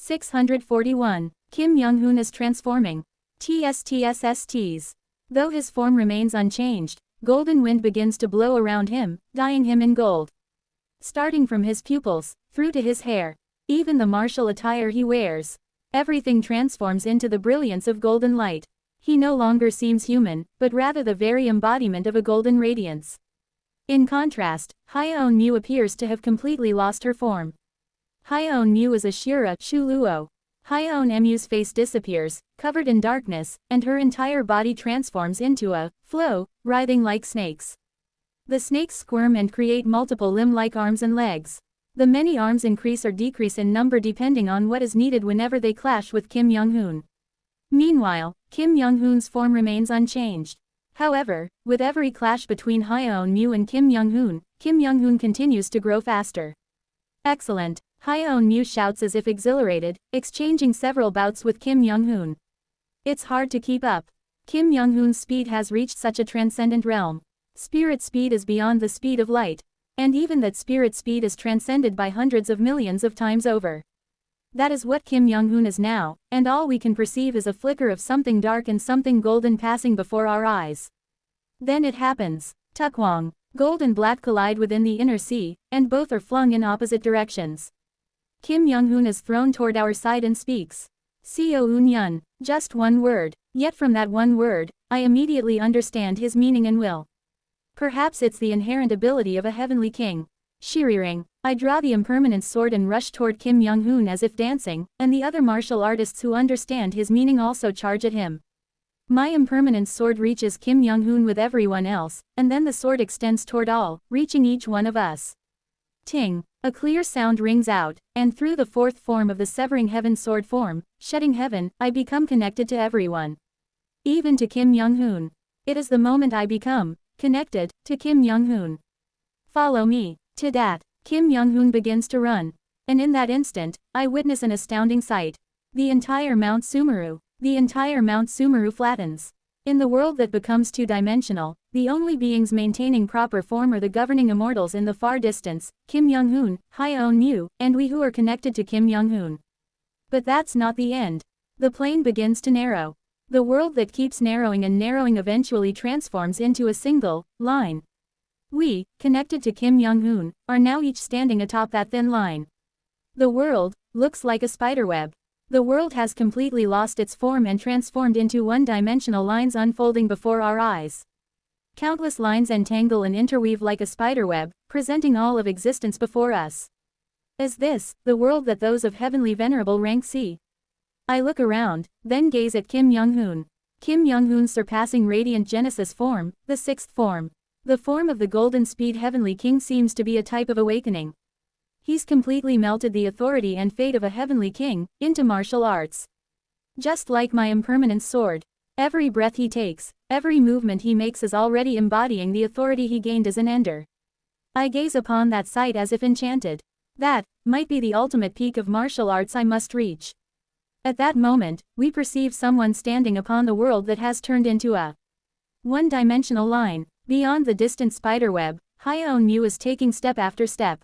641. Kim Young-hoon is transforming. TSTSSTs. Though his form remains unchanged, golden wind begins to blow around him, dyeing him in gold. Starting from his pupils, through to his hair, even the martial attire he wears. Everything transforms into the brilliance of golden light. He no longer seems human, but rather the very embodiment of a golden radiance. In contrast, Hyeon-mu appears to have completely lost her form. Hyeon-mu is a Shura Shuluo. Hyeon-mu's face disappears, covered in darkness, and her entire body transforms into a flow, writhing like snakes. The snakes squirm and create multiple limb-like arms and legs. The many arms increase or decrease in number depending on what is needed whenever they clash with Kim Young-hoon. Meanwhile, Kim Young-hoon's form remains unchanged. However, with every clash between Hyeon-mu and Kim Young-hoon continues to grow faster. Excellent, Hyeon-mu shouts as if exhilarated, exchanging several bouts with Kim Young-hoon. It's hard to keep up. Kim Young-hoon's speed has reached such a transcendent realm. Spirit speed is beyond the speed of light. And even that spirit speed is transcended by hundreds of millions of times over. That is what Kim Young-hoon is now, and all we can perceive is a flicker of something dark and something golden passing before our eyes. Then it happens. Tukwang. Gold and black collide within the inner sea, and both are flung in opposite directions. Kim Young-hoon is thrown toward our side and speaks. Seo-eun-yun. Just one word, yet from that one word, I immediately understand his meaning and will. Perhaps it's the inherent ability of a heavenly king. Shiriring. I draw the impermanent sword and rush toward Kim Young-hoon as if dancing, and the other martial artists who understand his meaning also charge at him. My impermanent sword reaches Kim Young-hoon with everyone else, and then the sword extends toward all, reaching each one of us. Ting. A clear sound rings out, and through the fourth form of the severing heaven sword form, shedding heaven, I become connected to everyone. Even to Kim Young-hoon. It is the moment I become connected to Kim Young-hoon. Follow me. To that, Kim Young-hoon begins to run. And in that instant, I witness an astounding sight. The entire Mount Sumeru flattens. In the world that becomes two-dimensional, the only beings maintaining proper form are the governing immortals in the far distance, Kim Young-hoon, Hyeon-mu, and we who are connected to Kim Young-hoon. But that's not the end. The plane begins to narrow. The world that keeps narrowing and narrowing eventually transforms into a single line. We, connected to Kim Young-hoon, are now each standing atop that thin line. The world looks like a spiderweb. The world has completely lost its form and transformed into one-dimensional lines unfolding before our eyes. Countless lines entangle and interweave like a spiderweb, presenting all of existence before us. Is this the world that those of heavenly venerable rank see? I look around, then gaze at Kim Young-hoon. Kim Young-hoon's surpassing radiant Genesis form, the sixth form. The form of the golden speed heavenly king seems to be a type of awakening. He's completely melted the authority and fate of a heavenly king into martial arts. Just like my impermanent sword. Every breath he takes, every movement he makes is already embodying the authority he gained as an ender. I gaze upon that sight as if enchanted. That might be the ultimate peak of martial arts I must reach. At that moment, we perceive someone standing upon the world that has turned into a one-dimensional line. Beyond the distant spiderweb, Hyeon-mu is taking step after step.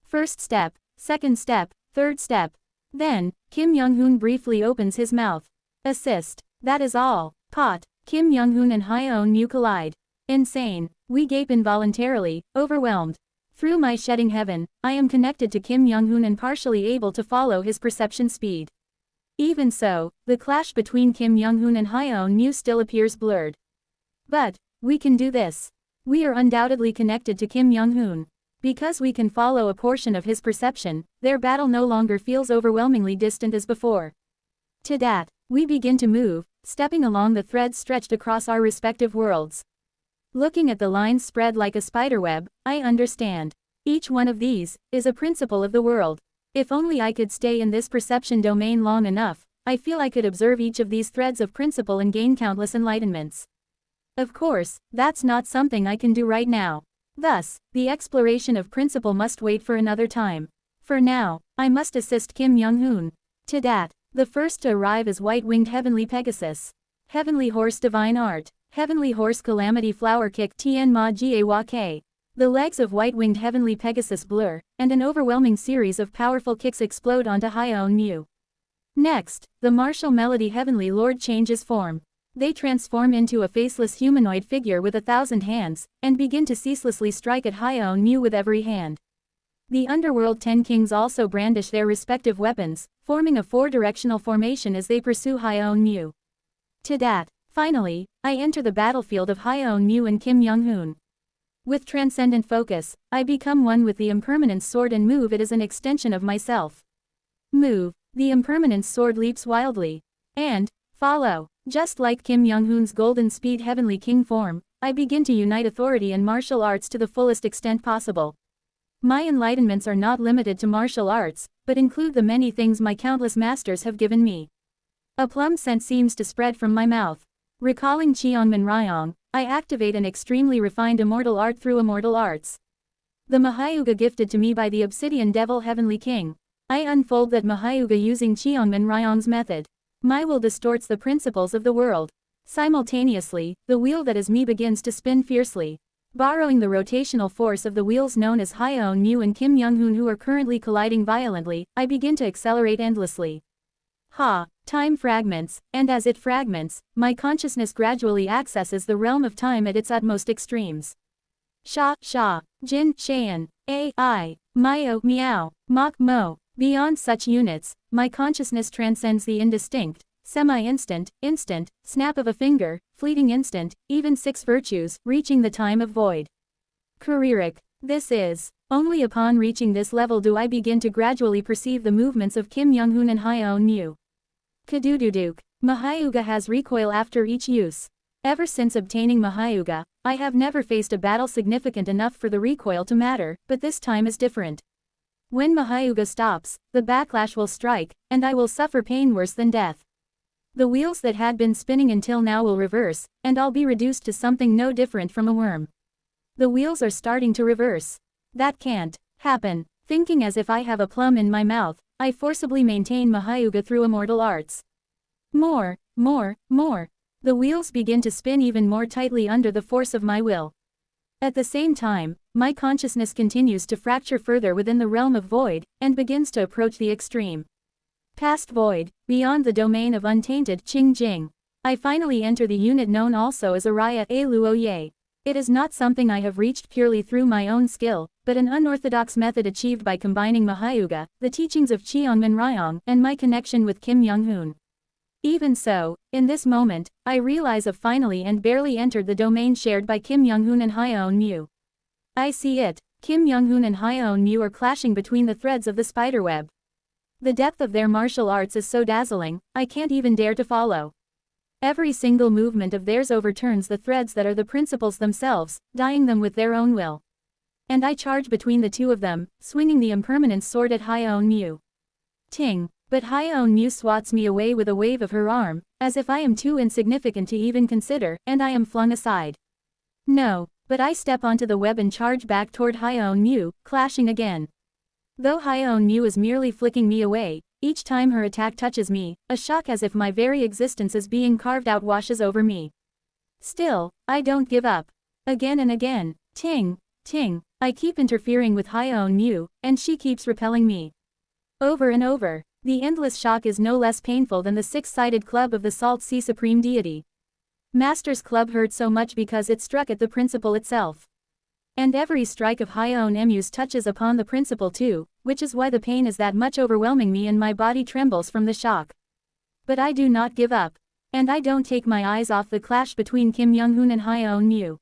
First step, second step, third step. Then, Kim Young-hoon briefly opens his mouth. Assist. That is all. Pot. Kim Young-hoon and Hyeon-mu collide. Insane. We gape involuntarily, overwhelmed. Through my shedding heaven, I am connected to Kim Young-hoon and partially able to follow his perception speed. Even so, the clash between Kim Young-hoon and Hyeon-mu still appears blurred. But we can do this. We are undoubtedly connected to Kim Young-hoon. Because we can follow a portion of his perception, their battle no longer feels overwhelmingly distant as before. To that, we begin to move, stepping along the threads stretched across our respective worlds. Looking at the lines spread like a spiderweb, I understand. Each one of these is a principle of the world. If only I could stay in this perception domain long enough, I feel I could observe each of these threads of principle and gain countless enlightenments. Of course, that's not something I can do right now. Thus, the exploration of principle must wait for another time. For now, I must assist Kim Young-hoon. To that, the first to arrive is white-winged Heavenly Pegasus. Heavenly Horse Divine Art. Heavenly Horse Calamity Flower Kick Tien Ma Gawk. The legs of white-winged Heavenly Pegasus blur, and an overwhelming series of powerful kicks explode onto Hyeon-mu. Next, the martial melody Heavenly Lord changes form. They transform into a faceless humanoid figure with 1,000 hands, and begin to ceaselessly strike at Hyeon Mu with every hand. The Underworld 10 Kings also brandish their respective weapons, forming a 4-directional formation as they pursue Hyeon Mu. To that, finally, I enter the battlefield of Hyeon Mu and Kim Young-hoon. With transcendent focus, I become one with the impermanence sword and move it as an extension of myself. Move, the impermanence sword leaps wildly. And, follow. Just like Kim Young-hoon's golden speed heavenly king form, I begin to unite authority and martial arts to the fullest extent possible. My enlightenments are not limited to martial arts, but include the many things my countless masters have given me. A plum scent seems to spread from my mouth. Recalling Cheongman Ryong, I activate an extremely refined immortal art through immortal arts. The Mahayuga gifted to me by the Obsidian Devil Heavenly King. I unfold that Mahayuga using Cheongman Ryong's method. My will distorts the principles of the world. Simultaneously, the wheel that is me begins to spin fiercely. Borrowing the rotational force of the wheels known as Hyeon Mu and Kim Young-hoon who are currently colliding violently, I begin to accelerate endlessly. Time fragments, and as it fragments, my consciousness gradually accesses the realm of time at its utmost extremes. Sha, Jin, Shayan, I, Myo, Meow, Mok, Mo. Beyond such units, my consciousness transcends the indistinct, semi-instant, instant, snap of a finger, fleeting instant, even 6 virtues, reaching the time of void. Kuririk. This is, only upon reaching this level do I begin to gradually perceive the movements of Kim Young-hoon and Hyeon Mu. Kadududuk. Mahayuga has recoil after each use. Ever since obtaining Mahayuga, I have never faced a battle significant enough for the recoil to matter, but this time is different. When Mahayuga stops, the backlash will strike, and I will suffer pain worse than death. The wheels that had been spinning until now will reverse, and I'll be reduced to something no different from a worm. The wheels are starting to reverse. That can't happen. Thinking as if I have a plum in my mouth, I forcibly maintain Mahayuga through immortal arts. More. The wheels begin to spin even more tightly under the force of my will. At the same time, my consciousness continues to fracture further within the realm of void, and begins to approach the extreme. Past void, beyond the domain of untainted Qing-jing. I finally enter the unit known also as Araya A Luoye. It is not something I have reached purely through my own skill, but an unorthodox method achieved by combining Mahayuga, the teachings of Cheongman Ryong, and my connection with Kim Young-hoon. Even so, in this moment, I realize I've finally and barely entered the domain shared by Kim Young-hoon and Hyeon Mu. I see it. Kim Young-hoon and Hyeon Mu are clashing between the threads of the spiderweb. The depth of their martial arts is so dazzling, I can't even dare to follow. Every single movement of theirs overturns the threads that are the principles themselves, dyeing them with their own will. And I charge between the two of them, swinging the impermanence sword at Hyeon Mu. Ting. But Hyeon Mu swats me away with a wave of her arm, as if I am too insignificant to even consider, and I am flung aside. No, but I step onto the web and charge back toward Hyeon Mu, clashing again. Though Hyeon Mu is merely flicking me away, each time her attack touches me, a shock as if my very existence is being carved out washes over me. Still, I don't give up. Again and again, ting, I keep interfering with Hyeon Mu, and she keeps repelling me. Over and over. The endless shock is no less painful than the 6-sided club of the Salt Sea Supreme Deity. Master's Club hurt so much because it struck at the principle itself. And every strike of Hyeon Mu's touches upon the principle too, which is why the pain is that much overwhelming me and my body trembles from the shock. But I do not give up. And I don't take my eyes off the clash between Kim Young-hoon and Hyeon Mu.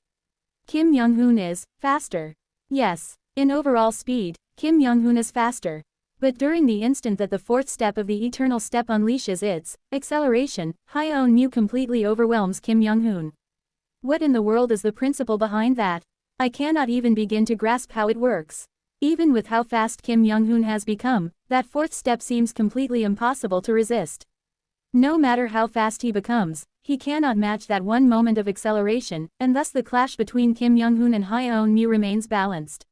Kim Young-hoon is faster. Yes, in overall speed, Kim Young-hoon is faster. But during the instant that the 4th step of the eternal step unleashes its acceleration, Hyeon Mu completely overwhelms Kim Young-hoon. What in the world is the principle behind that? I cannot even begin to grasp how it works. Even with how fast Kim Young-hoon has become, that 4th step seems completely impossible to resist. No matter how fast he becomes, he cannot match that one moment of acceleration, and thus the clash between Kim Young-hoon and Hyeon Mu remains balanced.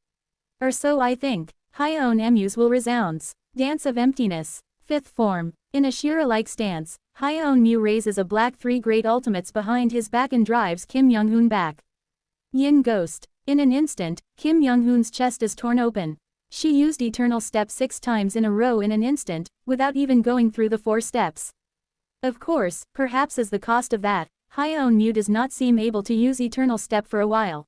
Or so I think. Hyeon Mu's will resounds. Dance of Emptiness. 5th form. In a Shira-like stance, Hyeon Mu raises a black 3 great ultimates behind his back and drives Kim Young-hoon back. Yin Ghost. In an instant, Kim Young-hoon's chest is torn open. She used Eternal Step 6 times in a row in an instant, without even going through the 4 steps. Of course, perhaps as the cost of that, Hyeon Mu does not seem able to use Eternal Step for a while.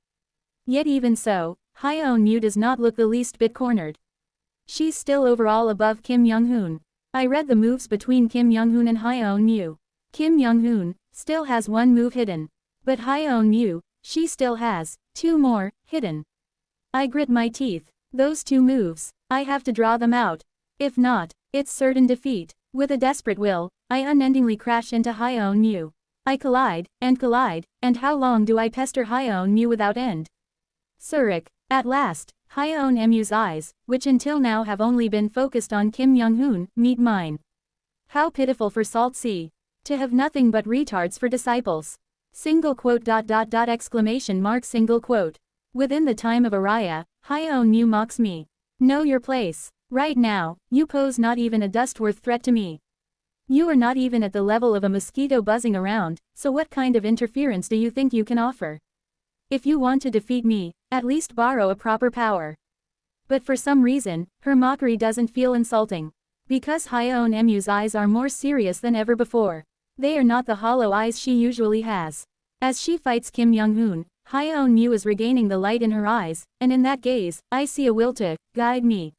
Yet even so, Hyeon Mu does not look the least bit cornered. She's still overall above Kim Young-hoon. I read the moves between Kim Young-hoon and Hyeon Mu. Kim Young-hoon still has 1 move hidden. But Hyeon Mu, she still has 2 more hidden. I grit my teeth. Those 2 moves, I have to draw them out. If not, it's certain defeat. With a desperate will, I unendingly crash into Hyeon Mu. I collide, and how long do I pester Hyeon Mu without end? Surik. At last, Hyeon Mu's eyes, which until now have only been focused on Kim Young-hoon, meet mine. How pitiful for Salt Sea. To have nothing but retards for disciples. Single quote. Exclamation mark. Single quote. Within the time of Araya, Hyeon Mu mocks me. Know your place. Right now, you pose not even a dust-worth threat to me. You are not even at the level of a mosquito buzzing around, so what kind of interference do you think you can offer? If you want to defeat me, at least borrow a proper power. But for some reason, her mockery doesn't feel insulting. Because Hyeon Mu's eyes are more serious than ever before. They are not the hollow eyes she usually has. As she fights Kim Young-hoon, Hyeon Mu is regaining the light in her eyes, and in that gaze, I see a will to guide me.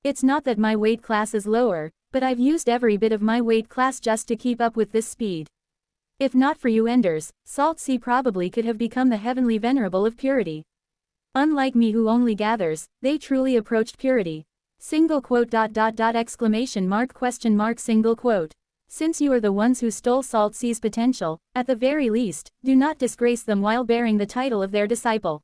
It's not that my weight class is lower, but I've used every bit of my weight class just to keep up with this speed. If not for you Enders, Salt Sea probably could have become the heavenly venerable of purity. Unlike me who only gathers, they truly approached purity. Single quote. Exclamation mark. Question mark. Single quote. Since you are the ones who stole Salt Sea's potential, at the very least, do not disgrace them while bearing the title of their disciple.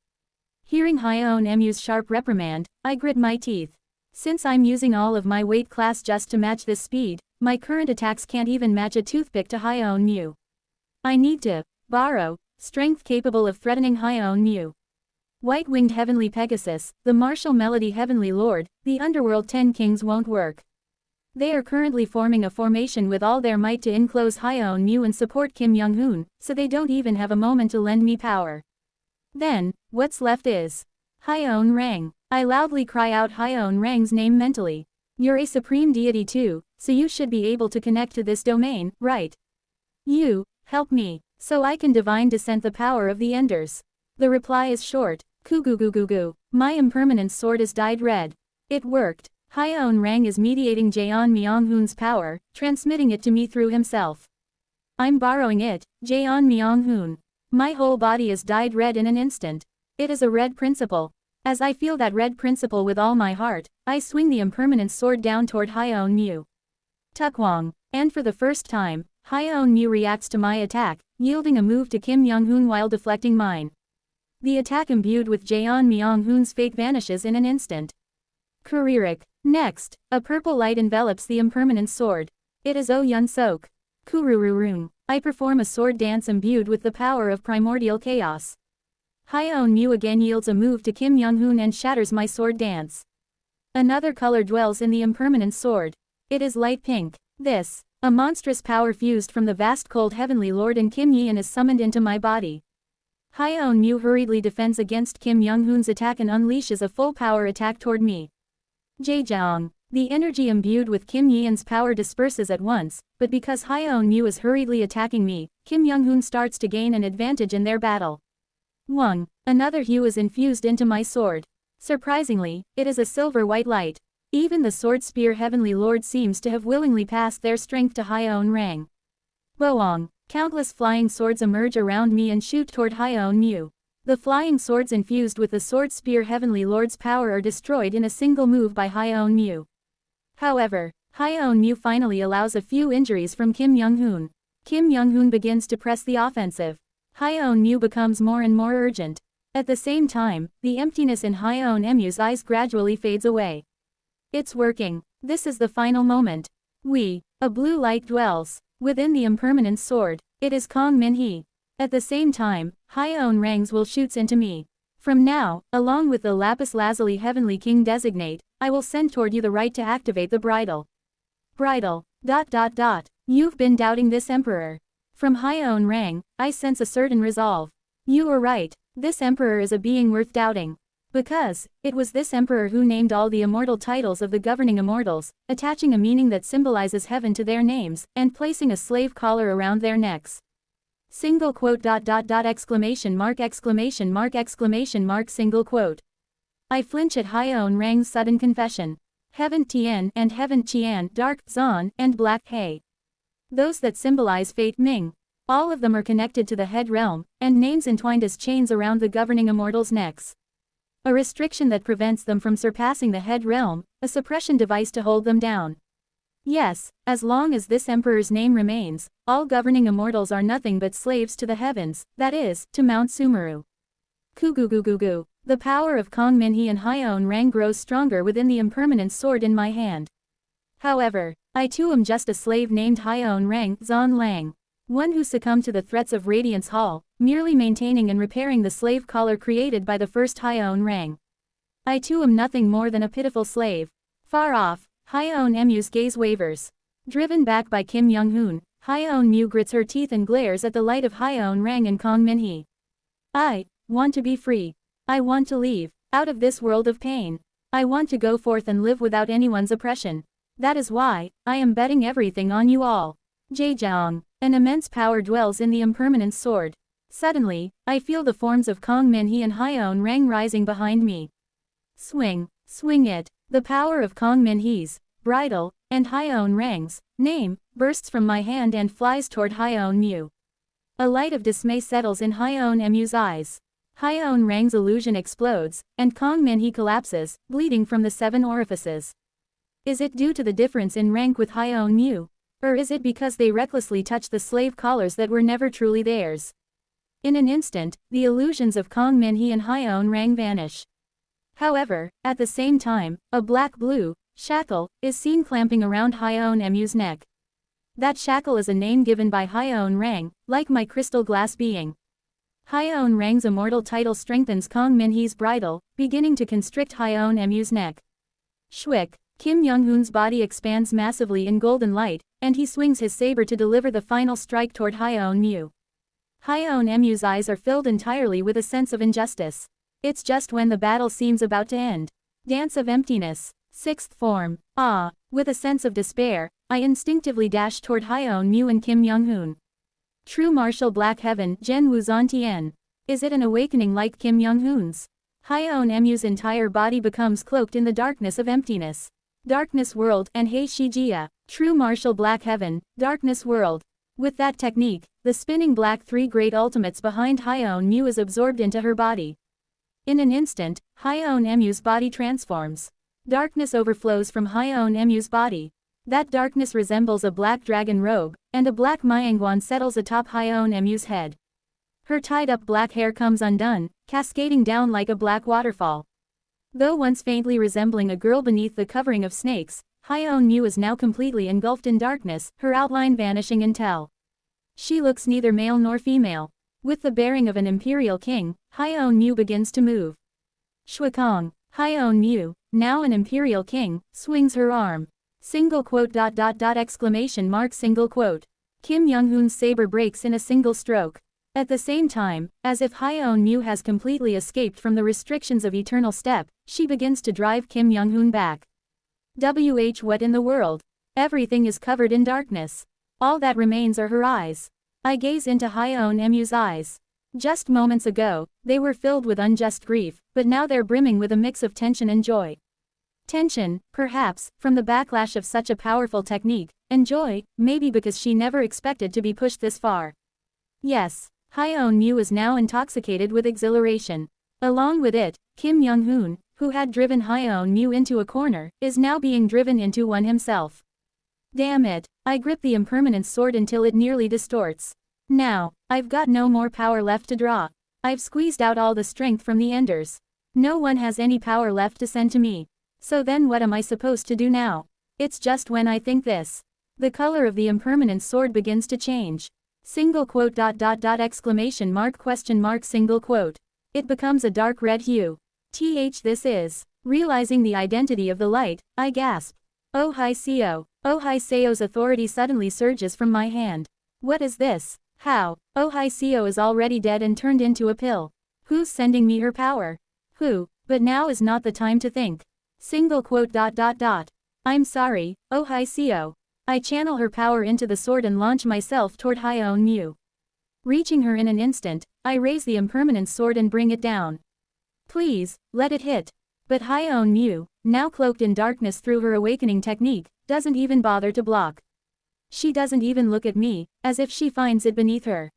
Hearing Hyeon Mu's sharp reprimand, I grit my teeth. Since I'm using all of my weight class just to match this speed, my current attacks can't even match a toothpick to Hyeon Mu. I need to borrow strength capable of threatening Hyeon Mu. White-winged Heavenly Pegasus, the martial melody Heavenly Lord, the Underworld 10 Kings won't work. They are currently forming a formation with all their might to enclose Hyeon Mu and support Kim Young-hoon, so they don't even have a moment to lend me power. Then, what's left is Hyeon Rang. I loudly cry out Hyeon Rang's name mentally. You're a supreme deity too, so you should be able to connect to this domain, right? You, help me, so I can divine descent the power of the Enders. The reply is short, Kugugugugu. My impermanence sword is dyed red. It worked. Hyeon Rang is mediating Jaeon Myung-hoon's power, transmitting it to me through himself. I'm borrowing it, Jaeon Myung-hoon. My whole body is dyed red in an instant. It is a red principle. As I feel that red principle with all my heart, I swing the impermanence sword down toward Hyeon Mu. Tukwang. And for the first time, Hyeon Mu reacts to my attack, yielding a move to Kim Young-hoon while deflecting mine. The attack imbued with Jaeon Myung-hoon's fate vanishes in an instant. Kuririk. Next, a purple light envelops the impermanence sword. It is Oh Yun Sok. Kurururung. I perform a sword dance imbued with the power of primordial chaos. Hyeon Mu again yields a move to Kim Young-hoon and shatters my sword dance. Another color dwells in the impermanence sword. It is light pink. This, a monstrous power fused from the vast cold heavenly lord and Kim Yeon is summoned into my body. Hyeon Mu hurriedly defends against Kim Young-hoon's attack and unleashes a full power attack toward me. Jaejeong. The energy imbued with Kim Yeon's power disperses at once, but because Hyeon Mu is hurriedly attacking me, Kim Young-hoon starts to gain an advantage in their battle. Wong. Another hue is infused into my sword. Surprisingly, it is a silver-white light. Even the sword spear heavenly lord seems to have willingly passed their strength to Hyeon Rang. Boong. Countless flying swords emerge around me and shoot toward Hyeon Mu. The flying swords infused with the sword spear heavenly lord's power are destroyed in a single move by Hyeon Mu. However, Hyeon Mu finally allows a few injuries from Kim Young-hoon. Kim Young-hoon begins to press the offensive. Hyeon Mu becomes more and more urgent. At the same time, the emptiness in Hyeon Mu's eyes gradually fades away. It's working. This is the final moment. A blue light dwells within the impermanence sword. It is Kong Min-hee. At the same time, Hyeon Rang's will shoots into me. From now, along with the lapis lazuli heavenly king designate, I will send toward you the right to activate the bridle. Bridle. You've been doubting this emperor. From Hyeon Rang, I sense a certain resolve. You are right. This emperor is a being worth doubting. Because, it was this emperor who named all the immortal titles of the governing immortals, attaching a meaning that symbolizes heaven to their names, and placing a slave collar around their necks. Single quote exclamation mark single quote. I flinch at Hyeon Rang's sudden confession. Heaven Tien and Heaven Qian, Dark Zon, and Black He. Those that symbolize fate Ming. All of them are connected to the head realm, and names entwined as chains around the governing immortals' necks. A restriction that prevents them from surpassing the head realm, a suppression device to hold them down. Yes, as long as this emperor's name remains, all governing immortals are nothing but slaves to the heavens, that is, to Mount Sumeru. Kugugugugu. The power of Kong Minhee and Hyeon Rang grows stronger within the impermanent sword in my hand. However, I too am just a slave named Hyeon Rang Zon Lang. One who succumbed to the threats of Radiance Hall, merely maintaining and repairing the slave collar created by the first Hyeon Rang. I too am nothing more than a pitiful slave. Far off, Hyeon Mu's gaze wavers. Driven back by Kim Young-hoon, Hyeon Mu grits her teeth and glares at the light of Hyeon Rang and Kong Minhee. I want to be free. I want to leave, out of this world of pain. I want to go forth and live without anyone's oppression. That is why, I am betting everything on you all. Jaejeong. An immense power dwells in the impermanent sword. Suddenly, I feel the forms of Kong Minhee and Hyeon Rang rising behind me. Swing it. The power of Kong Minhee's bridle, and Hyeon Rang's name, bursts from my hand and flies toward Hyeon Mu. A light of dismay settles in Hyeon Mu's eyes. Hyeon Rang's illusion explodes, and Kong Minhee collapses, bleeding from the 7 orifices. Is it due to the difference in rank with Hyeon Mu? Or is it because they recklessly touched the slave collars that were never truly theirs? In an instant, the illusions of Kong Minhee and Hyeon Rang vanish. However, at the same time, a black-blue shackle is seen clamping around Hyeon Mu's neck. That shackle is a name given by Hyeon Rang, like my crystal glass being. Hyeon Rang's immortal title strengthens Kong Minhee's bridle, beginning to constrict Hyeon Mu's neck. Shwick. Kim Young-hoon's body expands massively in golden light, and he swings his saber to deliver the final strike toward Hyeon Mu. Hyeon Mu's eyes are filled entirely with a sense of injustice. It's just when the battle seems about to end. Dance of emptiness. 6th form. Ah. With a sense of despair, I instinctively dash toward Hyeon Mu and Kim Young-hoon. True martial black heaven, Jen Wuzon Tien. Is it an awakening like Kim Young-hoon's? Hyeon Mu's entire body becomes cloaked in the darkness of emptiness. Darkness World and Hei Shijia. True martial black heaven, Darkness World. With that technique, the spinning black 3 great ultimates behind Hyeon Mu is absorbed into her body. In an instant, Hyeon Mu's body transforms. Darkness overflows from Hyeon Mu's body. That darkness resembles a black dragon robe, and a black Myangwan settles atop Hyeon Mu's head. Her tied-up black hair comes undone, cascading down like a black waterfall. Though once faintly resembling a girl beneath the covering of snakes, Hyeon Mu is now completely engulfed in darkness, her outline vanishing until she looks neither male nor female. With the bearing of an imperial king, Hyeon Mu begins to move. Shwekong. Hyeon Mu, now an imperial king, swings her arm. Single quote exclamation mark single quote. Kim Young-hoon's saber breaks in a single stroke. At the same time, as if Hyeon Mu has completely escaped from the restrictions of eternal step, she begins to drive Kim Young-hoon back. What in the world? Everything is covered in darkness. All that remains are her eyes. I gaze into Hyeon Mu's eyes. Just moments ago, they were filled with unjust grief, but now they're brimming with a mix of tension and joy. Tension, perhaps, from the backlash of such a powerful technique, and joy, maybe because she never expected to be pushed this far. Yes. Hyeon Mu is now intoxicated with exhilaration. Along with it, Kim Young-hoon, who had driven Hyeon Mu into a corner, is now being driven into one himself. Damn it, I grip the impermanent sword until it nearly distorts. Now, I've got no more power left to draw. I've squeezed out all the strength from the enders. No one has any power left to send to me. So then what am I supposed to do now? It's just when I think this. The color of the impermanent sword begins to change. Single quote exclamation mark question mark single quote. It becomes a dark red hue. This is. Realizing the identity of the light, I gasp. Oh hi Seo. Oh hi Seo's authority suddenly surges from my hand. What is this? How? Oh hi Seo is already dead and turned into a pill. Who's sending me her power? Who? But now is not the time to think. Single quote. I'm sorry, oh Hai Seo. I channel her power into the sword and launch myself toward Hyeon Mu. Reaching her in an instant, I raise the impermanent sword and bring it down. Please, let it hit. But Hyeon Mu, now cloaked in darkness through her awakening technique, doesn't even bother to block. She doesn't even look at me, as if she finds it beneath her.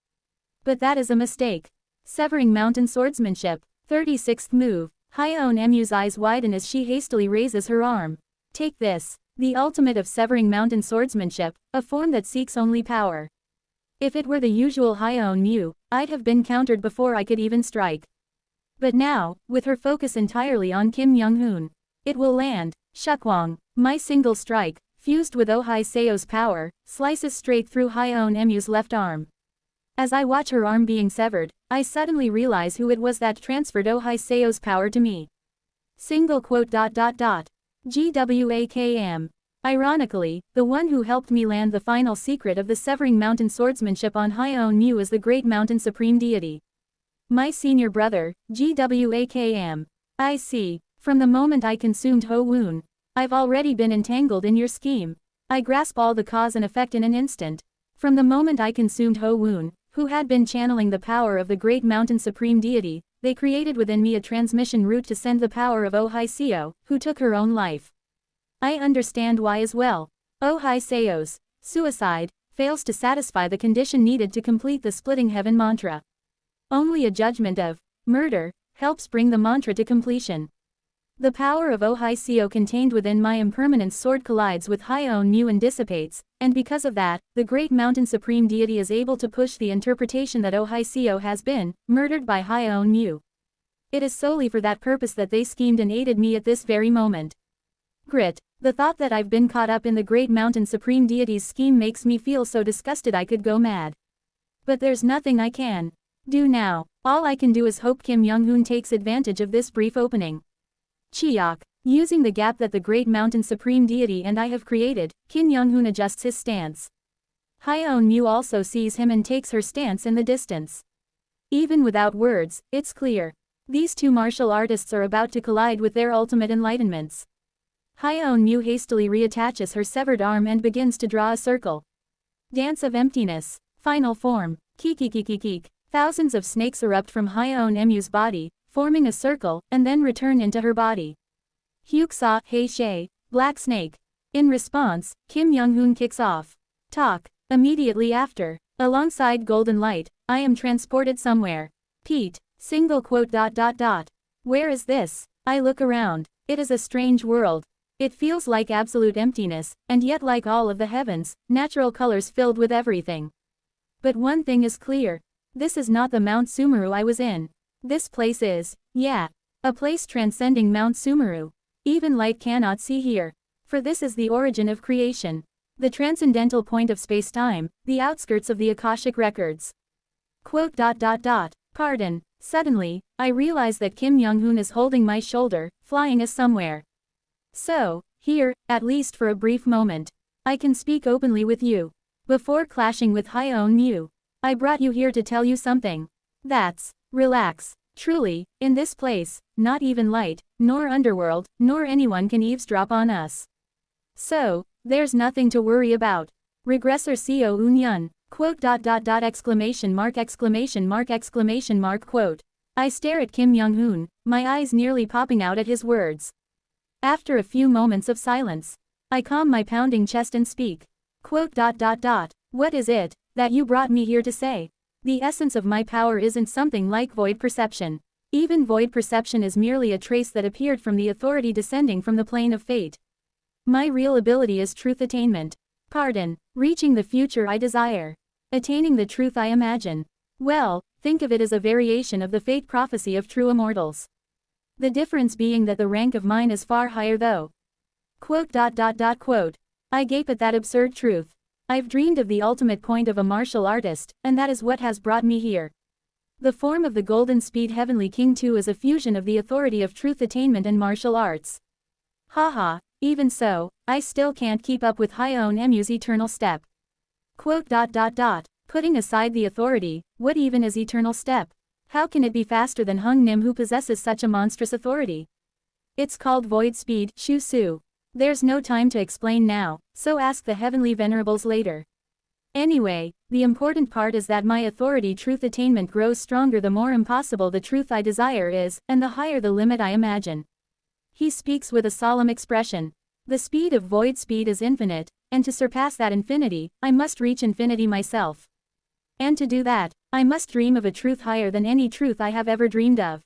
But that is a mistake. Severing mountain swordsmanship. 36th move. Hyeon Mu's eyes widen as she hastily raises her arm. Take this. The ultimate of severing mountain swordsmanship, a form that seeks only power. If it were the usual Hyeon Mu, I'd have been countered before I could even strike. But now, with her focus entirely on Kim Young-hoon, it will land. Shukwang. My single strike, fused with Oh Hai Seo's power, slices straight through Hyeon Mu's left arm. As I watch her arm being severed, I suddenly realize who it was that transferred Oh Hai Seo's power to me. Single quote. GWAKM. Ironically, the one who helped me land the final secret of the severing mountain swordsmanship on Hyeon Mu is the great mountain supreme deity. My senior brother, GWAKM. I see. From the moment I consumed Ho Woon, I've already been entangled in your scheme. I grasp all the cause and effect in an instant. From the moment I consumed Ho Woon, who had been channeling the power of the great mountain supreme deity, they created within me a transmission route to send the power of Oh Hai Seo, who took her own life. I understand why as well. Oh Hai Seo's suicide fails to satisfy the condition needed to complete the splitting heaven mantra. Only a judgment of murder helps bring the mantra to completion. The power of Oh Hai Seo contained within my impermanent sword collides with Hyeon Mu and dissipates, and because of that, the great mountain supreme deity is able to push the interpretation that Oh Hai Seo has been murdered by Hyeon Mu. It is solely for that purpose that they schemed and aided me at this very moment. Grit. The thought that I've been caught up in the great mountain supreme deity's scheme makes me feel so disgusted I could go mad. But there's nothing I can do now. All I can do is hope Kim Young-hoon takes advantage of this brief opening. Chiok. Using the gap that the great mountain supreme deity and I have created, Kim Young-hoon adjusts his stance. Hyeon Mu also sees him and takes her stance in the distance. Even without words, it's clear. These two martial artists are about to collide with their ultimate enlightenments. Hyeon Mu hastily reattaches her severed arm and begins to draw a circle. Dance of emptiness. Final form. Kikikikikik. Thousands of snakes erupt from Hyeon Mu's body, forming a circle, and then return into her body. Hyuksa, Hei She, Black Snake. In response, Kim Young-hoon kicks off. Talk. Immediately after, alongside Golden Light, I am transported somewhere. Pete. Single quote. Where is this? I look around. It is a strange world. It feels like absolute emptiness, and yet like all of the heavens, natural colors filled with everything. But one thing is clear. This is not the Mount Sumeru I was in. This place is, yeah, a place transcending Mount Sumeru. Even light cannot see here. For this is the origin of creation. The transcendental point of space-time, the outskirts of the Akashic records. Quote. Pardon. Suddenly, I realize that Kim Young-hoon is holding my shoulder, flying us somewhere. So, here, at least for a brief moment, I can speak openly with you. Before clashing with Hyeon Mu, I brought you here to tell you something. That's, relax. Truly, in this place, not even light, nor underworld, nor anyone can eavesdrop on us. So, there's nothing to worry about. Regressor Seo Eun-yun. Quote. Exclamation mark. Quote. I stare at Kim Young-hoon, my eyes nearly popping out at his words. After a few moments of silence, I calm my pounding chest and speak. Quote. What is it that you brought me here to say? The essence of my power isn't something like void perception. Even void perception is merely a trace that appeared from the authority descending from the plane of fate. My real ability is truth attainment. Pardon, reaching the future I desire. Attaining the truth I imagine. Well, think of it as a variation of the fate prophecy of true immortals. The difference being that the rank of mine is far higher though. Quote. I gape at that absurd truth. I've dreamed of the ultimate point of a martial artist, and that is what has brought me here. The form of the Golden Speed Heavenly King too is a fusion of the authority of truth attainment and martial arts. Haha, even so, I still can't keep up with Hyeon Mu's eternal step. Quote. Putting aside the authority, what even is eternal step? How can it be faster than Hung Nim, who possesses such a monstrous authority? It's called void speed, Shu Su. There's no time to explain now, so ask the heavenly venerables later. Anyway, the important part is that my authority truth attainment grows stronger the more impossible the truth I desire is, and the higher the limit I imagine. He speaks with a solemn expression. The speed of void speed is infinite, and to surpass that infinity, I must reach infinity myself. And to do that, I must dream of a truth higher than any truth I have ever dreamed of.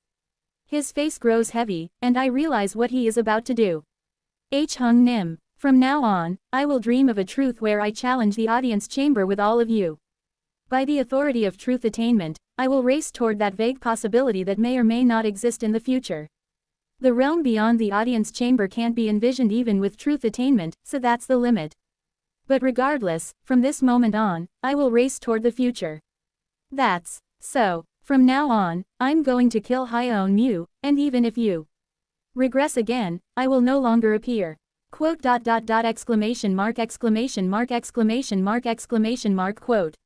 His face grows heavy, and I realize what he is about to do. Hung Nim. From now on, I will dream of a truth where I challenge the audience chamber with all of you. By the authority of truth attainment, I will race toward that vague possibility that may or may not exist in the future. The realm beyond the audience chamber can't be envisioned even with truth attainment, so that's the limit. But regardless, from this moment on, I will race toward the future. That's so. From now on, I'm going to kill Hyeon Mu, and even if you regress again, I will no longer appear. Quote exclamation mark exclamation mark exclamation mark exclamation mark quote.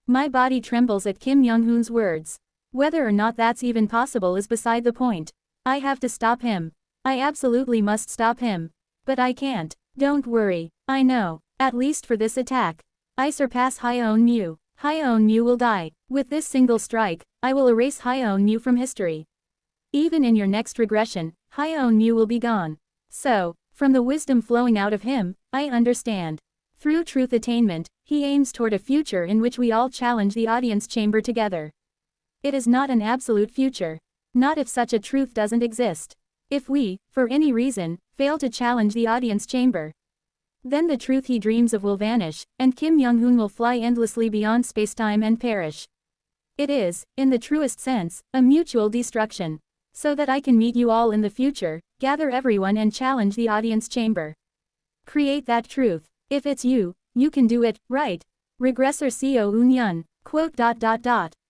My body trembles at Kim Young-hoon's words. Whether or not that's even possible is beside the point. I have to stop him. I absolutely must stop him. But I can't. Don't worry. I know. At least for this attack. I surpass Hyeon Mu. Hyeon Mu will die. With this single strike, I will erase Hyeon Mu from history. Even in your next regression, Hyeon Mu will be gone. So, from the wisdom flowing out of him, I understand. Through truth attainment, he aims toward a future in which we all challenge the audience chamber together. It is not an absolute future. Not if such a truth doesn't exist. If we, for any reason, fail to challenge the audience chamber, then the truth he dreams of will vanish, and Kim Young-hoon will fly endlessly beyond spacetime and perish. It is, in the truest sense, a mutual destruction. So that I can meet you all in the future, gather everyone and challenge the audience chamber. Create that truth. If it's you, you can do it, right? Regressor Co Eun-yun. Quote.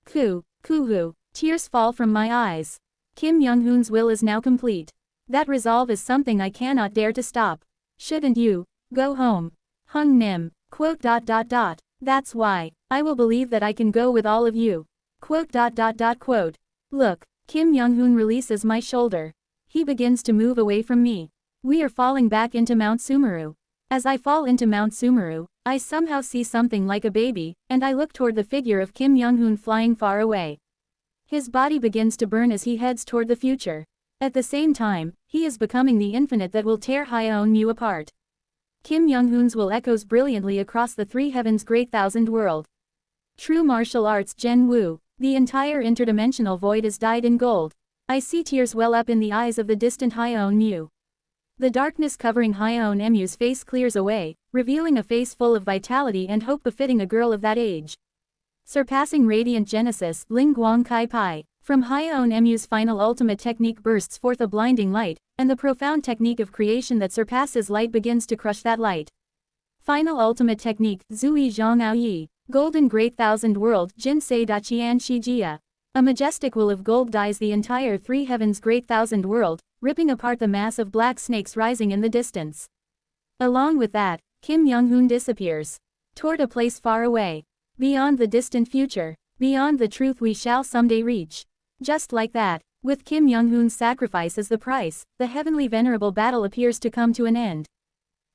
Kuhu. Tears fall from my eyes. Kim Young-hoon's will is now complete. That resolve is something I cannot dare to stop. Shouldn't you? Go home. Hung Nim. Quote. That's why. I will believe that I can go with all of you. Quote. Look. Kim Young-hoon releases my shoulder. He begins to move away from me. We are falling back into Mount Sumeru. As I fall into Mount Sumeru, I somehow see something like a baby, and I look toward the figure of Kim Young-hoon flying far away. His body begins to burn as he heads toward the future. At the same time, he is becoming the infinite that will tear Hyeon Mu apart. Kim Young-hoon's will echoes brilliantly across the three heavens great thousand world. True martial arts Gen Woo. The entire interdimensional void is dyed in gold. I see tears well up in the eyes of the distant Hyeon Mu. The darkness covering Hyeon Mu's face clears away, revealing a face full of vitality and hope befitting a girl of that age. Surpassing radiant genesis, Ling Guang Kai Pai. From Hyeon Mu's final ultimate technique bursts forth a blinding light, and the profound technique of creation that surpasses light begins to crush that light. Final ultimate technique, Zui Zhang Ao Yi. Golden Great Thousand World, Jinsei Daqian Shijia. A majestic will of gold dyes the entire three heavens great thousand world, ripping apart the mass of black snakes rising in the distance. Along with that, Kim Young-hoon disappears. Toward a place far away. Beyond the distant future. Beyond the truth we shall someday reach. Just like that, with Kim Young-hoon's sacrifice as the price, the heavenly venerable battle appears to come to an end.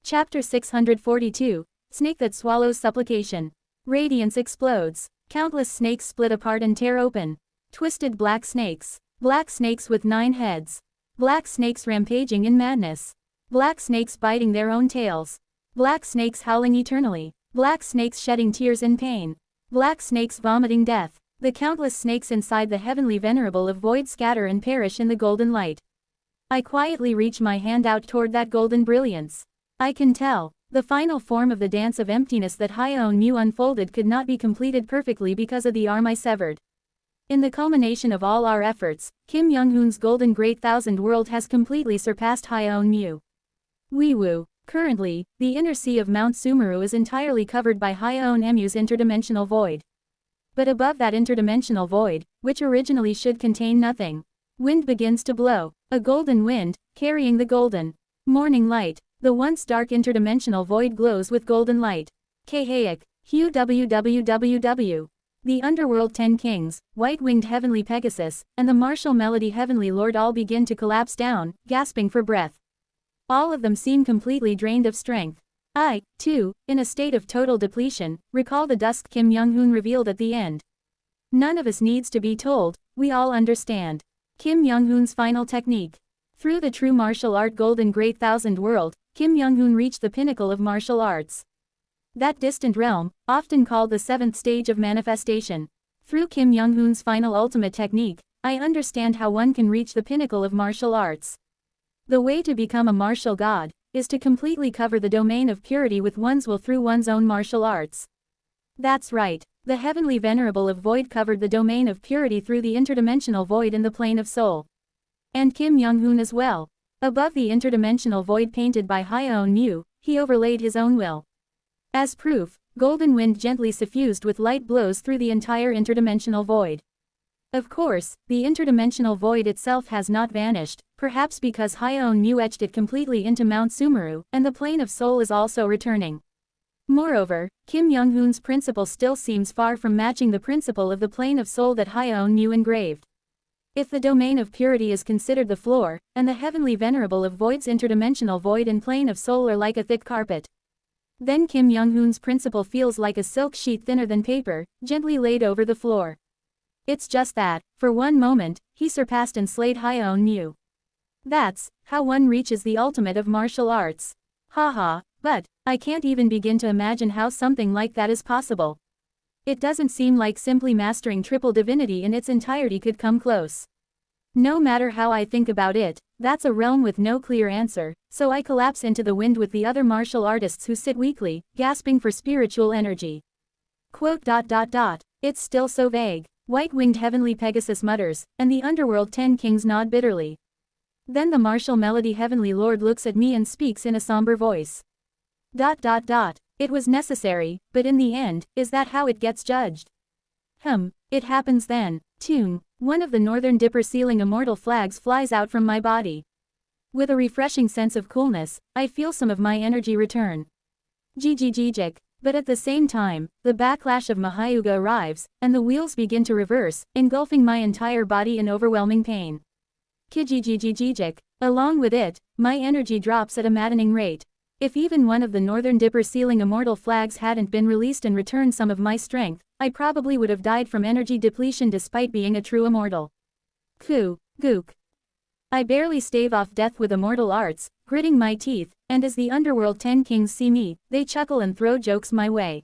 Chapter 642, Snake that Swallows Supplication. Radiance explodes. Countless snakes split apart and tear open. Twisted black snakes. Black snakes with 9 heads. Black snakes rampaging in madness. Black snakes biting their own tails. Black snakes howling eternally. Black snakes shedding tears in pain. Black snakes vomiting death. The countless snakes inside the heavenly venerable of void scatter and perish in the golden light. I quietly reach my hand out toward that golden brilliance. I can tell. The final form of the dance of emptiness that Hyeon Mu unfolded could not be completed perfectly because of the arm I severed. In the culmination of all our efforts, Kim Young-hoon's golden great thousand world has completely surpassed Hyeon Mu. Wee-woo. Currently, the inner sea of Mount Sumeru is entirely covered by Hyeon Mu's interdimensional void. But above that interdimensional void, which originally should contain nothing, wind begins to blow. A golden wind, carrying the golden morning light. The once dark interdimensional void glows with golden light. Kahayak, Hugh www. The Underworld 10 Kings, White-Winged Heavenly Pegasus, and the Martial Melody Heavenly Lord all begin to collapse down, gasping for breath. All of them seem completely drained of strength. I, too, in a state of total depletion, recall the dusk Kim Young-hoon revealed at the end. None of us needs to be told, we all understand. Kim Young-hoon's final technique. Through the true martial art Golden Great Thousand World, Kim Young-hoon reached the pinnacle of martial arts. That distant realm, often called the seventh stage of manifestation. Through Kim Young-hoon's final ultimate technique, I understand how one can reach the pinnacle of martial arts. The way to become a martial god is to completely cover the domain of purity with one's will through one's own martial arts. That's right, the Heavenly Venerable of Void covered the domain of purity through the interdimensional void in the plane of soul. And Kim Young-hoon as well. Above the interdimensional void painted by Hyeon Mu, he overlaid his own will. As proof, golden wind gently suffused with light blows through the entire interdimensional void. Of course, the interdimensional void itself has not vanished, perhaps because Hyeon Mu etched it completely into Mount Sumeru, and the plane of soul is also returning. Moreover, Kim Young-hoon's principle still seems far from matching the principle of the plane of soul that Hyeon Mu engraved. If the domain of purity is considered the floor, and the Heavenly Venerable of Void's interdimensional void and plane of soul are like a thick carpet, then Kim Young-hoon's principle feels like a silk sheet thinner than paper, gently laid over the floor. It's just that, for one moment, he surpassed and slayed Hyeon Mu. That's how one reaches the ultimate of martial arts. Haha, but I can't even begin to imagine how something like that is possible. It doesn't seem like simply mastering triple divinity in its entirety could come close. No matter how I think about it, that's a realm with no clear answer, so I collapse into the wind with the other martial artists who sit weakly, gasping for spiritual energy. Quote. It's still so vague. White-winged Heavenly Pegasus mutters, and the Underworld 10 Kings nod bitterly. Then the martial melody Heavenly Lord looks at me and speaks in a somber voice. It was necessary, but in the end, is that how it gets judged? It happens then. Tune, one of the Northern Dipper ceiling immortal flags flies out from my body. With a refreshing sense of coolness, I feel some of my energy return. Jijik. But at the same time, the backlash of Mahayuga arrives, and the wheels begin to reverse, engulfing my entire body in overwhelming pain. Kijijik. Along with it, my energy drops at a maddening rate. If even one of the Northern Dipper ceiling immortal flags hadn't been released and returned some of my strength, I probably would have died from energy depletion despite being a true immortal. Gook. I barely stave off death with immortal arts, gritting my teeth, and as the Underworld 10 Kings see me, they chuckle and throw jokes my way.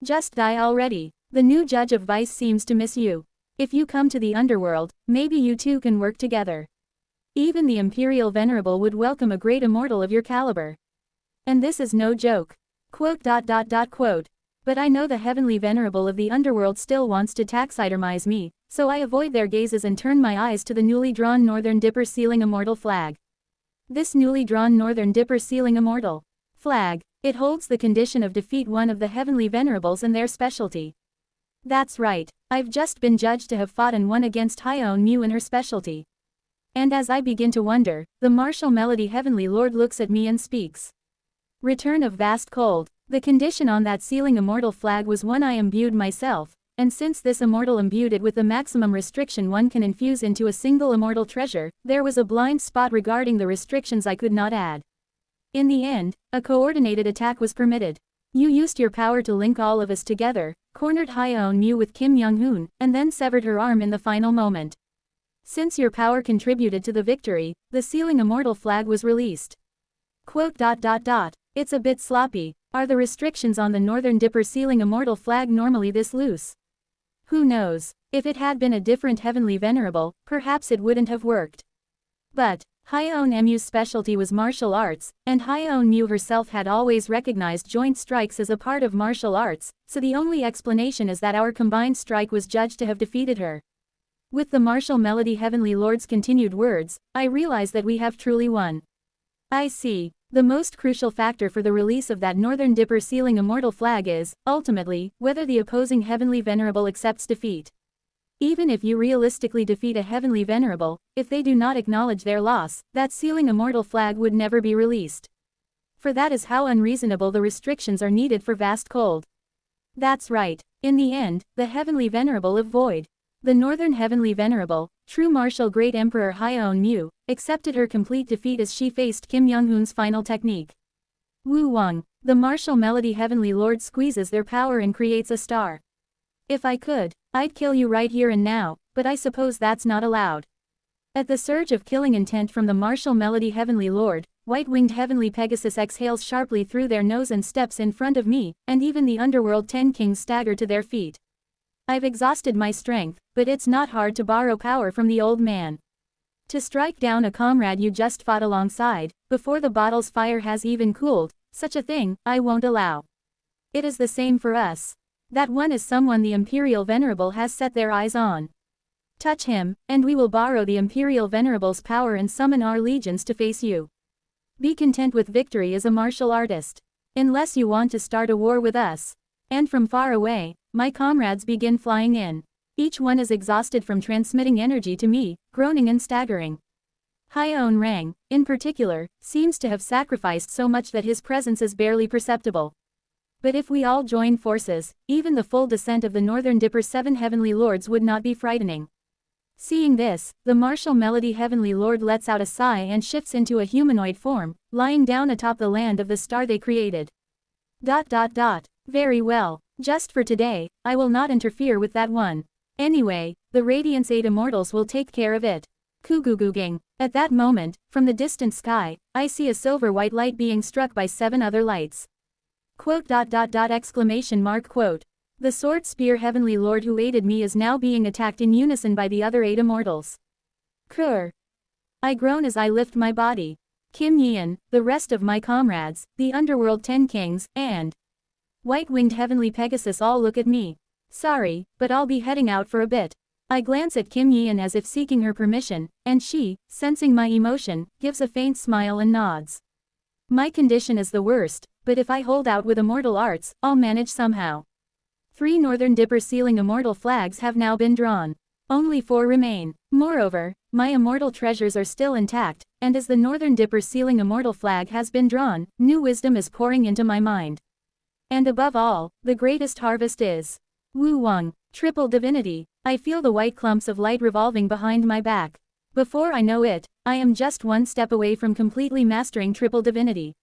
Just die already. The new judge of vice seems to miss you. If you come to the Underworld, maybe you two can work together. Even the Imperial Venerable would welcome a great immortal of your caliber. And this is no joke. Quote. But I know the Heavenly Venerable of the Underworld still wants to taxidermize me, so I avoid their gazes and turn my eyes to the newly drawn Northern Dipper ceiling immortal flag. This newly drawn Northern Dipper ceiling immortal flag, it holds the condition of defeat one of the Heavenly Venerables and their specialty. That's right, I've just been judged to have fought and won against Hyeon Mu in her specialty. And as I begin to wonder, the martial melody Heavenly Lord looks at me and speaks. Return of vast cold. The condition on that ceiling immortal flag was one I imbued myself, and since this immortal imbued it with the maximum restriction one can infuse into a single immortal treasure, there was a blind spot regarding the restrictions I could not add. In the end, a coordinated attack was permitted. You used your power to link all of us together, cornered Hyeon Mu with Kim Young-hoon, and then severed her arm in the final moment. Since your power contributed to the victory, the ceiling immortal flag was released. Quote. It's a bit sloppy. Are the restrictions on the Northern Dipper ceiling immortal flag normally this loose? Who knows? If it had been a different Heavenly Venerable, perhaps it wouldn't have worked. But Hyeon Mu's specialty was martial arts, and Hyeon Mu herself had always recognized joint strikes as a part of martial arts, so the only explanation is that our combined strike was judged to have defeated her. With the martial melody Heavenly Lord's continued words, I realize that we have truly won. I see. The most crucial factor for the release of that Northern Dipper ceiling immortal flag is, ultimately, whether the opposing Heavenly Venerable accepts defeat. Even if you realistically defeat a Heavenly Venerable, if they do not acknowledge their loss, that ceiling immortal flag would never be released. For that is how unreasonable the restrictions are needed for vast cold. That's right. In the end, the Heavenly Venerable of Void. The Northern Heavenly Venerable, true martial Great Emperor Hyeon Mu, accepted her complete defeat as she faced Kim Young-hoon's final technique. Wu Wang, the martial melody Heavenly Lord squeezes their power and creates a star. If I could, I'd kill you right here and now, but I suppose that's not allowed. At the surge of killing intent from the martial melody Heavenly Lord, white-winged Heavenly Pegasus exhales sharply through their nose and steps in front of me, and even the Underworld 10 Kings stagger to their feet. I've exhausted my strength, but it's not hard to borrow power from the old man. To strike down a comrade you just fought alongside, before the bottle's fire has even cooled, such a thing, I won't allow. It is the same for us. That one is someone the Imperial Venerable has set their eyes on. Touch him, and we will borrow the Imperial Venerable's power and summon our legions to face you. Be content with victory as a martial artist. Unless you want to start a war with us. And from far away, my comrades begin flying in. Each one is exhausted from transmitting energy to me, groaning and staggering. Hyeon Rang, in particular, seems to have sacrificed so much that his presence is barely perceptible. But if we all join forces, even the full descent of the Northern Dipper 7 Heavenly Lords would not be frightening. Seeing this, the martial melody Heavenly Lord lets out a sigh and shifts into a humanoid form, lying down atop the land of the star they created. ... Very well. Just for today, I will not interfere with that one. Anyway, the Radiance 8 Immortals will take care of it. Kuguguging. At that moment, from the distant sky, I see a silver-white light being struck by 7 other lights. Quote. Exclamation mark quote. The sword spear Heavenly Lord who aided me is now being attacked in unison by the other 8 immortals. Kur. I groan as I lift my body. Kim Yeon, the rest of my comrades, the Underworld 10 Kings, and White-winged Heavenly Pegasus all look at me. Sorry, but I'll be heading out for a bit. I glance at Kim Yeon as if seeking her permission, and she, sensing my emotion, gives a faint smile and nods. My condition is the worst, but if I hold out with immortal arts, I'll manage somehow. 3 Northern Dipper Sealing Immortal flags have now been drawn. Only 4 remain. Moreover, my immortal treasures are still intact, and as the Northern Dipper Sealing Immortal flag has been drawn, new wisdom is pouring into my mind. And above all, the greatest harvest is Wu Wang, triple divinity. I feel the white clumps of light revolving behind my back. Before I know it, I am just one step away from completely mastering triple divinity.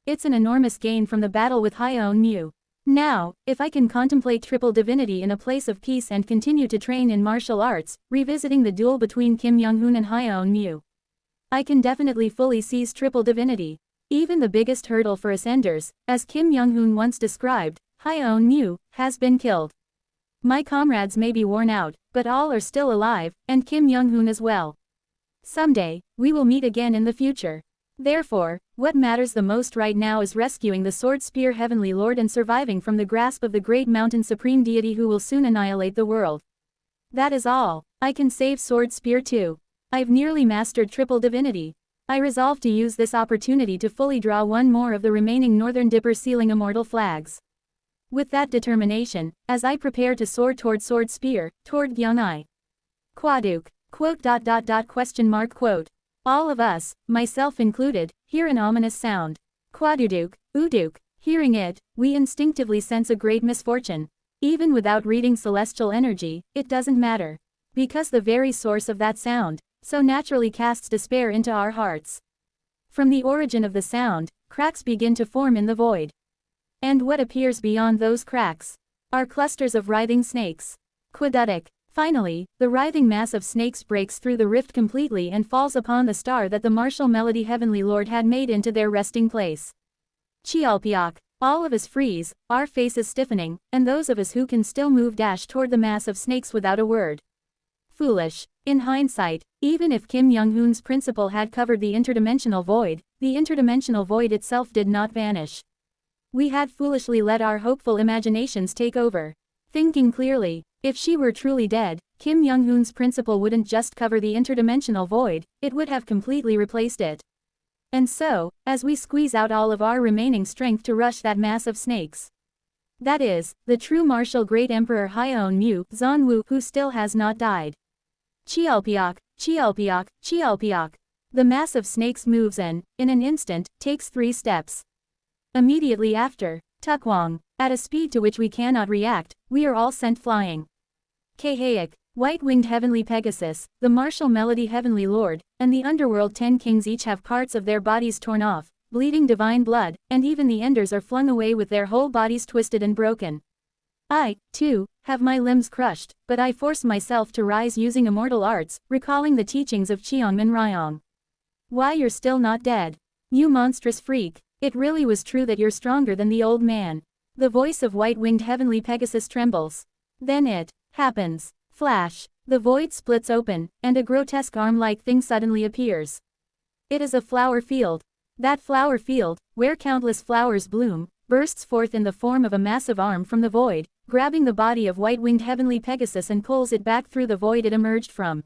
It's an enormous gain from the battle with Hyeon Mu. Now, if I can contemplate triple divinity in a place of peace and continue to train in martial arts, revisiting the duel between Kim Young-hoon and Hyeon Mu, I can definitely fully seize triple divinity. Even the biggest hurdle for ascenders, as Kim Young-hoon once described, Hyeon Mu, has been killed. My comrades may be worn out, but all are still alive, and Kim Young-hoon as well. Someday, we will meet again in the future. Therefore, what matters the most right now is rescuing the Sword Spear Heavenly Lord and surviving from the grasp of the Great Mountain Supreme Deity who will soon annihilate the world. That is all. I can save Sword Spear too. I've nearly mastered triple divinity. I resolve to use this opportunity to fully draw one more of the remaining Northern Dipper Sealing Immortal flags. With that determination, as I prepare to soar toward Sword Spear, toward Gyeongnai. Kwaduk. Quote. Question mark quote. All of us, myself included, hear an ominous sound. Kwaduduk, Uduk. Hearing it, we instinctively sense a great misfortune. Even without reading celestial energy, it doesn't matter. Because the very source of that sound, so naturally casts despair into our hearts. From the origin of the sound, cracks begin to form in the void. And what appears beyond those cracks are clusters of writhing snakes. Quadutic. Finally, the writhing mass of snakes breaks through the rift completely and falls upon the star that the martial melody Heavenly Lord had made into their resting place. Chialpiak. All of us freeze, our faces stiffening, and those of us who can still move dash toward the mass of snakes without a word. Foolish. In hindsight, even if Kim Young-hoon's principle had covered the interdimensional void itself did not vanish. We had foolishly let our hopeful imaginations take over. Thinking clearly, if she were truly dead, Kim Young-hoon's principle wouldn't just cover the interdimensional void, it would have completely replaced it. And so, as we squeeze out all of our remaining strength to rush that mass of snakes. That is, the true martial Great Emperor Hyeon Mu, Zonwoo, who still has not died. Chialpiak, Chialpiak, Chialpiak. The mass of snakes moves and, in an instant, takes 3 steps. Immediately after, Tukwang. At a speed to which we cannot react, we are all sent flying. Kahayak, white-winged heavenly Pegasus, the martial melody heavenly lord, and the underworld 10 kings each have parts of their bodies torn off, bleeding divine blood, and even the enders are flung away with their whole bodies twisted and broken. I, too, have my limbs crushed, but I force myself to rise using immortal arts, recalling the teachings of Cheongman Ryong. Why, you're still not dead. You monstrous freak. It really was true that you're stronger than the old man. The voice of white-winged heavenly Pegasus trembles. Then it happens. Flash. The void splits open, and a grotesque arm-like thing suddenly appears. It is a flower field. That flower field, where countless flowers bloom, bursts forth in the form of a massive arm from the void, grabbing the body of white-winged heavenly Pegasus and pulls it back through the void it emerged from.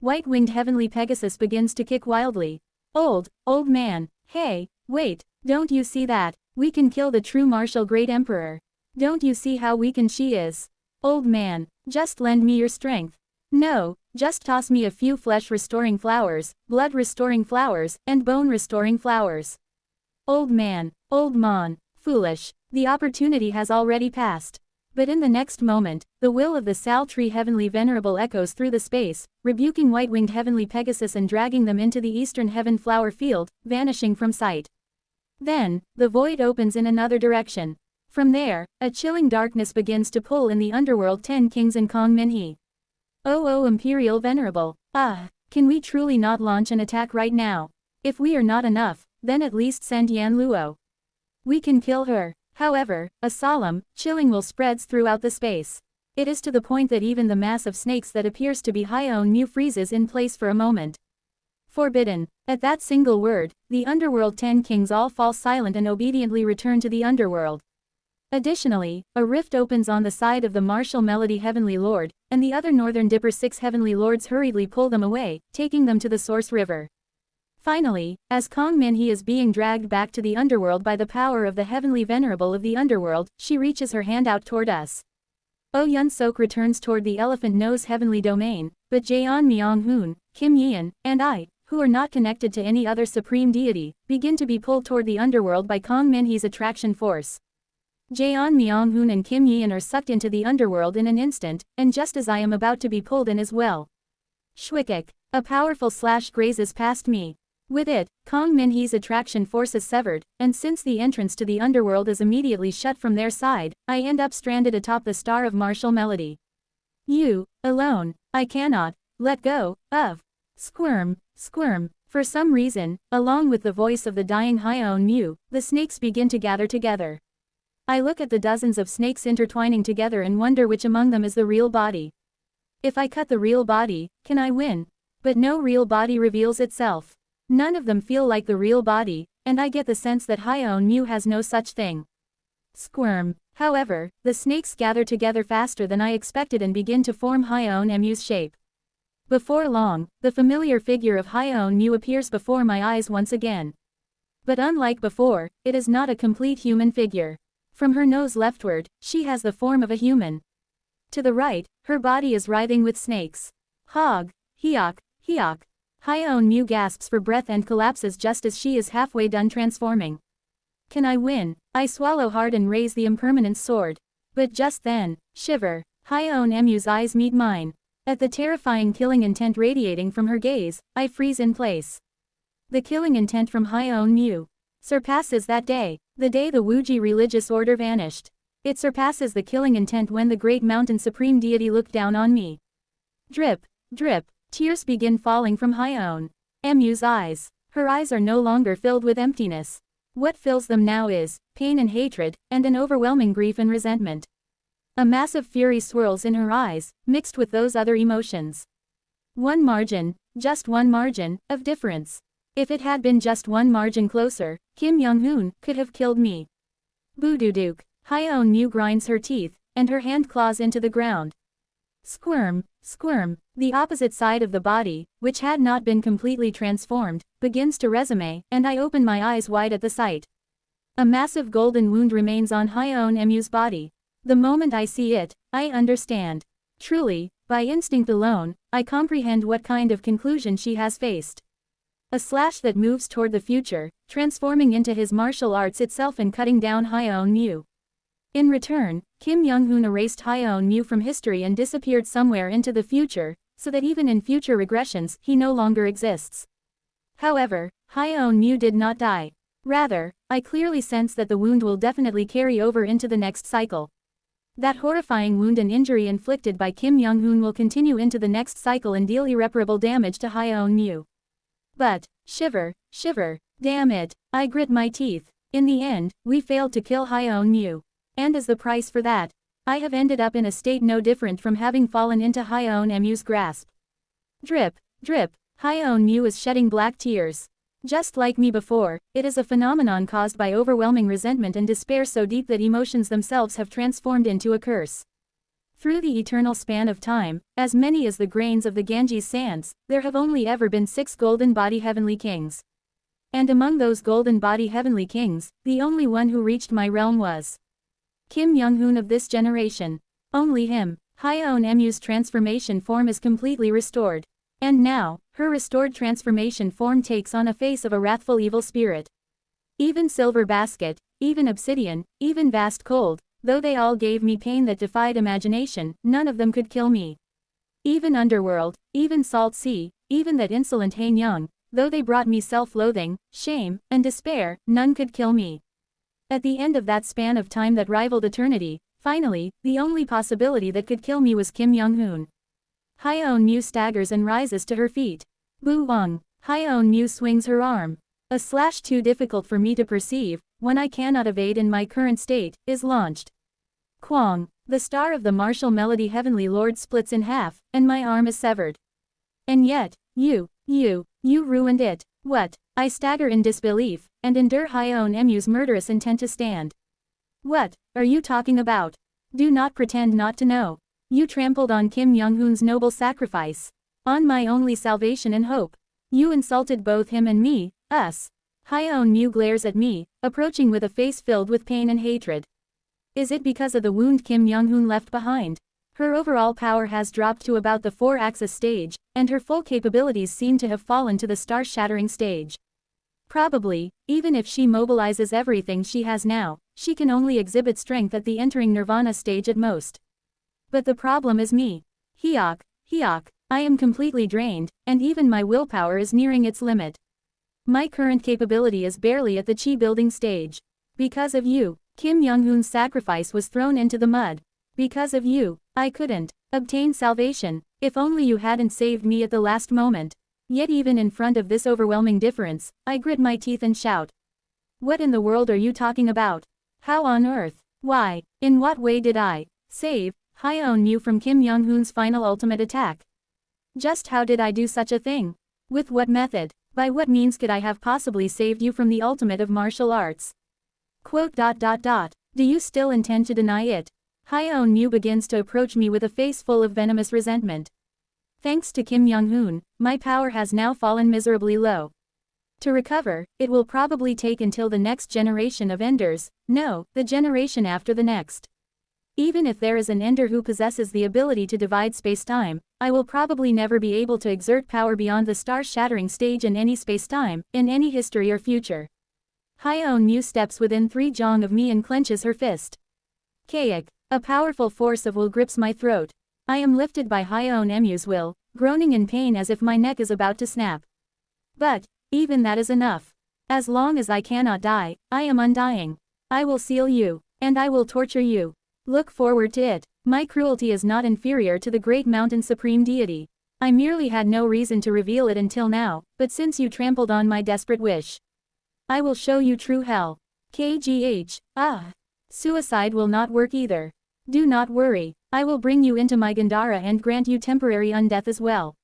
White-winged heavenly Pegasus begins to kick wildly. Old man, hey, wait, don't you see that? We can kill the true martial great emperor. Don't you see how weakened she is? Old man, just lend me your strength. No, just toss me a few flesh-restoring flowers, blood-restoring flowers, and bone-restoring flowers. Old man, old mon, foolish, the opportunity has already passed. But in the next moment, the will of the Sal Tree Heavenly Venerable echoes through the space, rebuking white-winged heavenly Pegasus and dragging them into the eastern heaven flower field, vanishing from sight. Then, the void opens in another direction. From there, a chilling darkness begins to pull in the underworld 10 kings and Kong Minhee. Oh Imperial Venerable, can we truly not launch an attack right now? If we are not enough, then at least send Yan Luo. We can kill her. However, a solemn, chilling will spreads throughout the space. It is to the point that even the mass of snakes that appears to be Hyeon Mu freezes in place for a moment. Forbidden. At that single word, the underworld 10 kings all fall silent and obediently return to the underworld. Additionally, a rift opens on the side of the martial melody heavenly lord, and the other northern dipper 6 heavenly lords hurriedly pull them away, taking them to the source river. Finally, as Kong Minhee is being dragged back to the underworld by the power of the heavenly venerable of the underworld, she reaches her hand out toward us. Yun Sok returns toward the elephant nose heavenly domain, but Jaeon Myung-hoon, Kim Yeon, and I, who are not connected to any other supreme deity, begin to be pulled toward the underworld by Kong Minhee's attraction force. Jaeon Myung-hoon and Kim Yeon are sucked into the underworld in an instant, and just as I am about to be pulled in as well. Shwikik. A powerful slash grazes past me. With it, Kong Minhee's attraction force is severed, and since the entrance to the underworld is immediately shut from their side, I end up stranded atop the star of martial melody. You, alone, I cannot, let go, of. Squirm. For some reason, along with the voice of the dying Hyeon Mu, the snakes begin to gather together. I look at the dozens of snakes intertwining together and wonder which among them is the real body. If I cut the real body, can I win? But no real body reveals itself. None of them feel like the real body, and I get the sense that Hyeon Mu has no such thing. Squirm. However, the snakes gather together faster than I expected and begin to form Hyeon Mu's shape. Before long, the familiar figure of Hyeon Mu appears before my eyes once again. But unlike before, it is not a complete human figure. From her nose leftward, she has the form of a human. To the right, her body is writhing with snakes. Hog. Hyok. Hyeon Mu gasps for breath and collapses just as she is halfway done transforming. Can I win? I swallow hard and raise the impermanent sword. But just then, shiver, Hyeon Mu's eyes meet mine. At the terrifying killing intent radiating from her gaze, I freeze in place. The killing intent from Hyeon Mu surpasses that day, the day the Wuji religious order vanished. It surpasses the killing intent when the great mountain supreme deity looked down on me. Drip. Tears begin falling from Hyeon Mu's eyes. Her eyes are no longer filled with emptiness. What fills them now is pain and hatred, and an overwhelming grief and resentment. A massive fury swirls in her eyes, mixed with those other emotions. Just one margin, of difference. If it had been just one margin closer, Kim Young-hoon could have killed me. Boo-doo-dook. Hyeon Mu grinds her teeth, and her hand claws into the ground. Squirm. The opposite side of the body, which had not been completely transformed, begins to resume, and I open my eyes wide at the sight. A massive golden wound remains on Hyeon Mu's body. The moment I see it, I understand. Truly, by instinct alone, I comprehend what kind of conclusion she has faced. A slash that moves toward the future, transforming into his martial arts itself and cutting down Hyeon Mu. In return, Kim Young-hoon erased Hyeon-mu from history and disappeared somewhere into the future, so that even in future regressions, he no longer exists. However, Hyeon-mu did not die. Rather, I clearly sense that the wound will definitely carry over into the next cycle. That horrifying wound and injury inflicted by Kim Young-hoon will continue into the next cycle and deal irreparable damage to Hyeon-mu. But, shiver, damn it, I grit my teeth. In the end, we failed to kill Hyeon-mu. And as the price for that, I have ended up in a state no different from having fallen into Hyeon-mu's grasp. Drip, Hyeon-mu is shedding black tears. Just like me before, it is a phenomenon caused by overwhelming resentment and despair so deep that emotions themselves have transformed into a curse. Through the eternal span of time, as many as the grains of the Ganges sands, there have only ever been 6 golden body heavenly kings. And among those golden body heavenly kings, the only one who reached my realm was Kim Young-hoon of this generation. Only him. Hyeon-mu's transformation form is completely restored. And now, her restored transformation form takes on a face of a wrathful evil spirit. Even Silver Basket, even Obsidian, even Vast Cold, though they all gave me pain that defied imagination, none of them could kill me. Even Underworld, even Salt Sea, even that insolent Hae Young, though they brought me self-loathing, shame, and despair, none could kill me. At the end of that span of time that rivaled eternity, finally, the only possibility that could kill me was Kim Young-hoon. Hyeon-mu staggers and rises to her feet. Boo Wong. Hyeon-mu swings her arm. A slash too difficult for me to perceive, one I cannot evade in my current state, is launched. Kwang. The star of the martial melody Heavenly Lord splits in half, and my arm is severed. And yet, you ruined it. What? I stagger in disbelief, and endure Hyeon-mu's murderous intent to stand. What are you talking about? Do not pretend not to know. You trampled on Kim Young-hoon's noble sacrifice. On my only salvation and hope. You insulted both him and me, us. Hyeon-mu glares at me, approaching with a face filled with pain and hatred. Is it because of the wound Kim Young-hoon left behind? Her overall power has dropped to about the 4-axis stage, and her full capabilities seem to have fallen to the star-shattering stage. Probably, even if she mobilizes everything she has now, she can only exhibit strength at the entering nirvana stage at most. But the problem is me. Hyok, I am completely drained, and even my willpower is nearing its limit. My current capability is barely at the chi building stage. Because of you, Kim Young-hoon's sacrifice was thrown into the mud. Because of you, I couldn't obtain salvation. If only you hadn't saved me at the last moment. Yet even in front of this overwhelming difference, I grit my teeth and shout. What in the world are you talking about? How on earth? Why? In what way did I save Hyeon-mu from Kim Young-hoon's final ultimate attack? Just how did I do such a thing? With what method? By what means could I have possibly saved you from the ultimate of martial arts? Quote. Do you still intend to deny it? Hyeon-mu begins to approach me with a face full of venomous resentment. Thanks to Kim Young-hoon, my power has now fallen miserably low. To recover, it will probably take until the next generation of Enders, no, the generation after the next. Even if there is an Ender who possesses the ability to divide space-time, I will probably never be able to exert power beyond the star-shattering stage in any space-time, in any history or future. Hyeon-mu steps within 3 jong of me and clenches her fist. Kayak. A powerful force of will grips my throat. I am lifted by Hyeon-mu's will, groaning in pain as if my neck is about to snap. But, even that is enough. As long as I cannot die, I am undying. I will seal you, and I will torture you. Look forward to it. My cruelty is not inferior to the great mountain supreme deity. I merely had no reason to reveal it until now, but since you trampled on my desperate wish, I will show you true hell. KGH. Suicide will not work either. Do not worry, I will bring you into my Gandhara and grant you temporary undeath as well.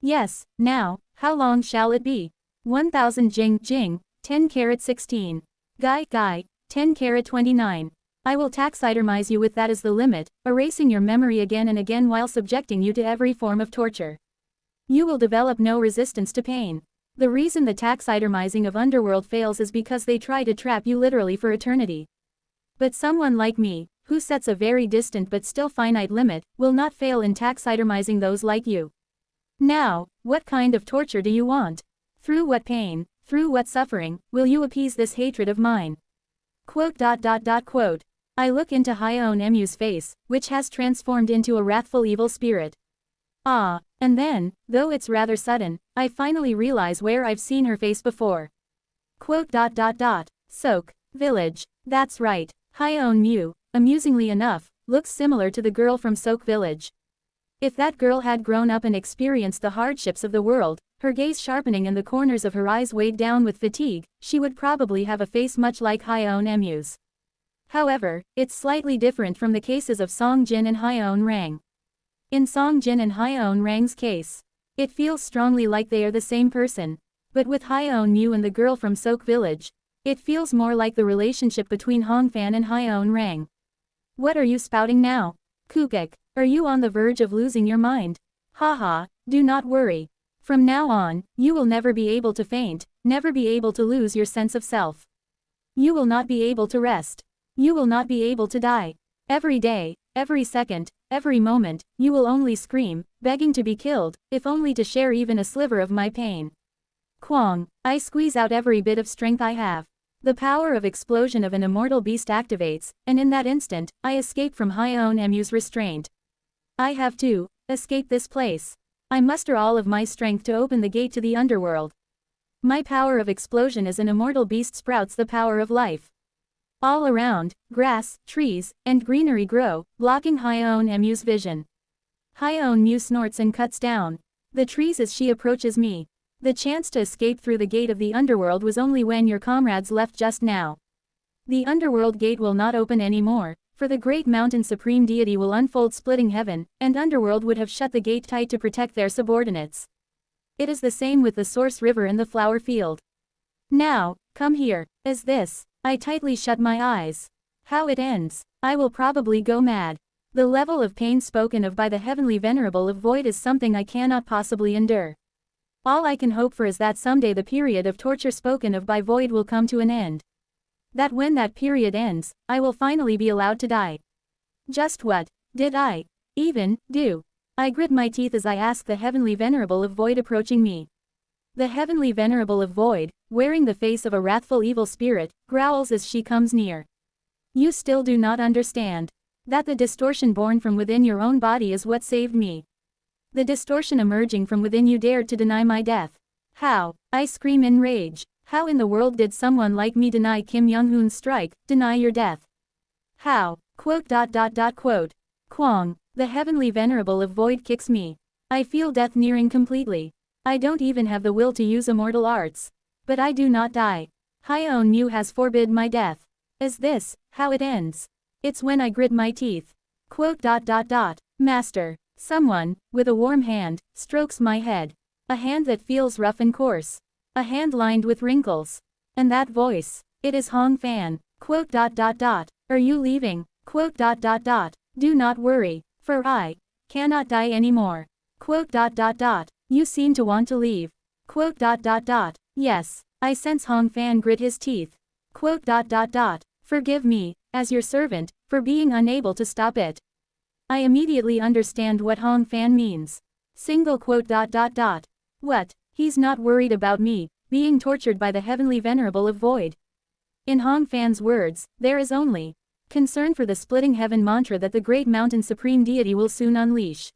Yes, now, how long shall it be? 1000 Jing, 10 carat 16. Guy, 10 carat 29. I will taxidermize you with that as the limit, erasing your memory again and again while subjecting you to every form of torture. You will develop no resistance to pain. The reason the taxidermizing of Underworld fails is because they try to trap you literally for eternity. But someone like me, who sets a very distant but still finite limit, will not fail in taxidermizing those like you. Now, what kind of torture do you want? Through what pain, through what suffering, will you appease this hatred of mine? Quote. I look into Hyeon Emu's face, which has transformed into a wrathful evil spirit. Ah, and then, though it's rather sudden, I finally realize where I've seen her face before. Soak Village. That's right. Hyeon Mu, amusingly enough, looks similar to the girl from Soak Village. If that girl had grown up and experienced the hardships of the world, her gaze sharpening and the corners of her eyes weighed down with fatigue, she would probably have a face much like Hyeon Emu's. However, it's slightly different from the cases of Song Jin and Hyeon Rang. In Song Jin and Hyeon Rang's case, it feels strongly like they are the same person. But with Hyeon Mu and the girl from Soak Village, it feels more like the relationship between Hong Fan and Hyeon Rang. What are you spouting now? Kukek, are you on the verge of losing your mind? Haha, do not worry. From now on, you will never be able to faint, never be able to lose your sense of self. You will not be able to rest. You will not be able to die. Every day, every second, every moment, you will only scream, begging to be killed, if only to share even a sliver of my pain. Kwang, I squeeze out every bit of strength I have. The power of explosion of an immortal beast activates, and in that instant, I escape from Hyeon Emu's restraint. I have to escape this place. I muster all of my strength to open the gate to the underworld. My power of explosion as an immortal beast sprouts the power of life. All around, grass, trees, and greenery grow, blocking Hyeon Emu's vision. Hyeon Mu snorts and cuts down the trees as she approaches me. The chance to escape through the gate of the underworld was only when your comrades left just now. The underworld gate will not open anymore, for the great mountain supreme deity will unfold splitting heaven, and underworld would have shut the gate tight to protect their subordinates. It is the same with the source river and the flower field. Now, come here. As this, I tightly shut my eyes. How it ends, I will probably go mad. The level of pain spoken of by the heavenly venerable of void is something I cannot possibly endure. All I can hope for is that someday the period of torture spoken of by void will come to an end. That when that period ends, I will finally be allowed to die. Just what did I even do? I grit my teeth as I ask the heavenly venerable of void approaching me. The heavenly venerable of void, wearing the face of a wrathful evil spirit, growls as she comes near. You still do not understand that the distortion born from within your own body is what saved me. The distortion emerging from within you dared to deny my death. How? I scream in rage. How in the world did someone like me deny Kim Young-hoon's strike, deny your death? How? Kwang, the heavenly venerable of void kicks me. I feel death nearing completely. I don't even have the will to use immortal arts. But I do not die. Hyeon Mu has forbid my death. Is this how it ends? It's when I grit my teeth. Master. Someone, with a warm hand, strokes my head. A hand that feels rough and coarse. A hand lined with wrinkles. And that voice. It is Hong Fan. Are you leaving? Do not worry, for I cannot die anymore. You seem to want to leave. Yes, I sense Hong Fan grit his teeth. Forgive me, as your servant, for being unable to stop it. I immediately understand what Hong Fan means. What? He's not worried about me being tortured by the heavenly venerable of void. In Hong Fan's words, there is only concern for the splitting heaven mantra that the great mountain supreme deity will soon unleash.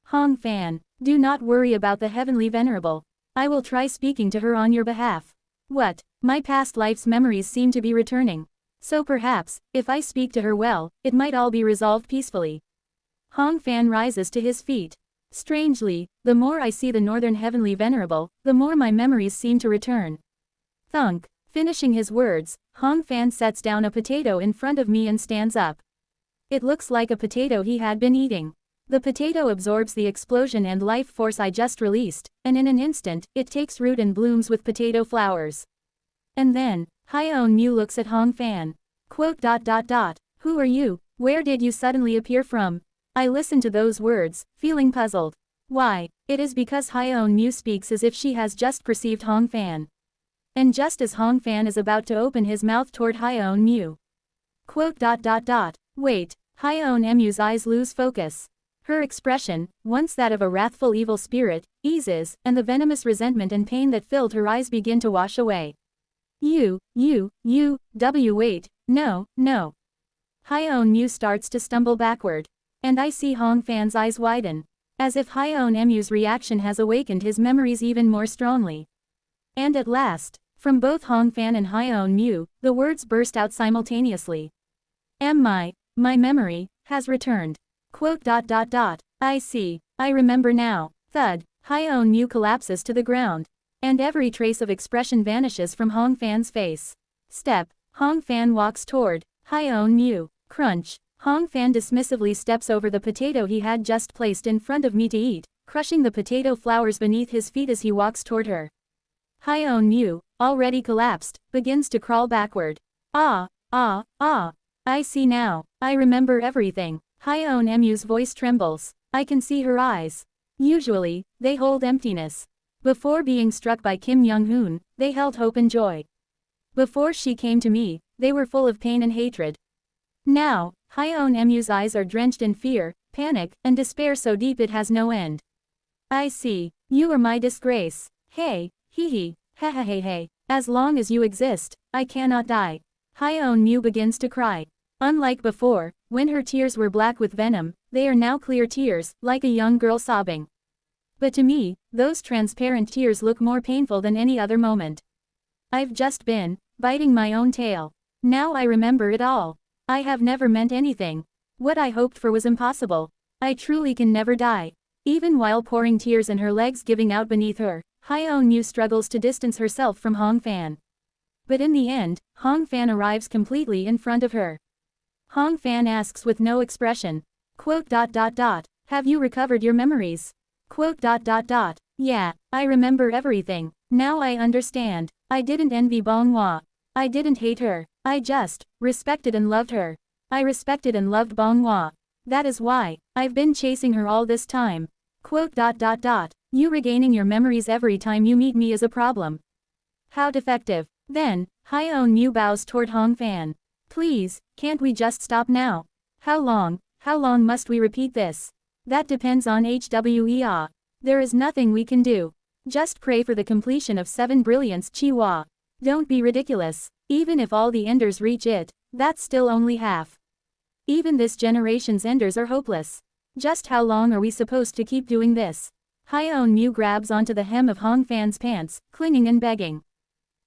Hong Fan, do not worry about the heavenly venerable. I will try speaking to her on your behalf. What? My past life's memories seem to be returning. So perhaps, if I speak to her well, it might all be resolved peacefully. Hong Fan rises to his feet. Strangely, the more I see the northern heavenly venerable, the more my memories seem to return. Thunk. Finishing his words, Hong Fan sets down a potato in front of me and stands up. It looks like a potato he had been eating. The potato absorbs the explosion and life force I just released, and in an instant, it takes root and blooms with potato flowers. And then, Hyeon Mu looks at Hong Fan. Who are you? Where did you suddenly appear from? I listen to those words, feeling puzzled. Why? It is because Hyeon Mu speaks as if she has just perceived Hong Fan. And just as Hong Fan is about to open his mouth toward Hyeon Mu. Wait, Hyeon Mu's eyes lose focus. Her expression, once that of a wrathful evil spirit, eases, and the venomous resentment and pain that filled her eyes begin to wash away. Wait, no. Hyeon Mu starts to stumble backward. And I see Hong Fan's eyes widen. As if Hyeon Mu's reaction has awakened his memories even more strongly. And at last, from both Hong Fan and Hyeon Mu, the words burst out simultaneously. My memory, has returned. Quote. I see, I remember now. Thud, Hyeon Mu collapses to the ground. And every trace of expression vanishes from Hong Fan's face. Step, Hong Fan walks toward Hyeon Mu. Crunch, Hong Fan dismissively steps over the potato he had just placed in front of me to eat, crushing the potato flowers beneath his feet as he walks toward her. Hyeon Mu, already collapsed, begins to crawl backward. I see now, I remember everything. Hyeon Mu's voice trembles. I can see her eyes. Usually, they hold emptiness. Before being struck by Kim Young-hoon, they held hope and joy. Before she came to me, they were full of pain and hatred. Now, Hyeon Mu's eyes are drenched in fear, panic, and despair so deep it has no end. I see, you are my disgrace. Hey, hee, hey. As long as you exist, I cannot die. Hyeon Mu begins to cry. Unlike before, when her tears were black with venom, they are now clear tears, like a young girl sobbing. But to me, those transparent tears look more painful than any other moment. I've just been biting my own tail. Now I remember it all. I have never meant anything. What I hoped for was impossible. I truly can never die. Even while pouring tears and her legs giving out beneath her, Hyeon Mu struggles to distance herself from Hong Fan. But in the end, Hong Fan arrives completely in front of her. Hong Fan asks with no expression. Quote. Have you recovered your memories? Quote. Yeah, I remember everything. Now I understand. I didn't envy Bong Hwa. I didn't hate her. I just respected and loved her. I respected and loved Bong Hwa. That is why I've been chasing her all this time. Quote. You regaining your memories every time you meet me is a problem. How defective. Then, Hyeon Mu bows toward Hong Fan. Please, can't we just stop now? How long must we repeat this? That depends on HWEA. There is nothing we can do. Just pray for the completion of 7 brilliance Chiwa. Don't be ridiculous. Even if all the enders reach it, that's still only half. Even this generation's enders are hopeless. Just how long are we supposed to keep doing this? Hyeon Mu grabs onto the hem of Hong Fan's pants, clinging and begging.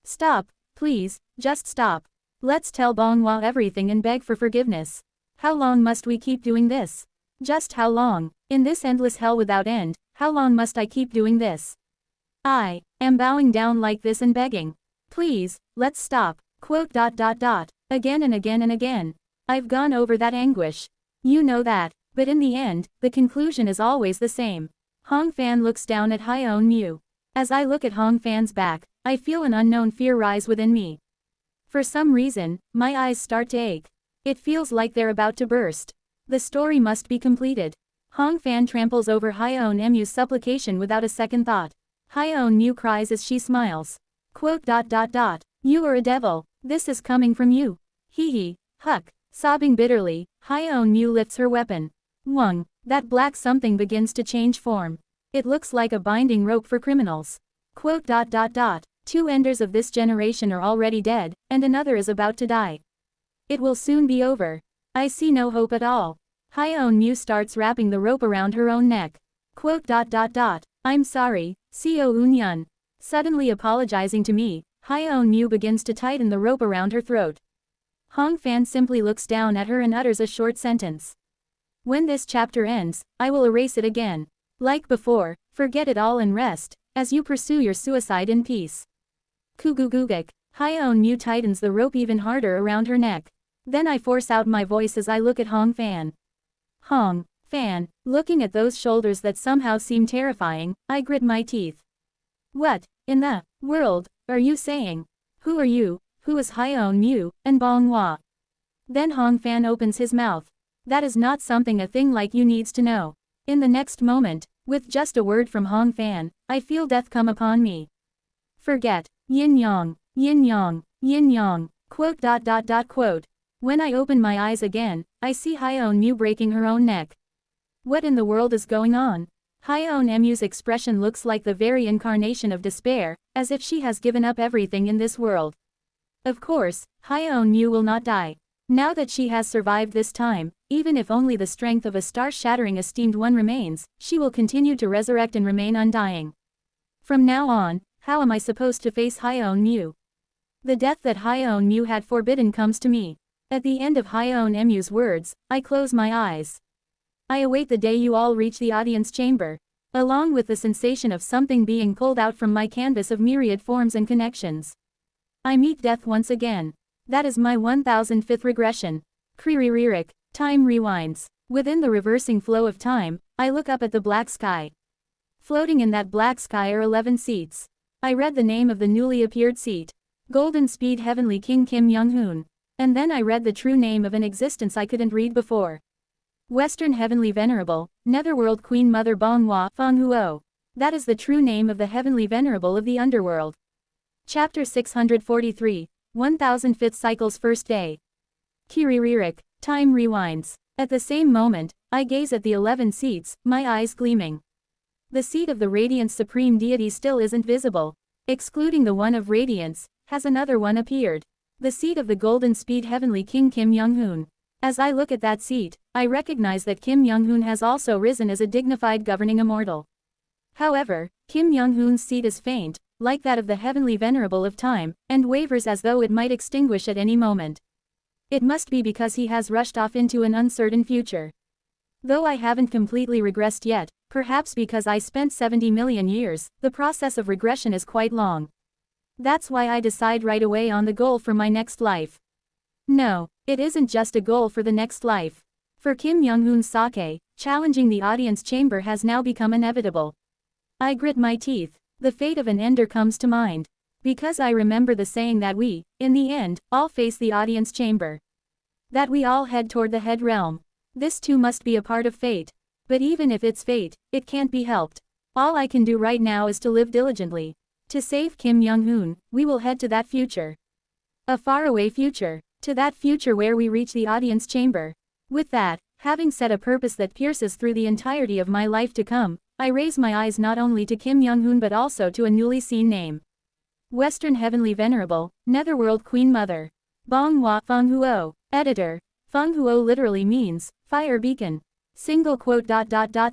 Stop, please, just stop. Let's tell Bong Hwa everything and beg for forgiveness. How long must we keep doing this? Just how long? In this endless hell without end, how long must I keep doing this? I am bowing down like this and begging. Please, let's stop. Quote. Again and again and again. I've gone over that anguish. You know that. But in the end, the conclusion is always the same. Hong Fan looks down at Hyeon Mu. As I look at Hong Fan's back, I feel an unknown fear rise within me. For some reason, my eyes start to ache. It feels like they're about to burst. The story must be completed. Hong Fan tramples over Hyeon Mu's supplication without a second thought. Hyeon Mu cries as she smiles. Quote. You are a devil. This is coming from you. Hee, huck. Sobbing bitterly, Hyeon Mu lifts her weapon. Wung. That black something begins to change form. It looks like a binding rope for criminals. Quote. 2 enders of this generation are already dead, and another is about to die. It will soon be over. I see no hope at all. Hyeon Mu starts wrapping the rope around her own neck. Quote. I'm sorry, Seo Eun-yeon. Suddenly apologizing to me, Hyeon Mu begins to tighten the rope around her throat. Hong Fan simply looks down at her and utters a short sentence. When this chapter ends, I will erase it again. Like before, forget it all and rest, as you pursue your suicide in peace. Kugugugik. Hyeon Mu tightens the rope even harder around her neck. Then I force out my voice as I look at Hong Fan. Hong Fan, looking at those shoulders that somehow seem terrifying, I grit my teeth. What, in the world, are you saying? Who are you? Who is Hyeon Mu, and Bong Hwa? Then Hong Fan opens his mouth. That is not something a thing like you needs to know. In the next moment, with just a word from Hong Fan, I feel death come upon me. Forget. Yin yang, yin yang, yin yang. Quote. When I open my eyes again, I see Hyeon Mu breaking her own neck. What in the world is going on? Hyeon Mu's expression looks like the very incarnation of despair, as if she has given up everything in this world. Of course, Hyeon Mu will not die. Now that she has survived this time, even if only the strength of a star-shattering esteemed one remains, she will continue to resurrect and remain undying. From now on, how am I supposed to face Hyeon Mu? The death that Hyeon Mu had forbidden comes to me. At the end of Hyeon Mu's words, I close my eyes. I await the day you all reach the audience chamber. Along with the sensation of something being pulled out from my canvas of myriad forms and connections. I meet death once again. That is my 1005th regression. Kriririk, time rewinds. Within the reversing flow of time, I look up at the black sky. Floating in that black sky are 11 seats. I read the name of the newly appeared seat. Golden Speed Heavenly King Kim Young-hoon. And then I read the true name of an existence I couldn't read before. Western Heavenly Venerable, Netherworld Queen Mother Bonghwa Fonghuo. That is the true name of the Heavenly Venerable of the Underworld. Chapter 643, 1005th Cycle's First Day. Kiriririk, time rewinds. At the same moment, I gaze at the 11 seats, my eyes gleaming. The seat of the Radiance Supreme Deity still isn't visible. Excluding the one of Radiance, has another one appeared. The seat of the Golden Speed Heavenly King Kim Young-hoon. As I look at that seat, I recognize that Kim Young-hoon has also risen as a dignified governing immortal. However, Kim Young-hoon's seat is faint, like that of the Heavenly Venerable of Time, and wavers as though it might extinguish at any moment. It must be because he has rushed off into an uncertain future. Though I haven't completely regressed yet, perhaps because I spent 70 million years, the process of regression is quite long. That's why I decide right away on the goal for my next life. No, it isn't just a goal for the next life. For Kim Young-hoon's sake, challenging the audience chamber has now become inevitable. I grit my teeth. The fate of an ender comes to mind. Because I remember the saying that we, in the end, all face the audience chamber. That we all head toward the head realm. This too must be a part of fate. But even if it's fate, it can't be helped. All I can do right now is to live diligently. To save Kim Young-hoon, we will head to that future. A faraway future. To that future where we reach the audience chamber. With that, having set a purpose that pierces through the entirety of my life to come, I raise my eyes not only to Kim Young-hoon but also to a newly seen name. Western Heavenly Venerable, Netherworld Queen Mother. Bonghwa Fonghuo. Editor. Fonghuo literally means, fire beacon. Single quote.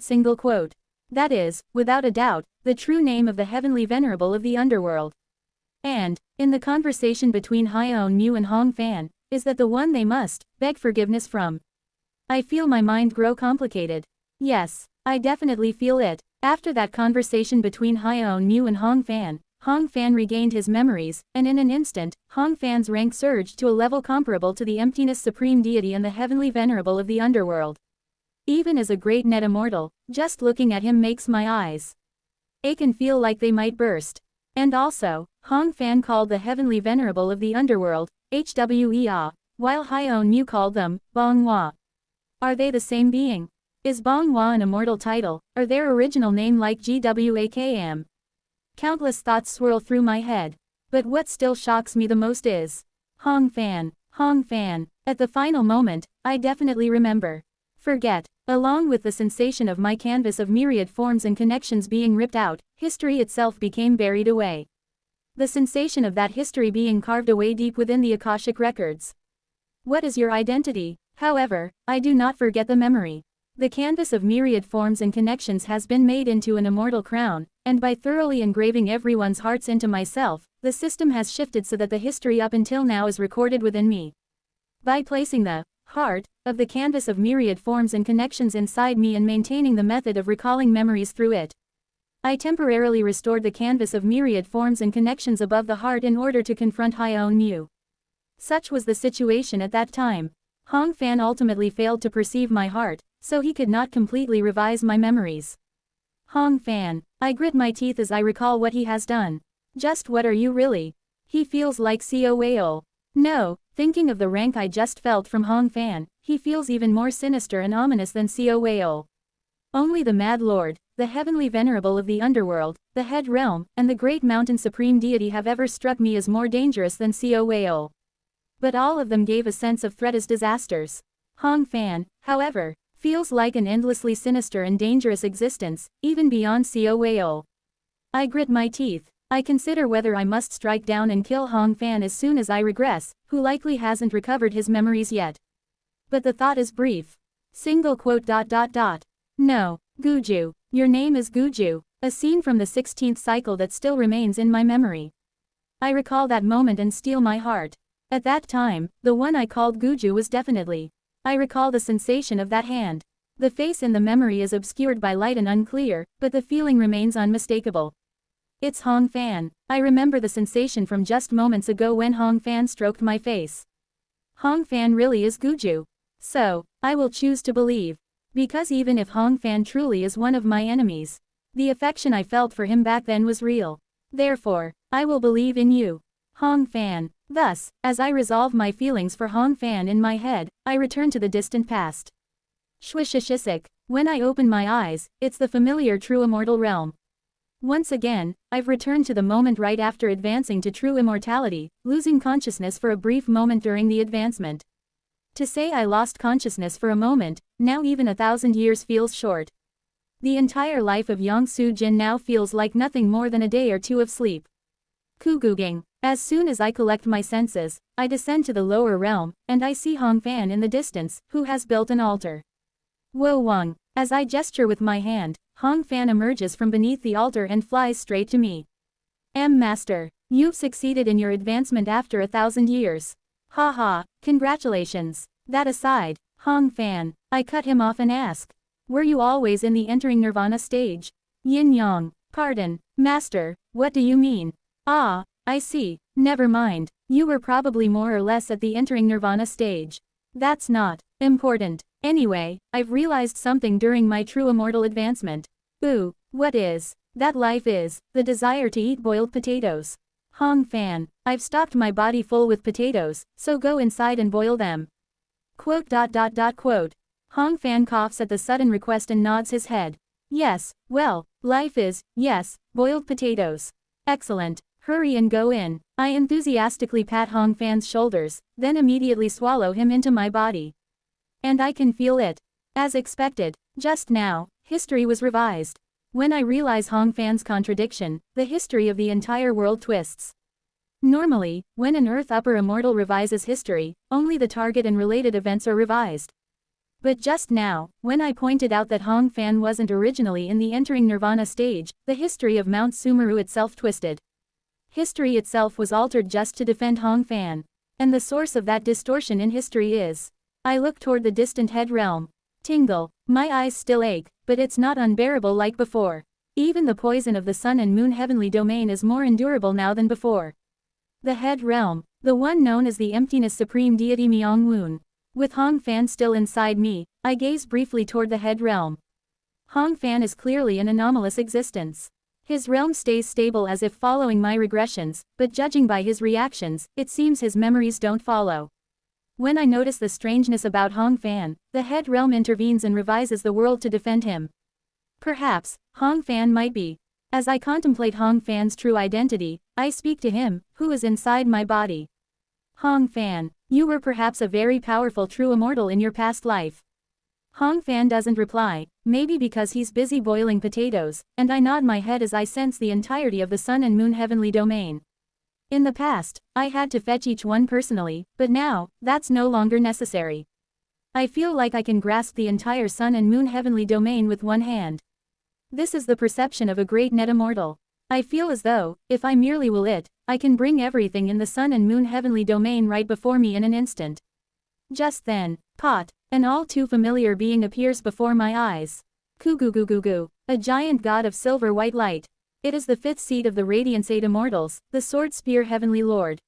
Single quote. That is, without a doubt, the true name of the Heavenly Venerable of the Underworld. And, in the conversation between Hyeon Mu and Hong Fan, is that the one they must beg forgiveness from. I feel my mind grow complicated. Yes, I definitely feel it. After that conversation between Hyeon Mu and Hong Fan regained his memories, and in an instant, Hong Fan's rank surged to a level comparable to the Emptiness Supreme Deity and the Heavenly Venerable of the Underworld. Even as a great net immortal, just looking at him makes my eyes ache and feel like they might burst. And also, Hong Fan called the Heavenly Venerable of the Underworld, Hwea, while Hyeon Mu called them, Bonghwa. Are they the same being? Is Bonghwa an immortal title, or their original name like Gwakm? Countless thoughts swirl through my head. But what still shocks me the most is Hong Fan. At the final moment, I definitely remember. Forget. Along with the sensation of my canvas of myriad forms and connections being ripped out, history itself became buried away. The sensation of that history being carved away deep within the Akashic records. What is your identity? However, I do not forget the memory. The canvas of myriad forms and connections has been made into an immortal crown, and by thoroughly engraving everyone's hearts into myself, the system has shifted so that the history up until now is recorded within me. By placing the heart of the canvas of myriad forms and connections inside me and maintaining the method of recalling memories through it, I temporarily restored the canvas of myriad forms and connections above the heart in order to confront Hyeon Mu. Such was the situation at that time. Hong Fan ultimately failed to perceive my heart, so he could not completely revise my memories. Hong Fan. I grit my teeth as I recall what he has done. Just what are you really? He feels like Coal. No, thinking of the rank I just felt from Hong Fan, he feels even more sinister and ominous than Coal. Only the Mad Lord, the Heavenly Venerable of the Underworld, the Head Realm, and the Great Mountain Supreme Deity have ever struck me as more dangerous than Coal. But all of them gave a sense of threat as disasters. Hong Fan, however, feels like an endlessly sinister and dangerous existence, even beyond Coal. I grit my teeth. I consider whether I must strike down and kill Hong Fan as soon as I regress, who likely hasn't recovered his memories yet. But the thought is brief. Single quote. No, Guju. Your name is Guju, a scene from the 16th cycle that still remains in my memory. I recall that moment and steel my heart. At that time, the one I called Guju was definitely. I recall the sensation of that hand. The face in the memory is obscured by light and unclear, but the feeling remains unmistakable. It's Hong Fan. I remember the sensation from just moments ago when Hong Fan stroked my face. Hong Fan really is Guju. So, I will choose to believe. Because even if Hong Fan truly is one of my enemies, the affection I felt for him back then was real. Therefore, I will believe in you, Hong Fan. Thus, as I resolve my feelings for Hong Fan in my head, I return to the distant past. Shwishishisik. When I open my eyes, it's the familiar true immortal realm. Once again, I've returned to the moment right after advancing to true immortality, losing consciousness for a brief moment during the advancement. To say I lost consciousness for a moment, now even 1,000 years feels short. The entire life of Yang Su Jin now feels like nothing more than a day or two of sleep. Kuguging. As soon as I collect my senses, I descend to the lower realm, and I see Hong Fan in the distance, who has built an altar. Wo Wang. As I gesture with my hand, Hong Fan emerges from beneath the altar and flies straight to me. Master, you've succeeded in your advancement after 1,000 years. Ha, congratulations. That aside, Hong Fan, I cut him off and ask. Were you always in the entering nirvana stage? Yin Yang. Pardon, Master, what do you mean? Ah, I see, never mind, you were probably more or less at the entering nirvana stage. That's not important. Anyway, I've realized something during my true immortal advancement. Ooh, what is? That life is the desire to eat boiled potatoes. Hong Fan, I've stocked my body full with potatoes, so go inside and boil them. Quote. Hong Fan coughs at the sudden request and nods his head. Yes, well, life is, yes, boiled potatoes. Excellent. Hurry and go in. I enthusiastically pat Hong Fan's shoulders, then immediately swallow him into my body. And I can feel it. As expected, just now, history was revised. When I realize Hong Fan's contradiction, the history of the entire world twists. Normally, when an Earth Upper Immortal revises history, only the target and related events are revised. But just now, when I pointed out that Hong Fan wasn't originally in the entering nirvana stage, the history of Mount Sumeru itself twisted. History itself was altered just to defend Hong Fan. And the source of that distortion in history is. I look toward the distant head realm. Tingle. My eyes still ache, but it's not unbearable like before. Even the poison of the sun and moon heavenly domain is more endurable now than before. The head realm, the one known as the emptiness supreme deity Myung Woon. With Hong Fan still inside me, I gaze briefly toward the head realm. Hong Fan is clearly an anomalous existence. His realm stays stable as if following my regressions, but judging by his reactions, it seems his memories don't follow. When I notice the strangeness about Hong Fan, the head realm intervenes and revises the world to defend him. Perhaps, Hong Fan might be. As I contemplate Hong Fan's true identity, I speak to him, who is inside my body. Hong Fan, you were perhaps a very powerful true immortal in your past life. Hong Fan doesn't reply, maybe because he's busy boiling potatoes, and I nod my head as I sense the entirety of the sun and moon heavenly domain. In the past, I had to fetch each one personally, but now, that's no longer necessary. I feel like I can grasp the entire sun and moon heavenly domain with one hand. This is the perception of a great net immortal. I feel as though, if I merely will it, I can bring everything in the sun and moon heavenly domain right before me in an instant. Just then, Pot, an all too familiar being appears before my eyes. Kugugugugu, a giant god of silver white light. It is the fifth seat of the Radiance Eight Immortals, the Sword Spear Heavenly Lord.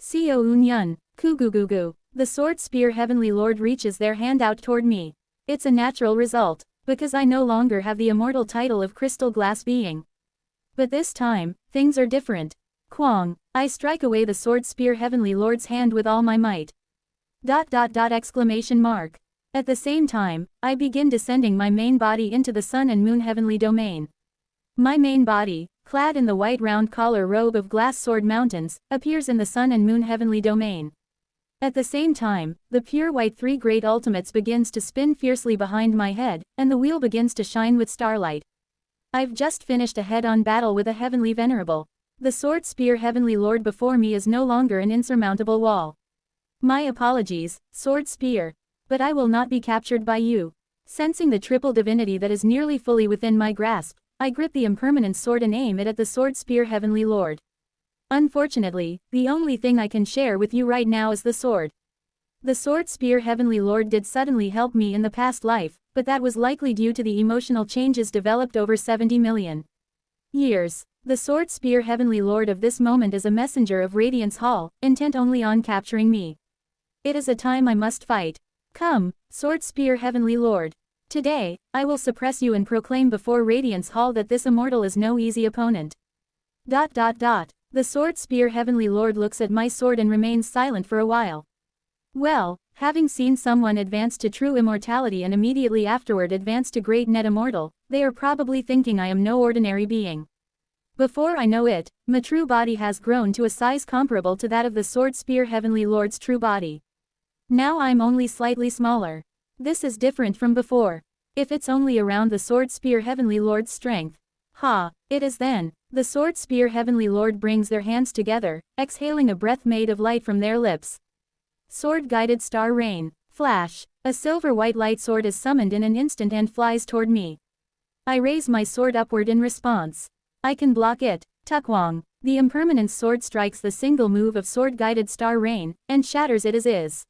Seo Unyun, Kugugugu, the Sword Spear Heavenly Lord reaches their hand out toward me. It's a natural result, because I no longer have the immortal title of Crystal Glass Being. But this time, things are different. Kwang, I strike away the Sword Spear Heavenly Lord's hand with all my might. .. Exclamation mark. At the same time, I begin descending my main body into the sun and moon heavenly domain. My main body, clad in the white round collar robe of glass sword mountains, appears in the sun and moon heavenly domain. At the same time, the pure white three great ultimates begins to spin fiercely behind my head, and the wheel begins to shine with starlight. I've just finished a head-on battle with a heavenly venerable. The sword spear Heavenly Lord before me is no longer an insurmountable wall. My apologies, sword spear. But I will not be captured by you. Sensing the triple divinity that is nearly fully within my grasp, I grip the impermanent sword and aim it at the sword spear Heavenly Lord. Unfortunately, the only thing I can share with you right now is the sword. The sword spear Heavenly Lord did suddenly help me in the past life, but that was likely due to the emotional changes developed over 70 million years. The sword spear Heavenly Lord of this moment is a messenger of Radiance Hall, intent only on capturing me. It is a time I must fight. Come, sword spear Heavenly Lord. Today, I will suppress you and proclaim before Radiance Hall that this immortal is no easy opponent. ... The sword spear Heavenly Lord looks at my sword and remains silent for a while. Well, having seen someone advance to true immortality and immediately afterward advance to great net immortal, they are probably thinking I am no ordinary being. Before I know it, my true body has grown to a size comparable to that of the sword spear Heavenly Lord's true body. Now I'm only slightly smaller. This is different from before. If it's only around the sword spear Heavenly Lord's strength. It is then. The sword spear Heavenly Lord brings their hands together, exhaling a breath made of light from their lips. Sword-guided star rain. Flash. A silver-white light sword is summoned in an instant and flies toward me. I raise my sword upward in response. I can block it. Tukwong. The impermanent sword strikes the single move of sword-guided star rain, and shatters it as is.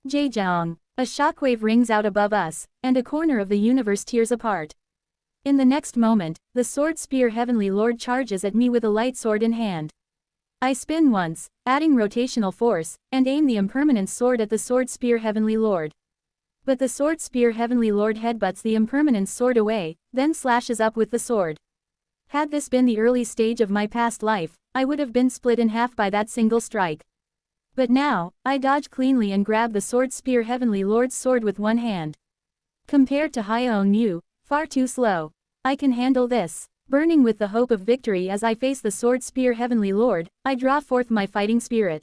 Zhejiang. A shockwave rings out above us, and a corner of the universe tears apart. In the next moment, the sword spear Heavenly Lord charges at me with a light sword in hand. I spin once, adding rotational force, and aim the impermanent sword at the sword spear Heavenly Lord. But the sword spear Heavenly Lord headbutts the impermanent sword away, then slashes up with the sword. Had this been the early stage of my past life, I would have been split in half by that single strike. But now, I dodge cleanly and grab the sword spear Heavenly Lord's sword with one hand. Compared to Hyeon Mu, far too slow. I can handle this. Burning with the hope of victory as I face the sword spear Heavenly Lord, I draw forth my fighting spirit.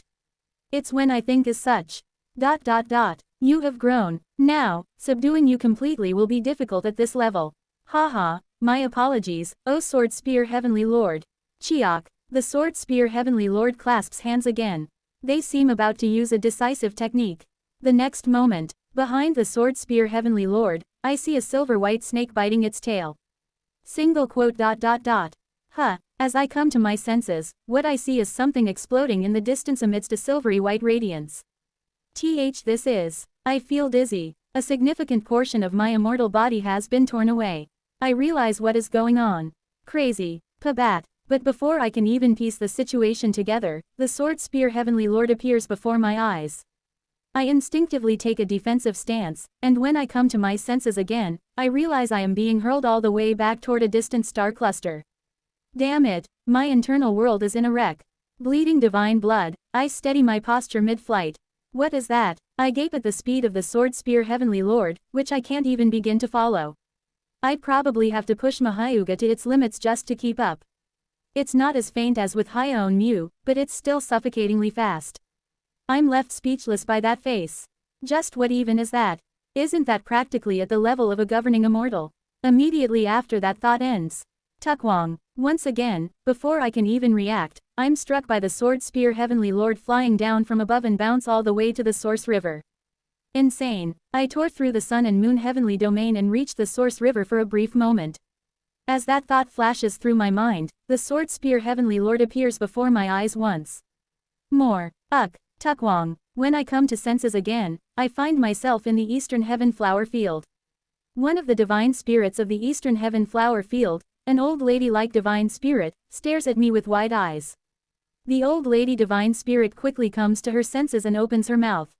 It's when I think as such. You have grown. Now, subduing you completely will be difficult at this level. My apologies, O sword spear Heavenly Lord. Chiak. The sword spear Heavenly Lord clasps hands again. They seem about to use a decisive technique. The next moment, behind the sword spear Heavenly Lord, I see a silver white snake biting its tail. As I come to my senses, what I see is something exploding in the distance amidst a silvery white radiance. This is. I feel dizzy. A significant portion of my immortal body has been torn away. I realize what is going on. Crazy. Pabat. But before I can even piece the situation together, the sword spear Heavenly Lord appears before my eyes. I instinctively take a defensive stance, and when I come to my senses again, I realize I am being hurled all the way back toward a distant star cluster. Damn it, my internal world is in a wreck. Bleeding divine blood, I steady my posture mid-flight. What is that? I gape at the speed of the sword spear Heavenly Lord, which I can't even begin to follow. I'd probably have to push Mahyuga to its limits just to keep up. It's not as faint as with Hyeon Mu, but it's still suffocatingly fast. I'm left speechless by that face. Just what even is that? Isn't that practically at the level of a governing immortal? Immediately after that thought ends. Tukwong. Once again, before I can even react, I'm struck by the sword spear Heavenly Lord flying down from above and bounce all the way to the source river. Insane. I tore through the sun and moon heavenly domain and reached the source river for a brief moment. As that thought flashes through my mind, the sword spear Heavenly Lord appears before my eyes once more. Tukwong. When I come to senses again, I find myself in the Eastern Heaven Flower Field. One of the divine spirits of the Eastern Heaven Flower Field, an old lady-like divine spirit, stares at me with wide eyes. The old lady divine spirit quickly comes to her senses and opens her mouth.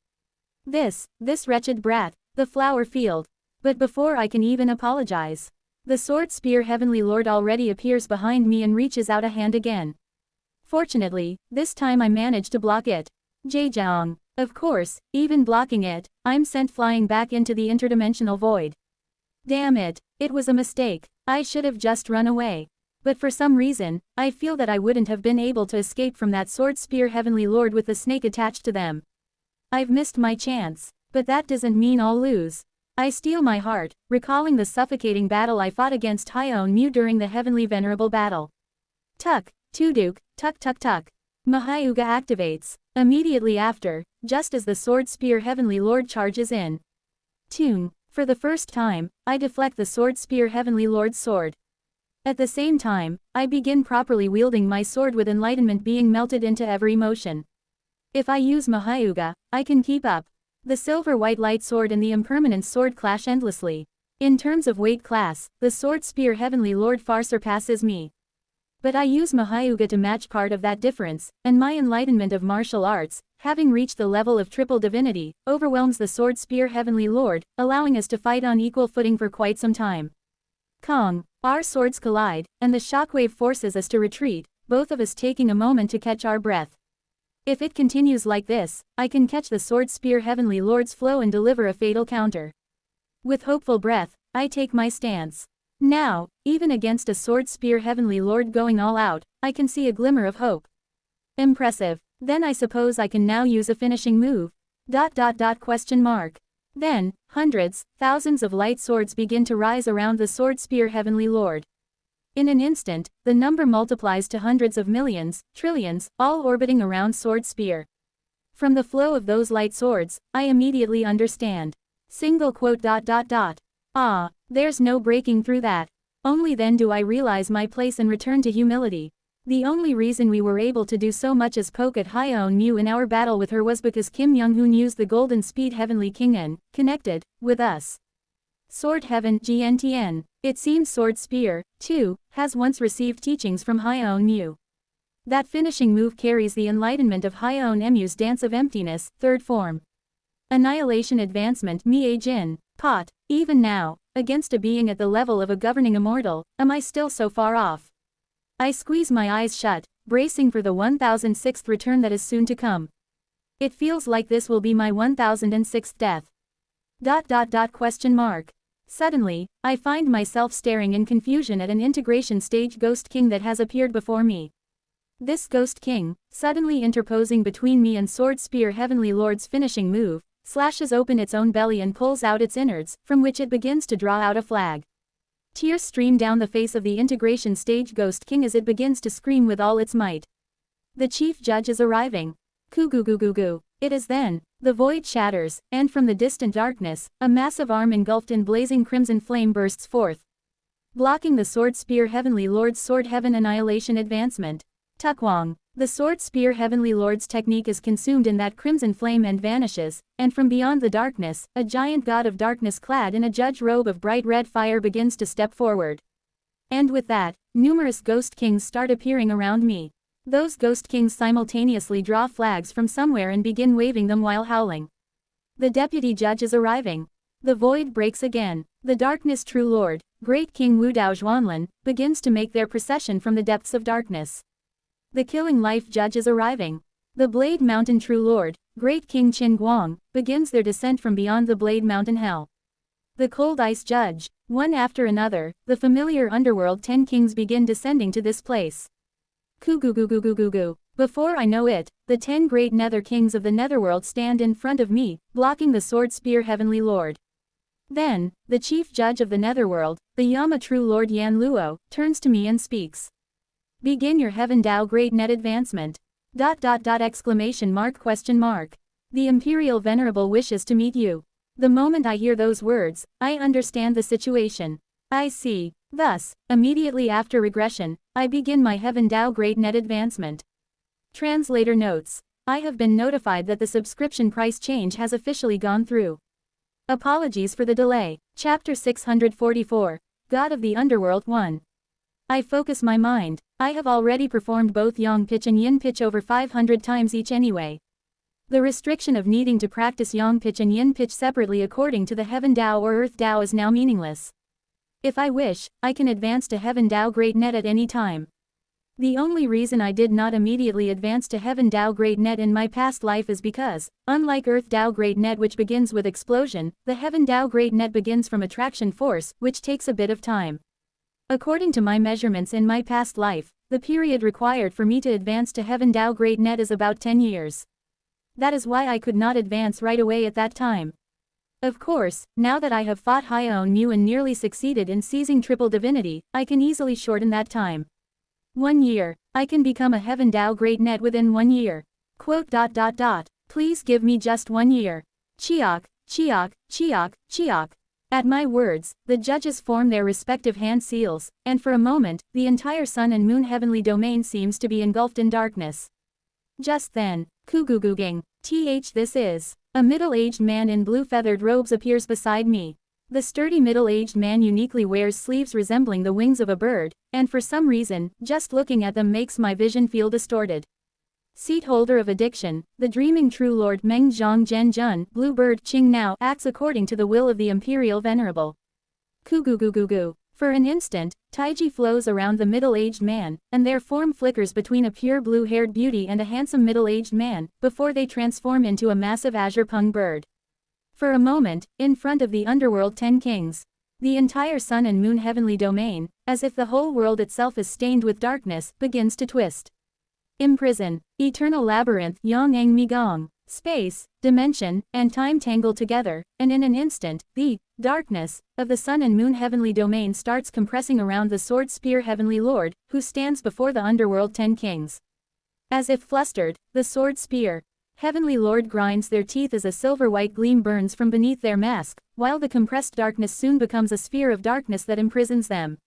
This wretched brat, the flower field. But before I can even apologize, the sword spear Heavenly Lord already appears behind me and reaches out a hand again. Fortunately, this time I manage to block it. Zhejiang. Of course, even blocking it, I'm sent flying back into the interdimensional void. Damn it, it was a mistake. I should have just run away. But for some reason, I feel that I wouldn't have been able to escape from that sword spear Heavenly Lord with the snake attached to them. I've missed my chance. But that doesn't mean I'll lose. I steel my heart, recalling the suffocating battle I fought against Hyeon Mu during the Heavenly Venerable Battle. Tuduk, tuk tuk tuk. Mahayuga activates. Immediately after, just as the sword spear Heavenly Lord charges in. Tune. For the first time, I deflect the sword spear Heavenly Lord's sword. At the same time, I begin properly wielding my sword with enlightenment being melted into every motion. If I use Mahayuga, I can keep up. The silver-white light sword and the impermanent sword clash endlessly. In terms of weight class, the sword spear Heavenly Lord far surpasses me. But I use Mahayuga to match part of that difference, and my enlightenment of martial arts, having reached the level of triple divinity, overwhelms the sword spear Heavenly Lord, allowing us to fight on equal footing for quite some time. Kong. Our swords collide, and the shockwave forces us to retreat, both of us taking a moment to catch our breath. If it continues like this, I can catch the sword spear Heavenly Lord's flow and deliver a fatal counter. With hopeful breath, I take my stance. Now, even against a sword spear Heavenly Lord going all out, I can see a glimmer of hope. Impressive. Then I suppose I can now use a finishing move. Question mark. Then, hundreds, thousands of light swords begin to rise around the sword spear Heavenly Lord. In an instant, the number multiplies to hundreds of millions, trillions, all orbiting around sword spear. From the flow of those light swords, I immediately understand. Ah, there's no breaking through that. Only then do I realize my place and return to humility. The only reason we were able to do so much as poke at Hyeon Mu in our battle with her was because Kim Young-hoon used the Golden Speed Heavenly King and, connected, with us. Sword Heaven GNTN. It seems Sword Spear, too, has once received teachings from Hyeon Mu. That finishing move carries the enlightenment of Hyeon Mu's Dance of Emptiness, third form. Annihilation Advancement Mie Jin. Pot. Even now, against a being at the level of a governing immortal, am I still so far off? I squeeze my eyes shut, bracing for the 1006th return that is soon to come. It feels like this will be my 1006th death. Question mark. Suddenly, I find myself staring in confusion at an integration stage Ghost King that has appeared before me. This Ghost King, suddenly interposing between me and Sword Spear Heavenly Lord's finishing move, slashes open its own belly and pulls out its innards, from which it begins to draw out a flag. Tears stream down the face of the integration stage Ghost King as it begins to scream with all its might. The chief judge is arriving. Goo. It is then. The void shatters, and from the distant darkness, a massive arm engulfed in blazing crimson flame bursts forth, blocking the Sword Spear Heavenly Lord's Sword Heaven Annihilation Advancement. Tukwong. The Sword Spear Heavenly Lord's technique is consumed in that crimson flame and vanishes, and from beyond the darkness, a giant god of darkness clad in a judge robe of bright red fire begins to step forward. And with that, numerous Ghost Kings start appearing around me. Those Ghost Kings simultaneously draw flags from somewhere and begin waving them while howling. The deputy judge is arriving. The void breaks again. The Darkness True Lord, Great King Wudao Zhuanlin, begins to make their procession from the depths of darkness. The Killing Life Judge is arriving. The Blade Mountain True Lord, Great King Qin Guang, begins their descent from beyond the Blade Mountain Hell. The Cold Ice Judge. One after another, the familiar underworld 10 kings begin descending to this place. Goo. Before I know it, the 10 great nether kings of the netherworld stand in front of me, blocking the Sword Spear Heavenly Lord. Then, the chief judge of the netherworld, the Yama True Lord Yan Luo, turns to me and speaks. Begin your Heaven Dao Great Net Advancement. Exclamation mark. The Imperial Venerable wishes to meet you. The moment I hear those words, I understand the situation. I see. Thus, immediately after regression, I begin my Heaven Dao Great Net Advancement. Translator notes. I have been notified that the subscription price change has officially gone through. Apologies for the delay. Chapter 644. God of the Underworld 1. I focus my mind. I have already performed both Yang Pitch and Yin Pitch over 500 times each anyway. The restriction of needing to practice Yang Pitch and Yin Pitch separately according to the Heaven Dao or Earth Dao is now meaningless. If I wish, I can advance to Heaven Dao Great Net at any time. The only reason I did not immediately advance to Heaven Dao Great Net in my past life is because, unlike Earth Dao Great Net which begins with explosion, the Heaven Dao Great Net begins from attraction force, which takes a bit of time. According to my measurements in my past life, the period required for me to advance to Heaven Dao Great Net is about 10 years. That is why I could not advance right away at that time. Of course, now that I have fought Hyeon Mu and nearly succeeded in seizing triple divinity, I can easily shorten that time. 1 year. I can become a Heaven Tao Great Net within 1 year. Quote. Please give me just 1 year. Chiok, chiok, chiok, chiok. At my words, the judges form their respective hand seals, and for a moment, the entire sun and moon heavenly domain seems to be engulfed in darkness. Just then, Kuguguging. This is. A middle-aged man in blue feathered robes appears beside me. The sturdy middle-aged man uniquely wears sleeves resembling the wings of a bird, and for some reason, just looking at them makes my vision feel distorted. Seat holder of addiction, the dreaming true lord Meng Zhang Zhen Jun, Blue Bird Qing Now, acts according to the will of the imperial venerable. Kugugugugu. For an instant, Taiji flows around the middle-aged man, and their form flickers between a pure blue-haired beauty and a handsome middle-aged man, before they transform into a massive azure pung bird. For a moment, in front of the underworld 10 kings. The entire sun and moon heavenly domain, as if the whole world itself is stained with darkness, begins to twist. Imprison. Eternal labyrinth Yong'ang Migong. Space, dimension, and time tangle together, and in an instant, the darkness of the sun and moon heavenly domain starts compressing around the sword spear heavenly lord, who stands before the underworld 10 kings. As if flustered, the sword spear heavenly lord grinds their teeth as a silver-white gleam burns from beneath their mask, while the compressed darkness soon becomes a sphere of darkness that imprisons them.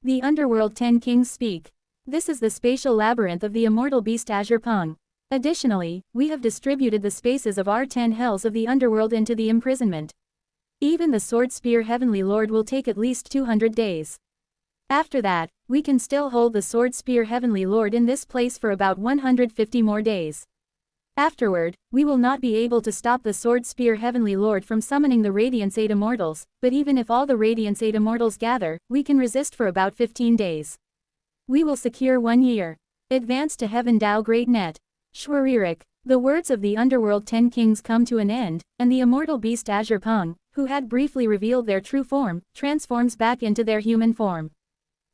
The underworld 10 kings speak. This is the spatial labyrinth of the immortal beast Azure Pung. Additionally, we have distributed the spaces of our 10 hells of the underworld into the imprisonment. Even the sword spear heavenly lord will take at least 200 days. After that, we can still hold the sword spear heavenly lord in this place for about 150 more days. Afterward, we will not be able to stop the sword spear heavenly lord from summoning the Radiance 8 immortals, but even if all the Radiance 8 immortals gather, we can resist for about 15 days. We will secure 1 year. Advance to Heaven Tao Great Net. Shwaririk. The words of the underworld 10 kings come to an end, and the immortal beast Azure Pung, who had briefly revealed their true form, transforms back into their human form.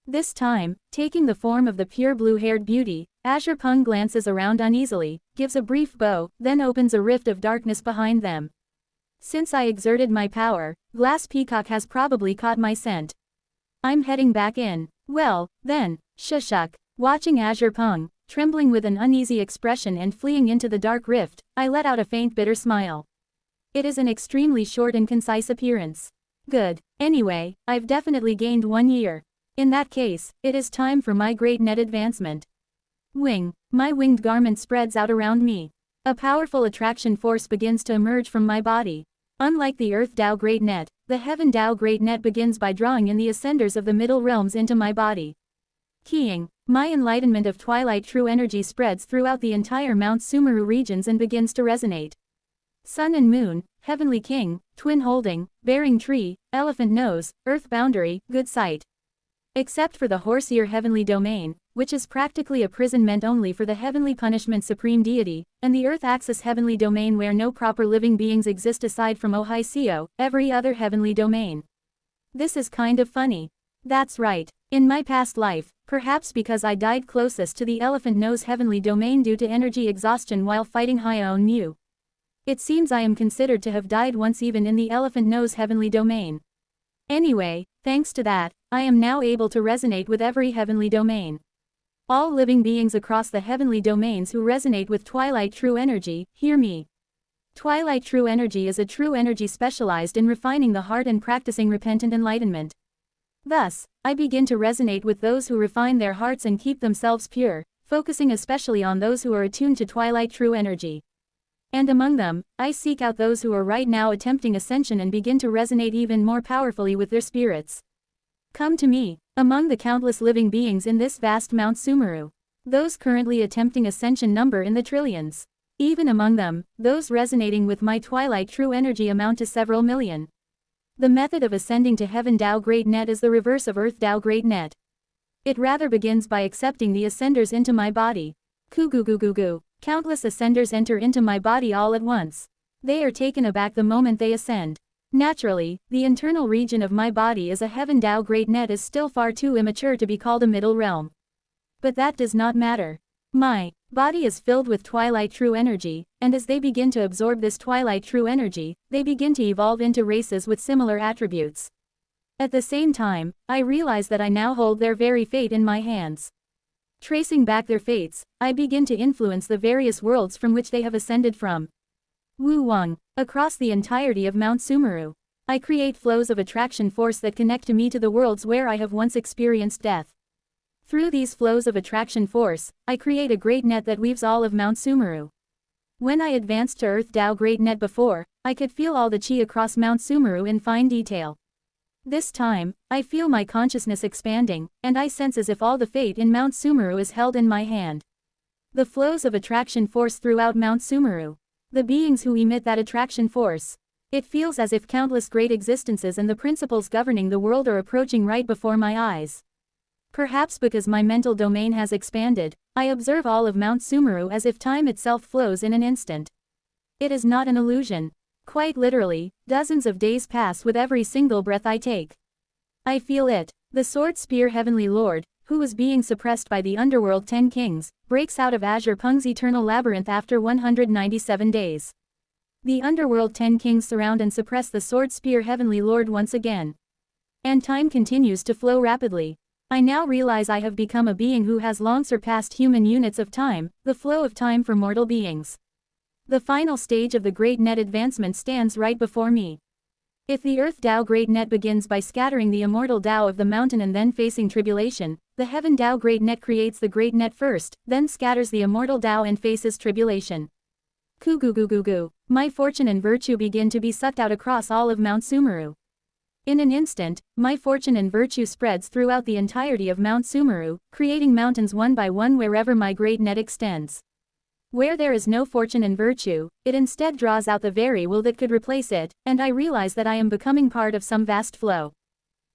This time, taking the form of the pure blue-haired beauty, Azure Pung glances around uneasily, gives a brief bow, then opens a rift of darkness behind them. Since I exerted my power, Glass Peacock has probably caught my scent. I'm heading back in. Well, then, shushuk. Watching Azure Pung, trembling with an uneasy expression and fleeing into the dark rift, I let out a faint bitter smile. It is an extremely short and concise appearance. Good. Anyway, I've definitely gained 1 year. In that case, it is time for my great net advancement. Wing. My winged garment spreads out around me. A powerful attraction force begins to emerge from my body. Unlike the Earth Tao Great Net, the Heaven Tao Great Net begins by drawing in the ascenders of the middle realms into my body. Keying. My enlightenment of twilight true energy spreads throughout the entire Mount Sumeru regions and begins to resonate. Sun and Moon, Heavenly King, Twin Holding, Bearing Tree, Elephant Nose, Earth Boundary, Good Sight. Except for the Horseear Heavenly Domain, which is practically a prison meant only for the Heavenly Punishment Supreme Deity, and the Earth Axis Heavenly Domain where no proper living beings exist aside from Ohaisio, every other heavenly domain. This is kind of funny. That's right. In my past life, perhaps because I died closest to the Elephant Nose Heavenly Domain due to energy exhaustion while fighting Hyeon Mu. It seems I am considered to have died once even in the Elephant Nose Heavenly Domain. Anyway, thanks to that, I am now able to resonate with every heavenly domain. All living beings across the heavenly domains who resonate with Twilight True Energy, hear me. Twilight True Energy is a true energy specialized in refining the heart and practicing repentant enlightenment. Thus, I begin to resonate with those who refine their hearts and keep themselves pure, focusing especially on those who are attuned to Twilight True Energy. And among them, I seek out those who are right now attempting ascension and begin to resonate even more powerfully with their spirits. Come to me, among the countless living beings in this vast Mount Sumeru. Those currently attempting ascension number in the trillions. Even among them, those resonating with my Twilight True Energy amount to several million. The method of ascending to Heaven Tao Great Net is the reverse of Earth Tao Great Net. It rather begins by accepting the ascenders into my body. Kugugugugu. Countless ascenders enter into my body all at once. They are taken aback the moment they ascend. Naturally, the internal region of my body as a Heaven Tao Great Net is still far too immature to be called a middle realm. But that does not matter. My body is filled with Twilight True Energy, and as they begin to absorb this Twilight True Energy, they begin to evolve into races with similar attributes. At the same time, I realize that I now hold their very fate in my hands. Tracing back their fates, I begin to influence the various worlds from which they have ascended from. Wu Wang, across the entirety of Mount Sumeru. I create flows of attraction force that connect me to the worlds where I have once experienced death. Through these flows of attraction force, I create a great net that weaves all of Mount Sumeru. When I advanced to Earth Tao Great Net before, I could feel all the chi across Mount Sumeru in fine detail. This time, I feel my consciousness expanding, and I sense as if all the fate in Mount Sumeru is held in my hand. The flows of attraction force throughout Mount Sumeru. The beings who emit that attraction force. It feels as if countless great existences and the principles governing the world are approaching right before my eyes. Perhaps because my mental domain has expanded, I observe all of Mount Sumeru as if time itself flows in an instant. It is not an illusion. Quite literally, dozens of days pass with every single breath I take. I feel it. The Sword Spear Heavenly Lord, who was being suppressed by the Underworld 10 Kings, breaks out of Azure Pung's eternal labyrinth after 197 days. The Underworld 10 Kings surround and suppress the Sword Spear Heavenly Lord once again. And time continues to flow rapidly. I now realize I have become a being who has long surpassed human units of time, the flow of time for mortal beings. The final stage of the Great Net advancement stands right before me. If the Earth Tao Great Net begins by scattering the immortal Tao of the mountain and then facing tribulation, the Heaven Tao Great Net creates the Great Net first, then scatters the immortal Tao and faces tribulation. Ku-gu-gu-gu-gu. My fortune and virtue begin to be sucked out across all of Mount Sumeru. In an instant, my fortune and virtue spreads throughout the entirety of Mount Sumeru, creating mountains one by one wherever my Great Net extends. Where there is no fortune and virtue, it instead draws out the very will that could replace it, and I realize that I am becoming part of some vast flow.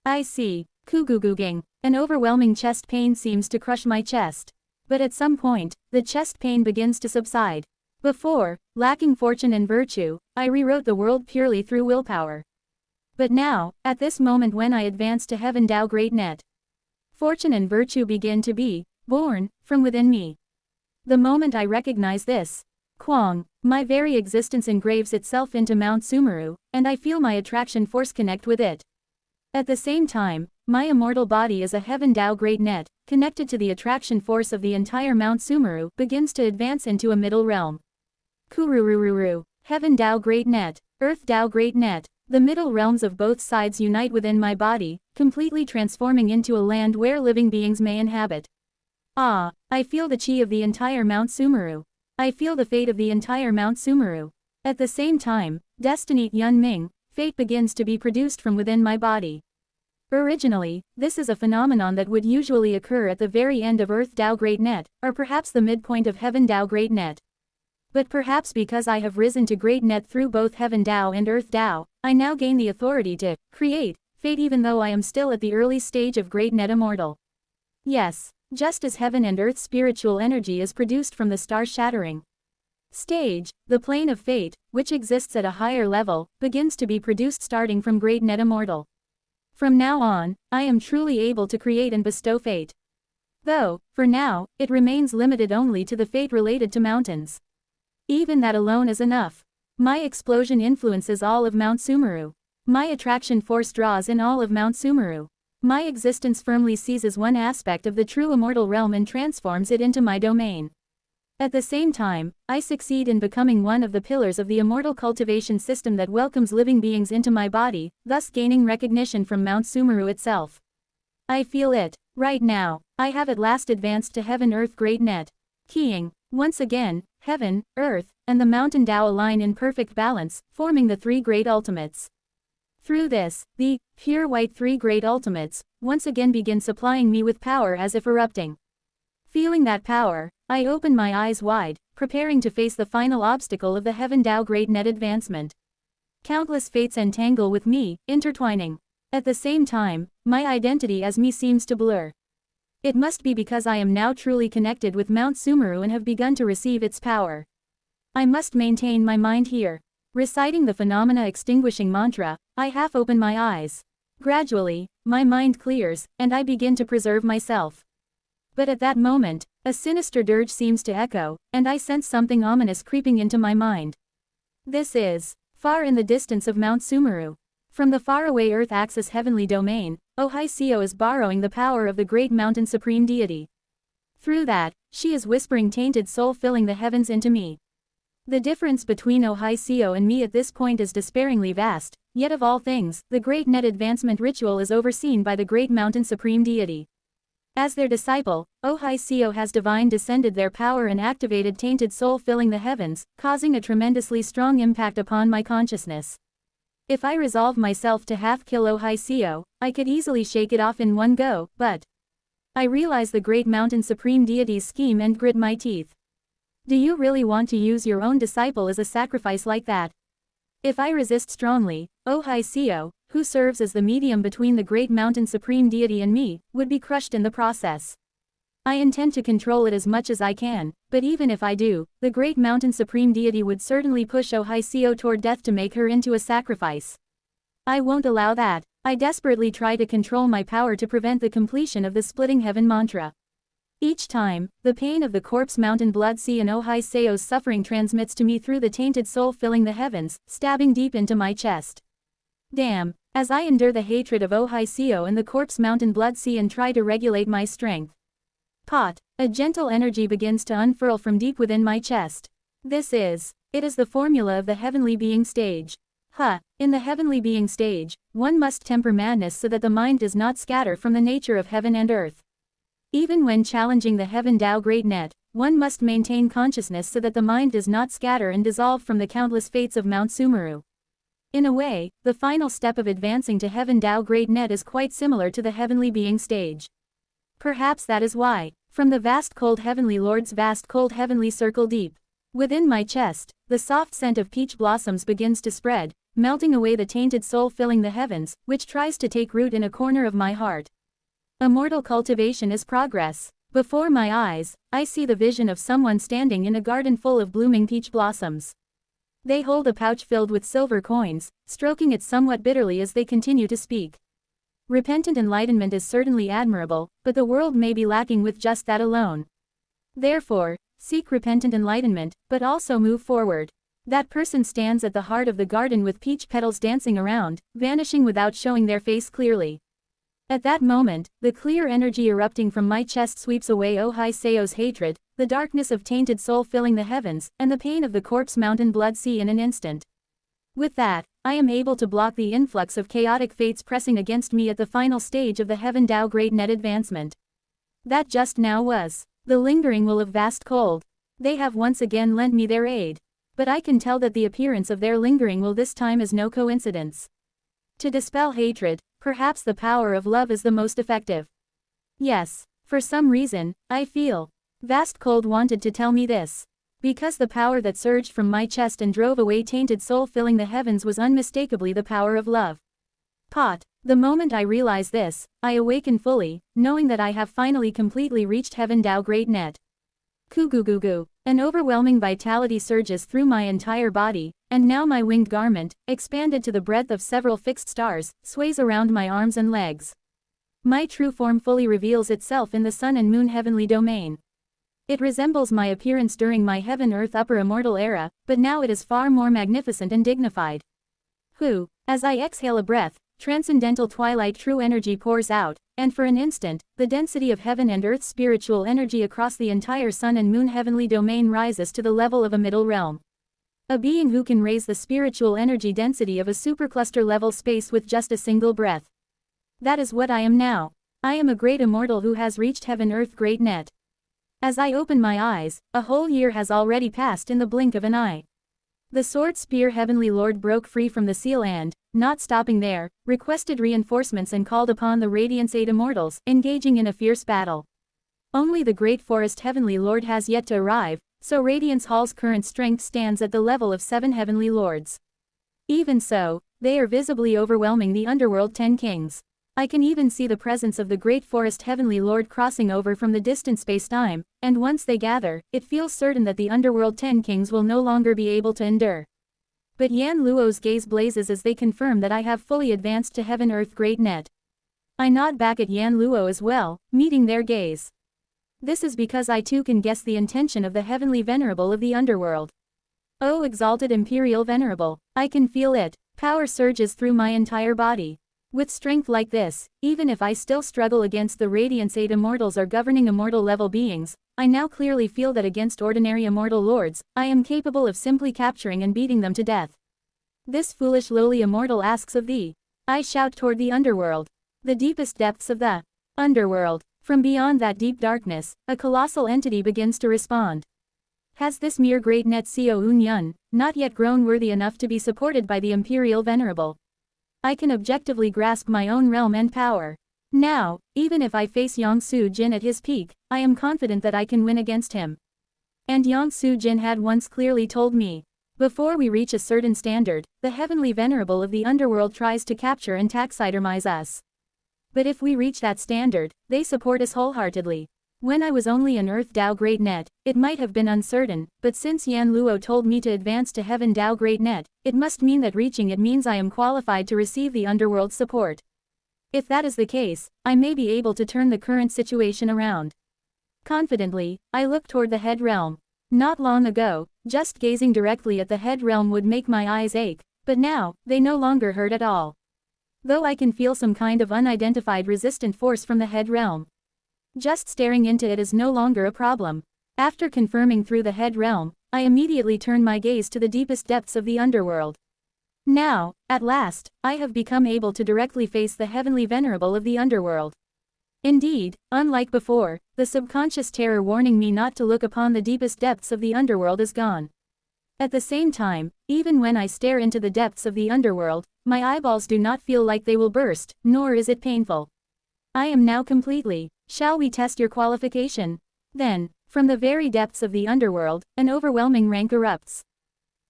I see. Ku-gu-gu-ging. An overwhelming chest pain seems to crush my chest. But at some point, the chest pain begins to subside. Before, lacking fortune and virtue, I rewrote the world purely through willpower. But now, at this moment when I advance to Heaven Tao Great Net, fortune and virtue begin to be born from within me. The moment I recognize this, Kwang, my very existence engraves itself into Mount Sumeru, and I feel my attraction force connect with it. At the same time, my immortal body is a Heaven Tao Great Net, connected to the attraction force of the entire Mount Sumeru, begins to advance into a middle realm. Kururururu. Heaven Tao Great Net, Earth Tao Great Net. The middle realms of both sides unite within my body, completely transforming into a land where living beings may inhabit. Ah, I feel the chi of the entire Mount Sumeru. I feel the fate of the entire Mount Sumeru. At the same time, Destiny Yunming, fate begins to be produced from within my body. Originally, this is a phenomenon that would usually occur at the very end of Earth Tao Great Net, or perhaps the midpoint of Heaven Tao Great Net. But perhaps because I have risen to Great Net through both Heaven Tao and Earth Tao, I now gain the authority to create fate even though I am still at the early stage of Great Net Immortal. Yes. Just as heaven and earth spiritual energy is produced from the star-shattering stage, the plane of fate, which exists at a higher level, begins to be produced starting from Great Net Immortal. From now on, I am truly able to create and bestow fate. Though, for now, it remains limited only to the fate related to mountains. Even that alone is enough. My explosion influences all of Mount Sumeru. My attraction force draws in all of Mount Sumeru. My existence firmly seizes one aspect of the true immortal realm and transforms it into my domain. At the same time, I succeed in becoming one of the pillars of the immortal cultivation system that welcomes living beings into my body, thus gaining recognition from Mount Sumeru itself. I feel it. Right now, I have at last advanced to Heaven Earth Great Net. Keying. Once again, Heaven, Earth, and the Mountain Tao align in perfect balance, forming the three great ultimates. Through this, the pure white three great ultimates once again begin supplying me with power as if erupting. Feeling that power, I open my eyes wide, preparing to face the final obstacle of the Heaven Tao Great Net advancement. Countless fates entangle with me, intertwining. At the same time, my identity as me seems to blur. It must be because I am now truly connected with Mount Sumeru and have begun to receive its power. I must maintain my mind here. Reciting the phenomena extinguishing mantra, I half open my eyes. Gradually, my mind clears, and I begin to preserve myself. But at that moment, a sinister dirge seems to echo, and I sense something ominous creeping into my mind. This is far in the distance of Mount Sumeru. From the faraway Earth axis heavenly domain, Ohio is borrowing the power of the great mountain supreme deity. Through that, she is whispering tainted soul filling the heavens into me. The difference between Ohio and me at this point is despairingly vast, yet of all things, the Great Net Advancement ritual is overseen by the Great Mountain Supreme Deity. As their disciple, Ohio has divine descended their power and activated tainted soul filling the heavens, causing a tremendously strong impact upon my consciousness. If I resolve myself to half-kill Ohio, I could easily shake it off in one go, but I realize the Great Mountain Supreme Deity's scheme and grit my teeth. Do you really want to use your own disciple as a sacrifice like that? If I resist strongly, Ohio, who serves as the medium between the Great Mountain Supreme Deity and me, would be crushed in the process. I intend to control it as much as I can, but even if I do, the Great Mountain Supreme Deity would certainly push Ohio toward death to make her into a sacrifice. I won't allow that. I desperately try to control my power to prevent the completion of the splitting heaven mantra. Each time, the pain of the corpse mountain blood sea and Ohio's suffering transmits to me through the tainted soul filling the heavens, stabbing deep into my chest. Damn, as I endure the hatred of Ohio and the corpse mountain blood sea and try to regulate my strength. A gentle energy begins to unfurl from deep within my chest. It is the formula of the heavenly being stage. In the heavenly being stage, one must temper madness so that the mind does not scatter from the nature of heaven and earth. Even when challenging the Heaven Tao Great Net, one must maintain consciousness so that the mind does not scatter and dissolve from the countless fates of Mount Sumeru. In a way, the final step of advancing to Heaven Tao Great Net is quite similar to the heavenly being stage. Perhaps that is why, from the vast cold heavenly Lord's vast cold heavenly circle deep within my chest, the soft scent of peach blossoms begins to spread, melting away the tainted soul filling the heavens, which tries to take root in a corner of my heart. Immortal cultivation is progress. Before my eyes, I see the vision of someone standing in a garden full of blooming peach blossoms. They hold a pouch filled with silver coins, stroking it somewhat bitterly as they continue to speak. Repentant enlightenment is certainly admirable, but the world may be lacking with just that alone. Therefore, seek repentant enlightenment, but also move forward. That person stands at the heart of the garden with peach petals dancing around, vanishing without showing their face clearly. At that moment, the clear energy erupting from my chest sweeps away Ohio's hatred, the darkness of tainted soul filling the heavens, and the pain of the corpse mountain blood sea in an instant. With that, I am able to block the influx of chaotic fates pressing against me at the final stage of the Heaven Tao Great Net advancement. That just now was the lingering will of vast cold. They have once again lent me their aid. But I can tell that the appearance of their lingering will this time is no coincidence. To dispel hatred, perhaps the power of love is the most effective. Yes, for some reason, I feel vast cold wanted to tell me this. Because the power that surged from my chest and drove away tainted soul filling the heavens was unmistakably the power of love. The moment I realize this, I awaken fully, knowing that I have finally completely reached Heaven Tao Great Net. Kugugugu. An overwhelming vitality surges through my entire body, and now my winged garment, expanded to the breadth of several fixed stars, sways around my arms and legs. My true form fully reveals itself in the sun and moon heavenly domain. It resembles my appearance during my heaven-earth upper immortal era, but now it is far more magnificent and dignified. As I exhale a breath, transcendental twilight true energy pours out, and for an instant, the density of heaven and earth spiritual energy across the entire sun and moon heavenly domain rises to the level of a middle realm. A being who can raise the spiritual energy density of a supercluster level space with just a single breath. That is what I am now. I am a great immortal who has reached Heaven Earth Great Net. As I open my eyes, a whole year has already passed in the blink of an eye. The sword spear Heavenly Lord broke free from the seal and, not stopping there, requested reinforcements and called upon the Radiance 8 Immortals, engaging in a fierce battle. Only the Great Forest Heavenly Lord has yet to arrive, so Radiance Hall's current strength stands at the level of 7 Heavenly Lords. Even so, they are visibly overwhelming the Underworld 10 Kings. I can even see the presence of the Great Forest Heavenly Lord crossing over from the distant space-time, and once they gather, it feels certain that the Underworld 10 Kings will no longer be able to endure. But Yan Luo's gaze blazes as they confirm that I have fully advanced to Heaven Earth Great Net. I nod back at Yan Luo as well, meeting their gaze. This is because I too can guess the intention of the Heavenly Venerable of the Underworld. Oh exalted Imperial Venerable, I can feel it, power surges through my entire body. With strength like this, even if I still struggle against the Radiance 8 immortals or governing immortal level beings, I now clearly feel that against ordinary immortal lords, I am capable of simply capturing and beating them to death. This foolish lowly immortal asks of thee. I shout toward the underworld. The deepest depths of the underworld. From beyond that deep darkness, a colossal entity begins to respond. Has this mere great Netcio Unyun not yet grown worthy enough to be supported by the Imperial Venerable? I can objectively grasp my own realm and power. Now, even if I face Yongsu Jin at his peak, I am confident that I can win against him. And Yongsu Jin had once clearly told me, before we reach a certain standard, the Heavenly Venerable of the underworld tries to capture and taxidermize us. But if we reach that standard, they support us wholeheartedly. When I was only an Earth Dao Great Net, it might have been uncertain, but since Yan Luo told me to advance to Heaven Dao Great Net, it must mean that reaching it means I am qualified to receive the underworld's support. If that is the case, I may be able to turn the current situation around. Confidently, I look toward the head realm. Not long ago, just gazing directly at the head realm would make my eyes ache, but now, they no longer hurt at all. Though I can feel some kind of unidentified resistant force from the head realm. Just staring into it is no longer a problem. After confirming through the head realm, I immediately turn my gaze to the deepest depths of the underworld. Now, at last, I have become able to directly face the Heavenly Venerable of the underworld. Indeed, unlike before, the subconscious terror warning me not to look upon the deepest depths of the underworld is gone. At the same time, even when I stare into the depths of the underworld, my eyeballs do not feel like they will burst, nor is it painful. I am now completely. Shall we test your qualification? Then, from the very depths of the underworld, an overwhelming rank erupts.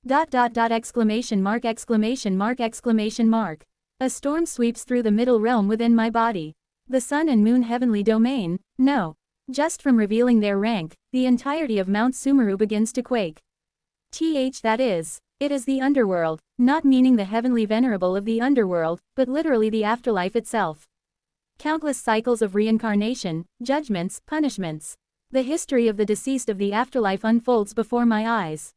Exclamation mark exclamation mark exclamation mark. A storm sweeps through the middle realm within my body. The sun and moon heavenly domain, no. Just from revealing their rank, the entirety of Mount Sumeru begins to quake. That is, it is the underworld, not meaning the heavenly venerable of the underworld, but literally the afterlife itself. Countless cycles of reincarnation, judgments, punishments. The history of the deceased of the afterlife unfolds before my eyes.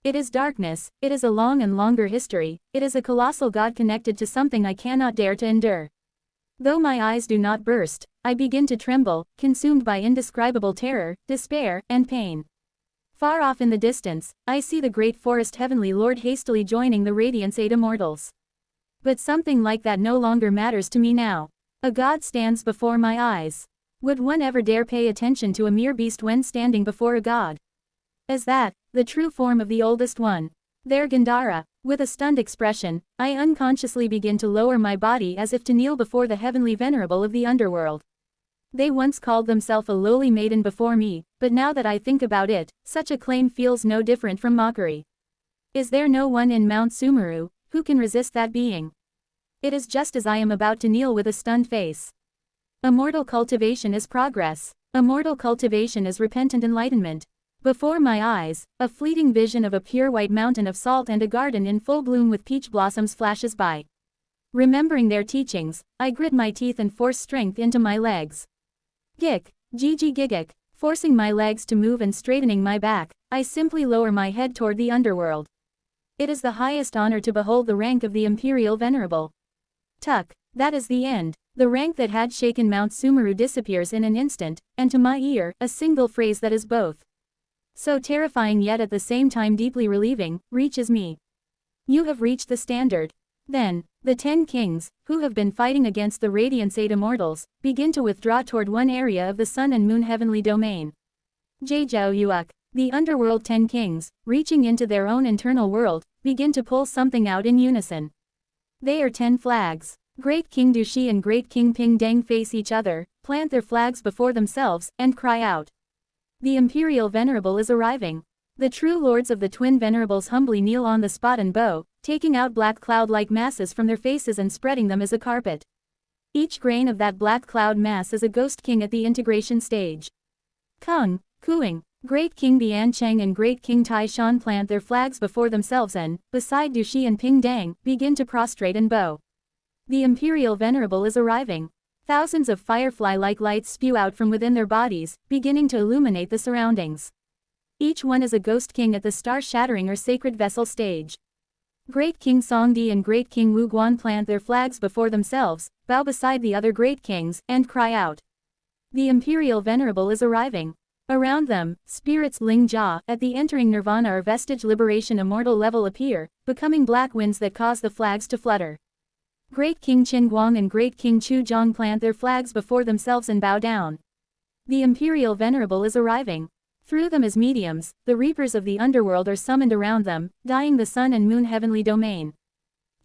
It is darkness, it is a long and longer history, it is a colossal god connected to something I cannot dare to endure. Though my eyes do not burst, I begin to tremble, consumed by indescribable terror, despair, and pain. Far off in the distance, I see the great forest heavenly lord hastily joining the Radiance 8 immortals. But something like that no longer matters to me now. A god stands before my eyes. Would one ever dare pay attention to a mere beast when standing before a god? Is that the true form of the oldest one? There Gandhara. With a stunned expression, I unconsciously begin to lower my body as if to kneel before the heavenly venerable of the underworld. They once called themselves a lowly maiden before me, but now that I think about it, such a claim feels no different from mockery. Is there no one in Mount Sumeru who can resist that being? It is just as I am about to kneel with a stunned face. Immortal cultivation is progress. Immortal cultivation is repentant enlightenment. Before my eyes, a fleeting vision of a pure white mountain of salt and a garden in full bloom with peach blossoms flashes by. Remembering their teachings, I grit my teeth and force strength into my legs. Gik, Gigi Gigik, forcing my legs to move and straightening my back, I simply lower my head toward the underworld. It is the highest honor to behold the rank of the Imperial Venerable. Tuck, that is the end. The rank that had shaken Mount Sumeru disappears in an instant, and to my ear, a single phrase that is both so terrifying yet at the same time deeply relieving, reaches me. You have reached the standard. Then, the 10 kings, who have been fighting against the Radiance 8 immortals, begin to withdraw toward one area of the sun and moon heavenly domain. Jiao Yuak, the underworld 10 kings, reaching into their own internal world, begin to pull something out in unison. They are 10 flags. Great King Dushi and Great King Ping Deng face each other, plant their flags before themselves, and cry out. The Imperial Venerable is arriving. The true lords of the twin venerables humbly kneel on the spot and bow, taking out black cloud-like masses from their faces and spreading them as a carpet. Each grain of that black cloud mass is a ghost king at the integration stage. Kung, Kuing, Great King Biancheng and Great King Tai Shan plant their flags before themselves and, beside Dushi and Ping Deng, begin to prostrate and bow. The Imperial Venerable is arriving. Thousands of firefly-like lights spew out from within their bodies, beginning to illuminate the surroundings. Each one is a ghost king at the star-shattering or sacred vessel stage. Great King Songdi and Great King Wu Guan plant their flags before themselves, bow beside the other great kings, and cry out. The Imperial Venerable is arriving. Around them, spirits Ling Jia at the entering nirvana or vestige liberation immortal level appear, becoming black winds that cause the flags to flutter. Great King Qin Guang and Great King Chu Zhang plant their flags before themselves and bow down. The Imperial Venerable is arriving. Through them as mediums, the reapers of the underworld are summoned around them, dyeing the sun and moon heavenly domain.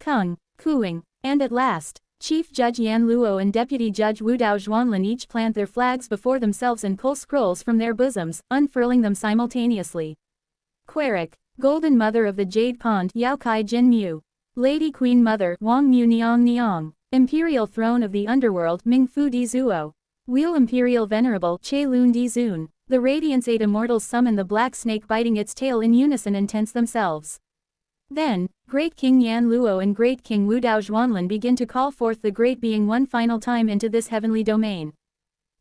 Kung, cooing, and at last, Chief Judge Yan Luo and Deputy Judge Wu Dao Zhuanlin each plant their flags before themselves and pull scrolls from their bosoms, unfurling them simultaneously. Queric, Golden Mother of the Jade Pond Yao Kai Jin Mu. Lady Queen Mother Wang Mu Niang Niang. Imperial Throne of the Underworld Ming Fu Di Zuo. Wheel Imperial Venerable Che Lun Di Zun. The Radiance 8 Immortals summon the black snake biting its tail in unison and tense themselves. Then, Great King Yan Luo and Great King Wu Dao Zhuanlin begin to call forth the Great Being one final time into this heavenly domain.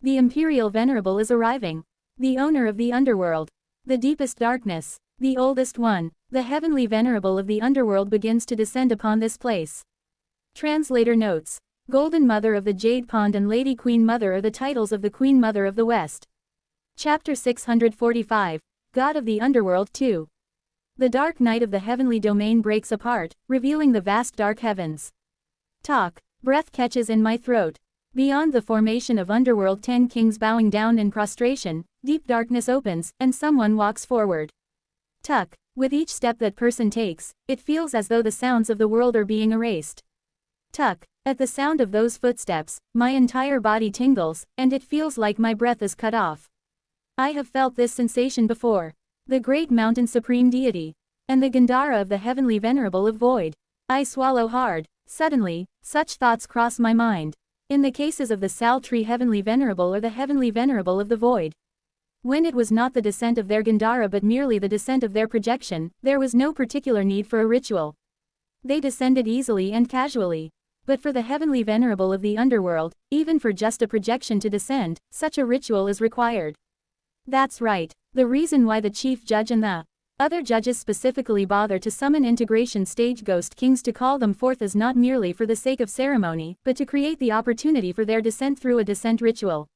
The Imperial Venerable is arriving. The owner of the underworld. The deepest darkness. The oldest one. The Heavenly Venerable of the underworld begins to descend upon this place. Translator notes. Golden Mother of the Jade Pond and Lady Queen Mother are the titles of the Queen Mother of the West. Chapter 645. God of the Underworld 2. The dark night of the heavenly domain breaks apart, revealing the vast dark heavens. Talk. Breath catches in my throat. Beyond the formation of underworld 10 kings bowing down in prostration, deep darkness opens, and someone walks forward. Tuck. With each step that person takes, it feels as though the sounds of the world are being erased. Tuck. At the sound of those footsteps, my entire body tingles, and it feels like my breath is cut off. I have felt this sensation before. The great mountain supreme deity. And the Gandhara of the heavenly venerable of void. I swallow hard. Suddenly, such thoughts cross my mind. In the cases of the Sal Tree heavenly venerable or the heavenly venerable of the void. When it was not the descent of their Gandhara but merely the descent of their projection, there was no particular need for a ritual. They descended easily and casually. But for the heavenly venerable of the underworld, even for just a projection to descend, such a ritual is required. That's right, the reason why the chief judge and the other judges specifically bother to summon integration stage ghost kings to call them forth is not merely for the sake of ceremony, but to create the opportunity for their descent through a descent ritual.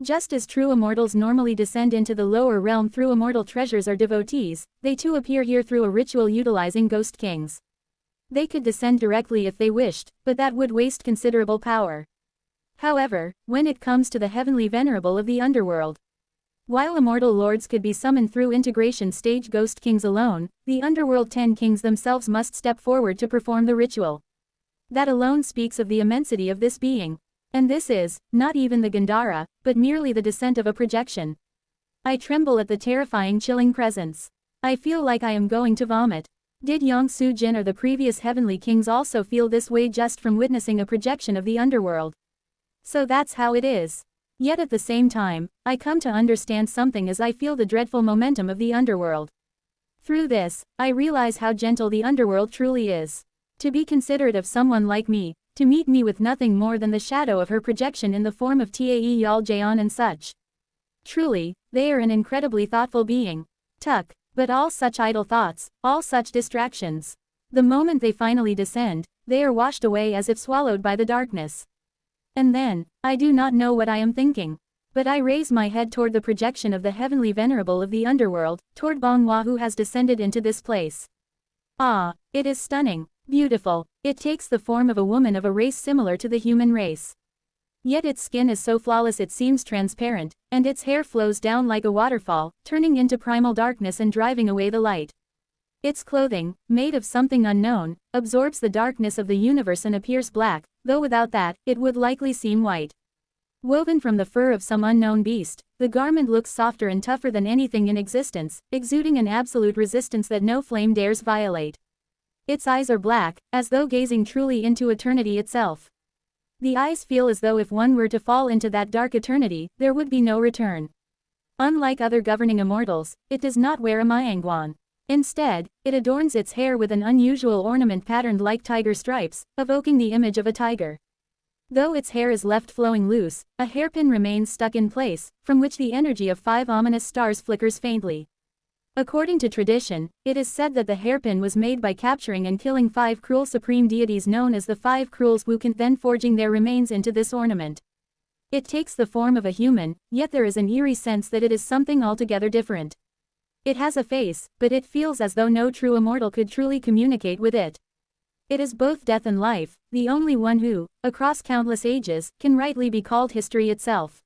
Just as true immortals normally descend into the lower realm through immortal treasures or devotees, they too appear here through a ritual utilizing ghost kings. They could descend directly if they wished, but that would waste considerable power. However, when it comes to the heavenly venerable of the underworld, while immortal lords could be summoned through integration stage ghost kings alone, the underworld 10 kings themselves must step forward to perform the ritual. That alone speaks of the immensity of this being. And this is, not even the Gandhara, but merely the descent of a projection. I tremble at the terrifying chilling presence. I feel like I am going to vomit. Did Yang Su Jin or the previous heavenly kings also feel this way just from witnessing a projection of the underworld? So that's how it is. Yet at the same time, I come to understand something as I feel the dreadful momentum of the underworld. Through this, I realize how gentle the underworld truly is. To be considerate of someone like me, to meet me with nothing more than the shadow of her projection in the form of Tae Yal Jaeon and such. Truly, they are an incredibly thoughtful being. Tuck. But all such idle thoughts, all such distractions. The moment they finally descend, they are washed away as if swallowed by the darkness. And then, I do not know what I am thinking. But I raise my head toward the projection of the heavenly venerable of the underworld, toward Bong Hua who has descended into this place. Ah, it is stunning, beautiful. It takes the form of a woman of a race similar to the human race. Yet its skin is so flawless it seems transparent, and its hair flows down like a waterfall, turning into primal darkness and driving away the light. Its clothing, made of something unknown, absorbs the darkness of the universe and appears black, though without that, it would likely seem white. Woven from the fur of some unknown beast, the garment looks softer and tougher than anything in existence, exuding an absolute resistance that no flame dares violate. Its eyes are black, as though gazing truly into eternity itself. The eyes feel as though if one were to fall into that dark eternity, there would be no return. Unlike other governing immortals, it does not wear a Myangwan. Instead, it adorns its hair with an unusual ornament patterned like tiger stripes, evoking the image of a tiger. Though its hair is left flowing loose, a hairpin remains stuck in place, from which the energy of 5 ominous stars flickers faintly. According to tradition, it is said that the hairpin was made by capturing and killing 5 cruel supreme deities known as the 5 Cruels Wukun, then forging their remains into this ornament. It takes the form of a human, yet there is an eerie sense that it is something altogether different. It has a face, but it feels as though no true immortal could truly communicate with it. It is both death and life, the only one who, across countless ages, can rightly be called history itself.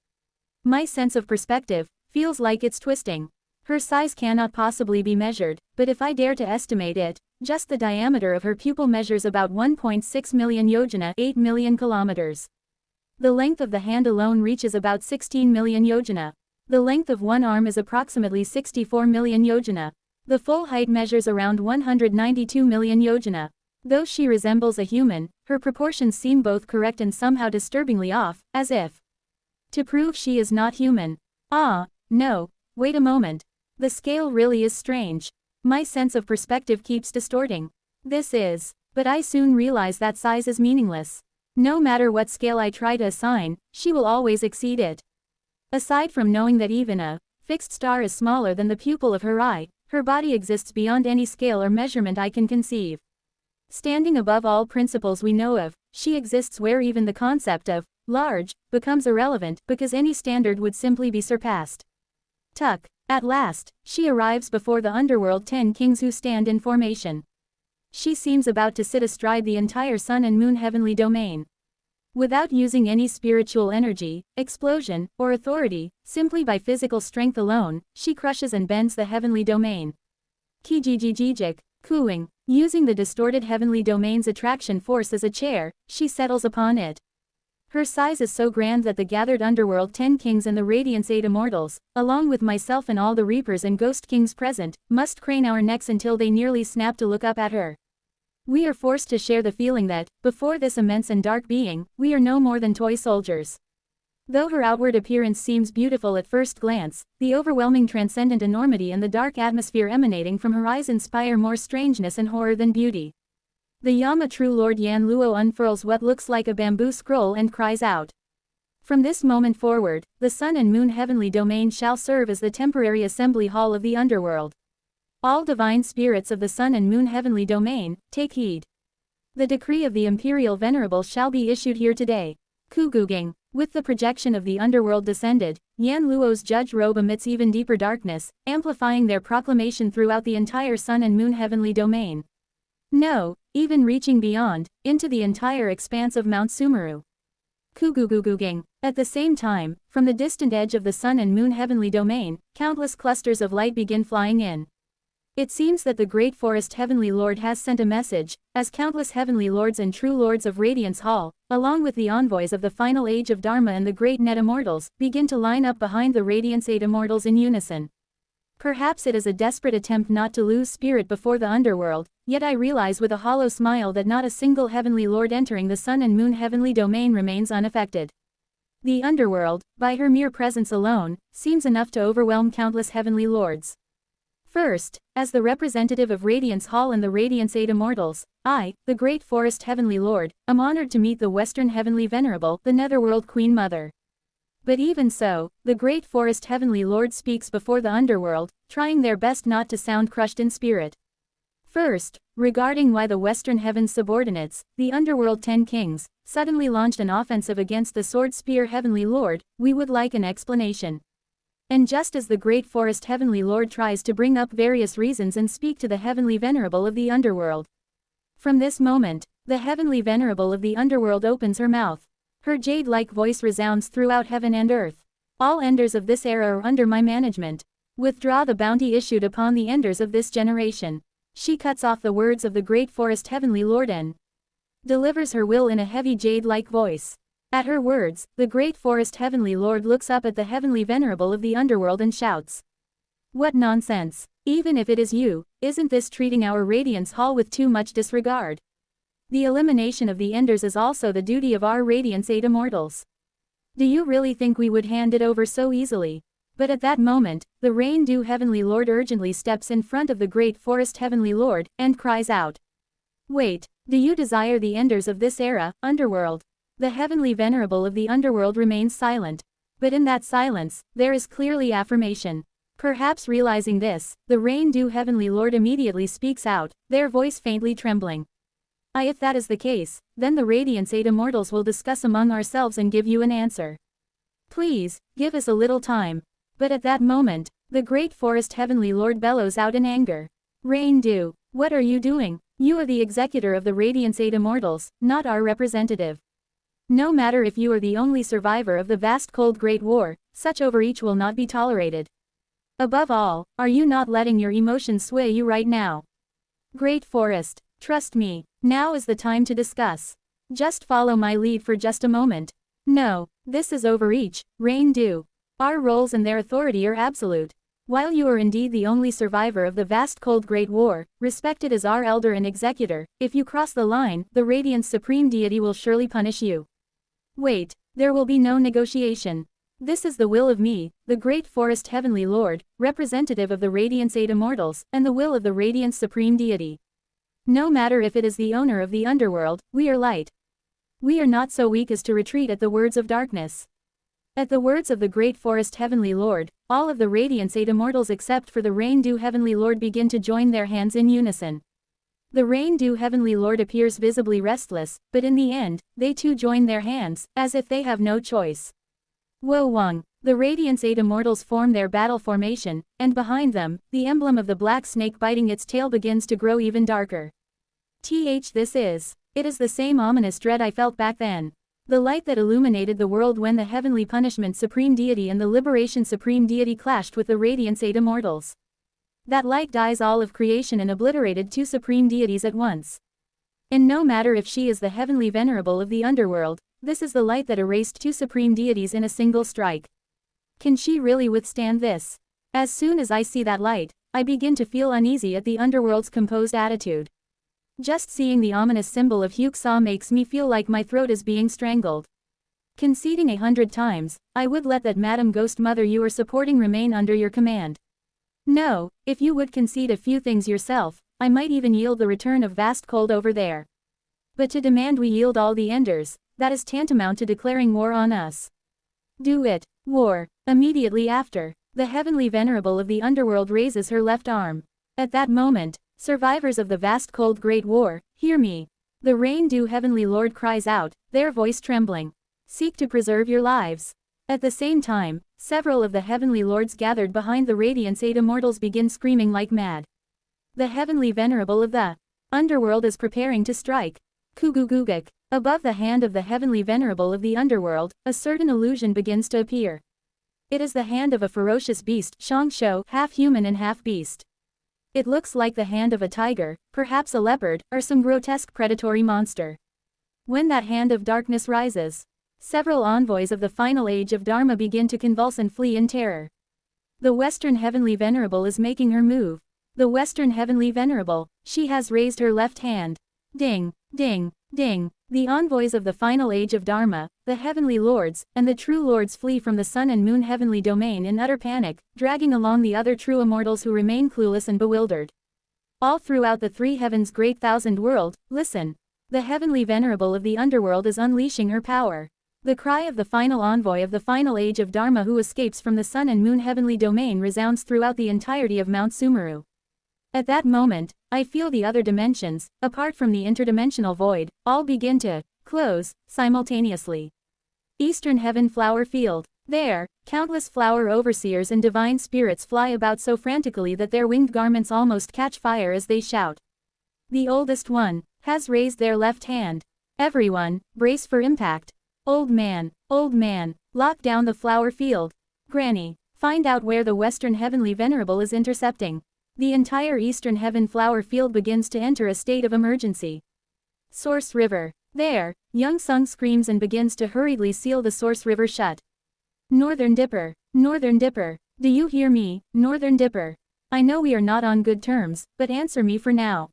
My sense of perspective feels like it's twisting. Her size cannot possibly be measured, but if I dare to estimate it, just the diameter of her pupil measures about 1.6 million yojana, 8 million kilometers. The length of the hand alone reaches about 16 million yojana. The length of one arm is approximately 64 million yojana. The full height measures around 192 million yojana. Though she resembles a human, her proportions seem both correct and somehow disturbingly off, as if to prove she is not human. Ah, no, wait a moment. The scale really is strange. My sense of perspective keeps distorting. But I soon realize that size is meaningless. No matter what scale I try to assign, she will always exceed it. Aside from knowing that even a fixed star is smaller than the pupil of her eye, her body exists beyond any scale or measurement I can conceive. Standing above all principles we know of, she exists where even the concept of large becomes irrelevant because any standard would simply be surpassed. Tuck. At last, she arrives before the underworld 10 kings who stand in formation. She seems about to sit astride the entire sun and moon heavenly domain. Without using any spiritual energy, explosion, or authority, simply by physical strength alone, she crushes and bends the heavenly domain. Kijijijijik, cooing. Using the distorted heavenly domain's attraction force as a chair, she settles upon it. Her size is so grand that the gathered underworld 10 kings and the Radiance 8 immortals, along with myself and all the reapers and ghost kings present, must crane our necks until they nearly snap to look up at her. We are forced to share the feeling that, before this immense and dark being, we are no more than toy soldiers. Though her outward appearance seems beautiful at first glance, the overwhelming transcendent enormity and the dark atmosphere emanating from her eyes inspire more strangeness and horror than beauty. The Yama True Lord Yan Luo unfurls what looks like a bamboo scroll and cries out. From this moment forward, the sun and moon heavenly domain shall serve as the temporary assembly hall of the underworld. All divine spirits of the sun and moon heavenly domain, take heed. The decree of the Imperial Venerable shall be issued here today. Kuguging. With the projection of the underworld descended, Yan Luo's judge robe emits even deeper darkness, amplifying their proclamation throughout the entire sun and moon heavenly domain. No, even reaching beyond, into the entire expanse of Mount Sumeru. Kuguguguging. At the same time, from the distant edge of the sun and moon heavenly domain, countless clusters of light begin flying in. It seems that the great forest heavenly lord has sent a message, as countless heavenly lords and true lords of Radiance Hall, along with the envoys of the final age of Dharma and the great net immortals, begin to line up behind the Radiance 8 immortals in unison. Perhaps it is a desperate attempt not to lose spirit before the underworld, yet I realize with a hollow smile that not a single heavenly lord entering the sun and moon heavenly domain remains unaffected. The underworld, by her mere presence alone, seems enough to overwhelm countless heavenly lords. First, as the representative of Radiance Hall and the Radiance 8 immortals, I, the Great Forest Heavenly Lord, am honored to meet the Western Heavenly Venerable, the Netherworld Queen Mother. But even so, the Great Forest Heavenly Lord speaks before the underworld, trying their best not to sound crushed in spirit. First, regarding why the Western Heaven's subordinates, the Underworld 10 Kings, suddenly launched an offensive against the Sword Spear Heavenly Lord, we would like an explanation. And just as the Great Forest Heavenly Lord tries to bring up various reasons and speak to the Heavenly Venerable of the Underworld. From this moment, the Heavenly Venerable of the Underworld opens her mouth. Her jade-like voice resounds throughout heaven and earth. All enders of this era are under my management. Withdraw the bounty issued upon the enders of this generation. She cuts off the words of the Great Forest Heavenly Lord and delivers her will in a heavy jade-like voice. At her words, the Great Forest Heavenly Lord looks up at the Heavenly Venerable of the Underworld and shouts. What nonsense! Even if it is you, isn't this treating our Radiance Hall with too much disregard? The elimination of the Enders is also the duty of our Radiance 8 immortals. Do you really think we would hand it over so easily? But at that moment, the Rain-Dew Heavenly Lord urgently steps in front of the Great Forest Heavenly Lord, and cries out. Wait, do you desire the Enders of this era, Underworld? The Heavenly Venerable of the Underworld remains silent. But in that silence, there is clearly affirmation. Perhaps realizing this, the Rain-Dew Heavenly Lord immediately speaks out, their voice faintly trembling. If that is the case, then the Radiance 8 Immortals will discuss among ourselves and give you an answer. Please, give us a little time. But at that moment, the Great Forest Heavenly Lord bellows out in anger. Rain-Dew, what are you doing? You are the executor of the Radiance 8 Immortals, not our representative. No matter if you are the only survivor of the vast cold Great War, such overreach will not be tolerated. Above all, are you not letting your emotions sway you right now? Great Forest, trust me, now is the time to discuss. Just follow my lead for just a moment. No, this is overreach, Rain-Dew. Our roles and their authority are absolute. While you are indeed the only survivor of the vast cold Great War, respected as our elder and executor, if you cross the line, the Radiant's supreme deity will surely punish you. Wait, there will be no negotiation. This is the will of me, the Great Forest Heavenly Lord, representative of the Radiance 8 Immortals, and the will of the Radiant's supreme deity. No matter if it is the owner of the underworld, we are light. We are not so weak as to retreat at the words of darkness. At the words of the Great Forest Heavenly Lord, all of the Radiance 8 Immortals except for the Rain-Dew Heavenly Lord begin to join their hands in unison. The Rain-Dew Heavenly Lord appears visibly restless, but in the end, they too join their hands, as if they have no choice. Wo Wang, the Radiance 8 Immortals form their battle formation, and behind them, the emblem of the black snake biting its tail begins to grow even darker. It is the same ominous dread I felt back then. The light that illuminated the world when the Heavenly Punishment Supreme Deity and the Liberation Supreme Deity clashed with the Radiance 8 Immortals. That light dies all of creation and obliterated two supreme deities at once. And no matter if she is the Heavenly Venerable of the Underworld, this is the light that erased two supreme deities in a single strike. Can she really withstand this? As soon as I see that light, I begin to feel uneasy at the Underworld's composed attitude. Just seeing the ominous symbol of Huxia makes me feel like my throat is being strangled. Conceding 100 times, I would let that Madam Ghost Mother you are supporting remain under your command. No, if you would concede a few things yourself, I might even yield the return of vast cold over there. But to demand we yield all the Enders, that is tantamount to declaring war on us. Do it. War. Immediately after, the Heavenly Venerable of the Underworld raises her left arm. At that moment, survivors of the vast cold Great War, hear me. The Rain-Dew Heavenly Lord cries out, their voice trembling. Seek to preserve your lives. At the same time, several of the Heavenly Lords gathered behind the Radiance 8 Immortals begin screaming like mad. The Heavenly Venerable of the Underworld is preparing to strike. Kuguguguk. Above the hand of the Heavenly Venerable of the Underworld, a certain illusion begins to appear. It is the hand of a ferocious beast, Shangsho, half human and half beast. It looks like the hand of a tiger, perhaps a leopard, or some grotesque predatory monster. When that hand of darkness rises, several envoys of the final age of Dharma begin to convulse and flee in terror. The Western Heavenly Venerable is making her move. The Western Heavenly Venerable, she has raised her left hand. Ding, ding, ding. The envoys of the final age of Dharma, the Heavenly Lords, and the True Lords flee from the Sun and Moon Heavenly Domain in utter panic, dragging along the other true immortals who remain clueless and bewildered. All throughout the three heavens' great thousand world, listen. The Heavenly Venerable of the Underworld is unleashing her power. The cry of the final envoy of the final age of Dharma who escapes from the Sun and Moon Heavenly Domain resounds throughout the entirety of Mount Sumeru. At that moment, I feel the other dimensions, apart from the interdimensional void, all begin to close simultaneously. Eastern Heaven Flower Field. There, countless flower overseers and divine spirits fly about so frantically that their winged garments almost catch fire as they shout. The oldest one has raised their left hand. Everyone, brace for impact. Old man, lock down the flower field. Granny, find out where the Western Heavenly Venerable is intercepting. The entire Eastern Heaven Flower Field begins to enter a state of emergency. Source River. There, Young Sung screams and begins to hurriedly seal the Source River shut. Northern Dipper, do you hear me, Northern Dipper? I know we are not on good terms, but answer me for now.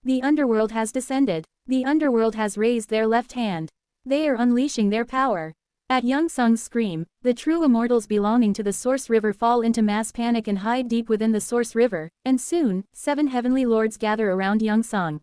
The Underworld has descended. The Underworld has raised their left hand. They are unleashing their power. At Young Sung's scream, the true immortals belonging to the Source River fall into mass panic and hide deep within the Source River, and soon, 7 heavenly lords gather around Young Sung.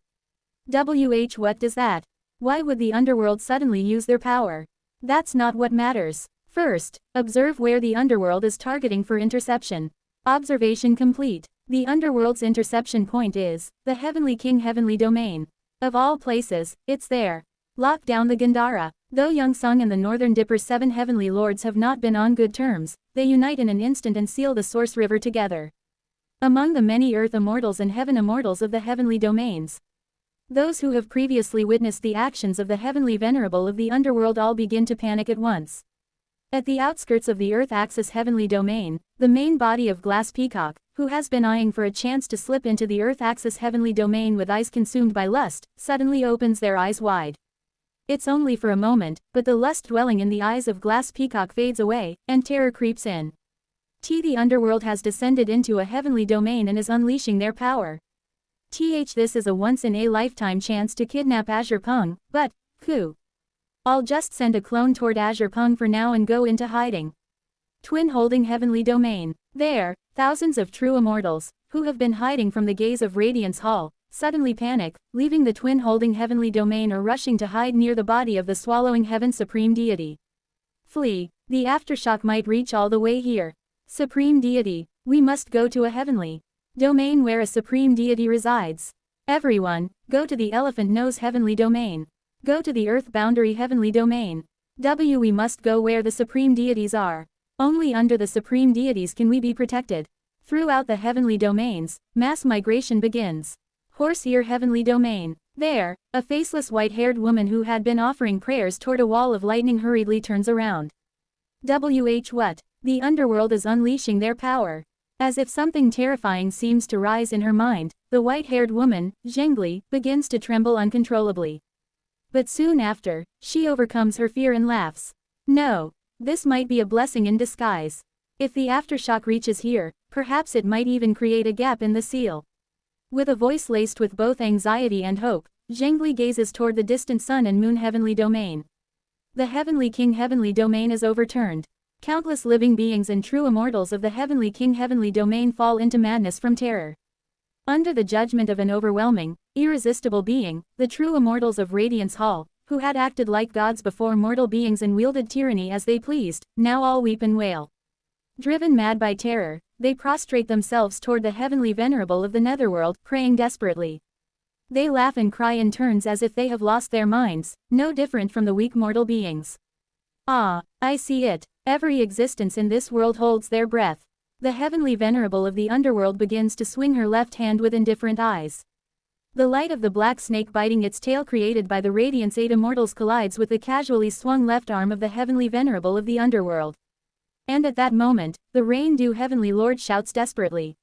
What does that? Why would the Underworld suddenly use their power? That's not what matters. First, observe where the Underworld is targeting for interception. Observation complete. The underworld's interception point is the Heavenly King Heavenly Domain. Of all places, it's there. Lock down the Gandhara. Though Youngsung and the Northern Dipper's 7 heavenly lords have not been on good terms, they unite in an instant and seal the Source River together. Among the many Earth Immortals and Heaven Immortals of the heavenly domains, those who have previously witnessed the actions of the heavenly venerable of the underworld all begin to panic at once. At the outskirts of the Earth Axis heavenly domain, the main body of Glass Peacock, who has been eyeing for a chance to slip into the Earth Axis heavenly domain with eyes consumed by lust, suddenly opens their eyes wide. It's only for a moment, but the lust dwelling in the eyes of Glass Peacock fades away, and terror creeps in. The underworld has descended into a heavenly domain and is unleashing their power. This is a once-in-a-lifetime chance to kidnap Azure Pung, but, I'll just send a clone toward Azure Pung for now and go into hiding. Twin holding heavenly domain. There, thousands of true immortals, who have been hiding from the gaze of Radiance Hall, suddenly panic, leaving the twin holding heavenly domain or rushing to hide near the body of the swallowing heaven supreme deity. Flee, the aftershock might reach all the way here. Supreme deity, we must go to a heavenly domain where a supreme deity resides. Everyone, go to the elephant nose heavenly domain. Go to the earth boundary heavenly domain. We must go where the supreme deities are. Only under the supreme deities can we be protected. Throughout the heavenly domains, mass migration begins. Horseear heavenly domain. There, a faceless white-haired woman who had been offering prayers toward a wall of lightning hurriedly turns around. What? The underworld is unleashing their power. As if something terrifying seems to rise in her mind, the white-haired woman, Zhengli, begins to tremble uncontrollably. But soon after, she overcomes her fear and laughs. No, this might be a blessing in disguise. If the aftershock reaches here, perhaps it might even create a gap in the seal. With a voice laced with both anxiety and hope, Zhengli gazes toward the distant sun and moon heavenly domain. The Heavenly King heavenly domain is overturned. Countless living beings and true immortals of the Heavenly King heavenly domain fall into madness from terror. Under the judgment of an overwhelming, irresistible being, the true immortals of Radiance Hall, who had acted like gods before mortal beings and wielded tyranny as they pleased, now all weep and wail. Driven mad by terror, they prostrate themselves toward the heavenly venerable of the netherworld, praying desperately. They laugh and cry in turns as if they have lost their minds, no different from the weak mortal beings. Ah, I see it. Every existence in this world holds their breath. The heavenly venerable of the underworld begins to swing her left hand with indifferent eyes. The light of the black snake biting its tail created by the Radiance 8 immortals collides with the casually swung left arm of the heavenly venerable of the underworld. And at that moment, the rain-dew heavenly lord shouts desperately.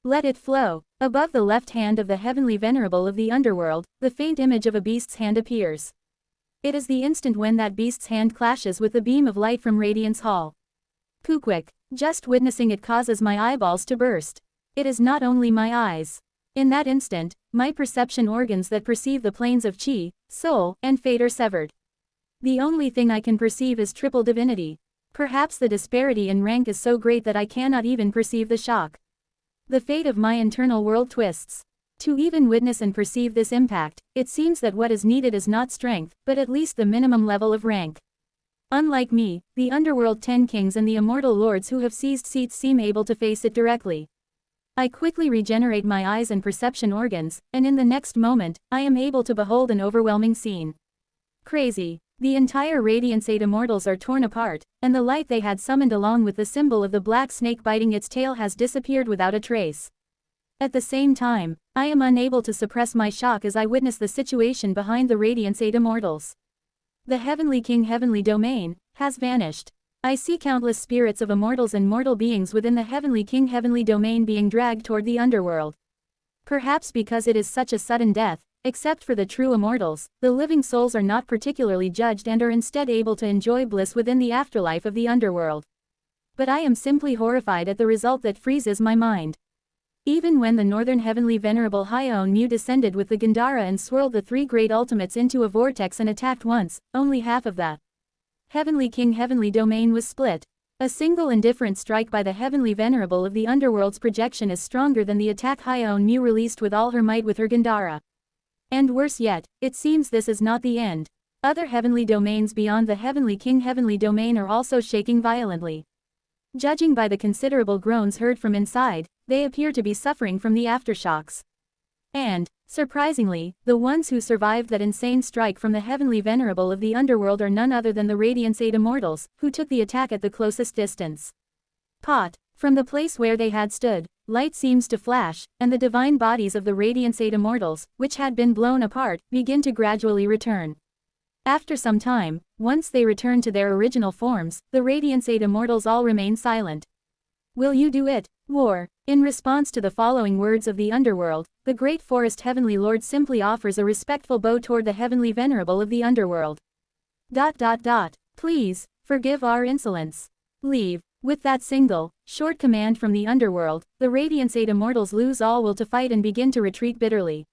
Let it flow. Above the left hand of the heavenly venerable of the underworld, the faint image of a beast's hand appears. It is the instant when that beast's hand clashes with the beam of light from Radiance Hall. Quick, just witnessing it causes my eyeballs to burst. It is not only my eyes. In that instant, my perception organs that perceive the planes of chi, soul, and fate are severed. The only thing I can perceive is triple divinity. Perhaps the disparity in rank is so great that I cannot even perceive the shock. The fate of my internal world twists. To even witness and perceive this impact, it seems that what is needed is not strength, but at least the minimum level of rank. Unlike me, the underworld 10 kings and the immortal lords who have seized seats seem able to face it directly. I quickly regenerate my eyes and perception organs, and in the next moment, I am able to behold an overwhelming scene. Crazy. The entire Radiance 8 immortals are torn apart, and the light they had summoned along with the symbol of the black snake biting its tail has disappeared without a trace. At the same time, I am unable to suppress my shock as I witness the situation behind the Radiance 8 immortals. The Heavenly King heavenly domain has vanished. I see countless spirits of immortals and mortal beings within the Heavenly King heavenly domain being dragged toward the underworld. Perhaps because it is such a sudden death, except for the true immortals, the living souls are not particularly judged and are instead able to enjoy bliss within the afterlife of the underworld. But I am simply horrified at the result that freezes my mind. Even when the Northern Heavenly Venerable Hyeon Mu descended with the Gandhara and swirled the 3 great ultimates into a vortex and attacked once, only half of the Heavenly King heavenly domain was split. A single indifferent strike by the Heavenly Venerable of the underworld's projection is stronger than the attack Hyeon Mu released with all her might with her Gandhara. And worse yet, it seems this is not the end. Other heavenly domains beyond the Heavenly King heavenly domain are also shaking violently. Judging by the considerable groans heard from inside, they appear to be suffering from the aftershocks. And, surprisingly, the ones who survived that insane strike from the heavenly venerable of the underworld are none other than the Radiance 8 immortals, who took the attack at the closest distance. From the place where they had stood, light seems to flash, and the divine bodies of the Radiance 8 immortals, which had been blown apart, begin to gradually return. After some time, once they return to their original forms, the Radiance 8 immortals all remain silent. Will you do it, War? In response to the following words of the underworld, the great forest heavenly lord simply offers a respectful bow toward the heavenly venerable of the underworld. Please, forgive our insolence. Leave. With that single, short command from the underworld, the Radiance 8 immortals lose all will to fight and begin to retreat bitterly.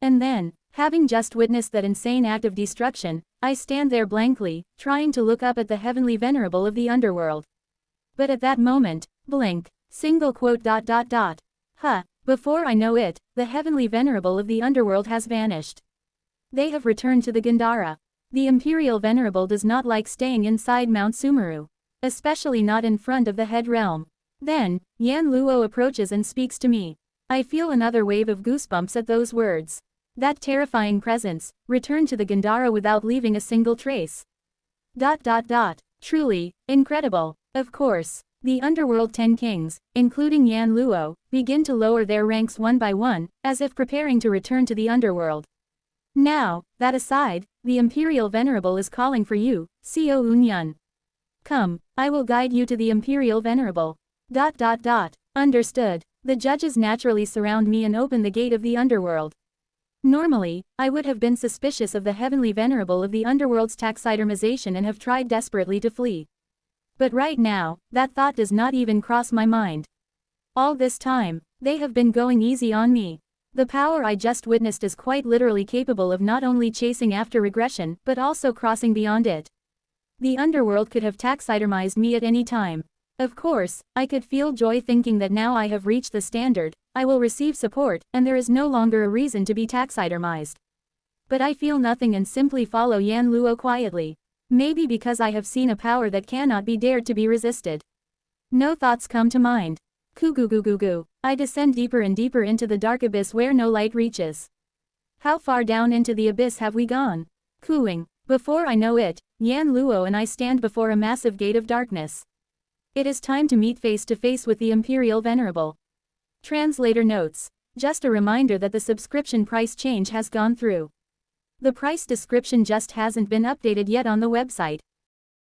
And then, having just witnessed that insane act of destruction, I stand there blankly, trying to look up at the heavenly venerable of the underworld. But at that moment, blink, single quote. Before I know it, the heavenly venerable of the underworld has vanished. They have returned to the Gandhara. The imperial venerable does not like staying inside Mount Sumeru. Especially not in front of the head realm. Then, Yan Luo approaches and speaks to me. I feel another wave of goosebumps at those words. That terrifying presence, returned to the Gandhara without leaving a single trace. Truly, incredible. Of course, the underworld 10 kings, including Yan Luo, begin to lower their ranks one by one, as if preparing to return to the underworld. Now, that aside, the imperial venerable is calling for you, Xiao Unyun. Come, I will guide you to the imperial venerable. Understood. The judges naturally surround me and open the gate of the underworld. Normally, I would have been suspicious of the heavenly venerable of the underworld's taxidermization and have tried desperately to flee. But right now, that thought does not even cross my mind. All this time, they have been going easy on me. The power I just witnessed is quite literally capable of not only chasing after regression, but also crossing beyond it. The underworld could have taxidermized me at any time. Of course, I could feel joy thinking that now I have reached the standard, I will receive support, and there is no longer a reason to be taxidermized. But I feel nothing and simply follow Yan Luo quietly. Maybe because I have seen a power that cannot be dared to be resisted. No thoughts come to mind. Kugugugugu. I descend deeper and deeper into the dark abyss where no light reaches. How far down into the abyss have we gone? Cooing. Before I know it, Yan Luo and I stand before a massive gate of darkness. It is time to meet face to face with the Imperial Venerable. Translator notes. Just a reminder that the subscription price change has gone through. The price description just hasn't been updated yet on the website.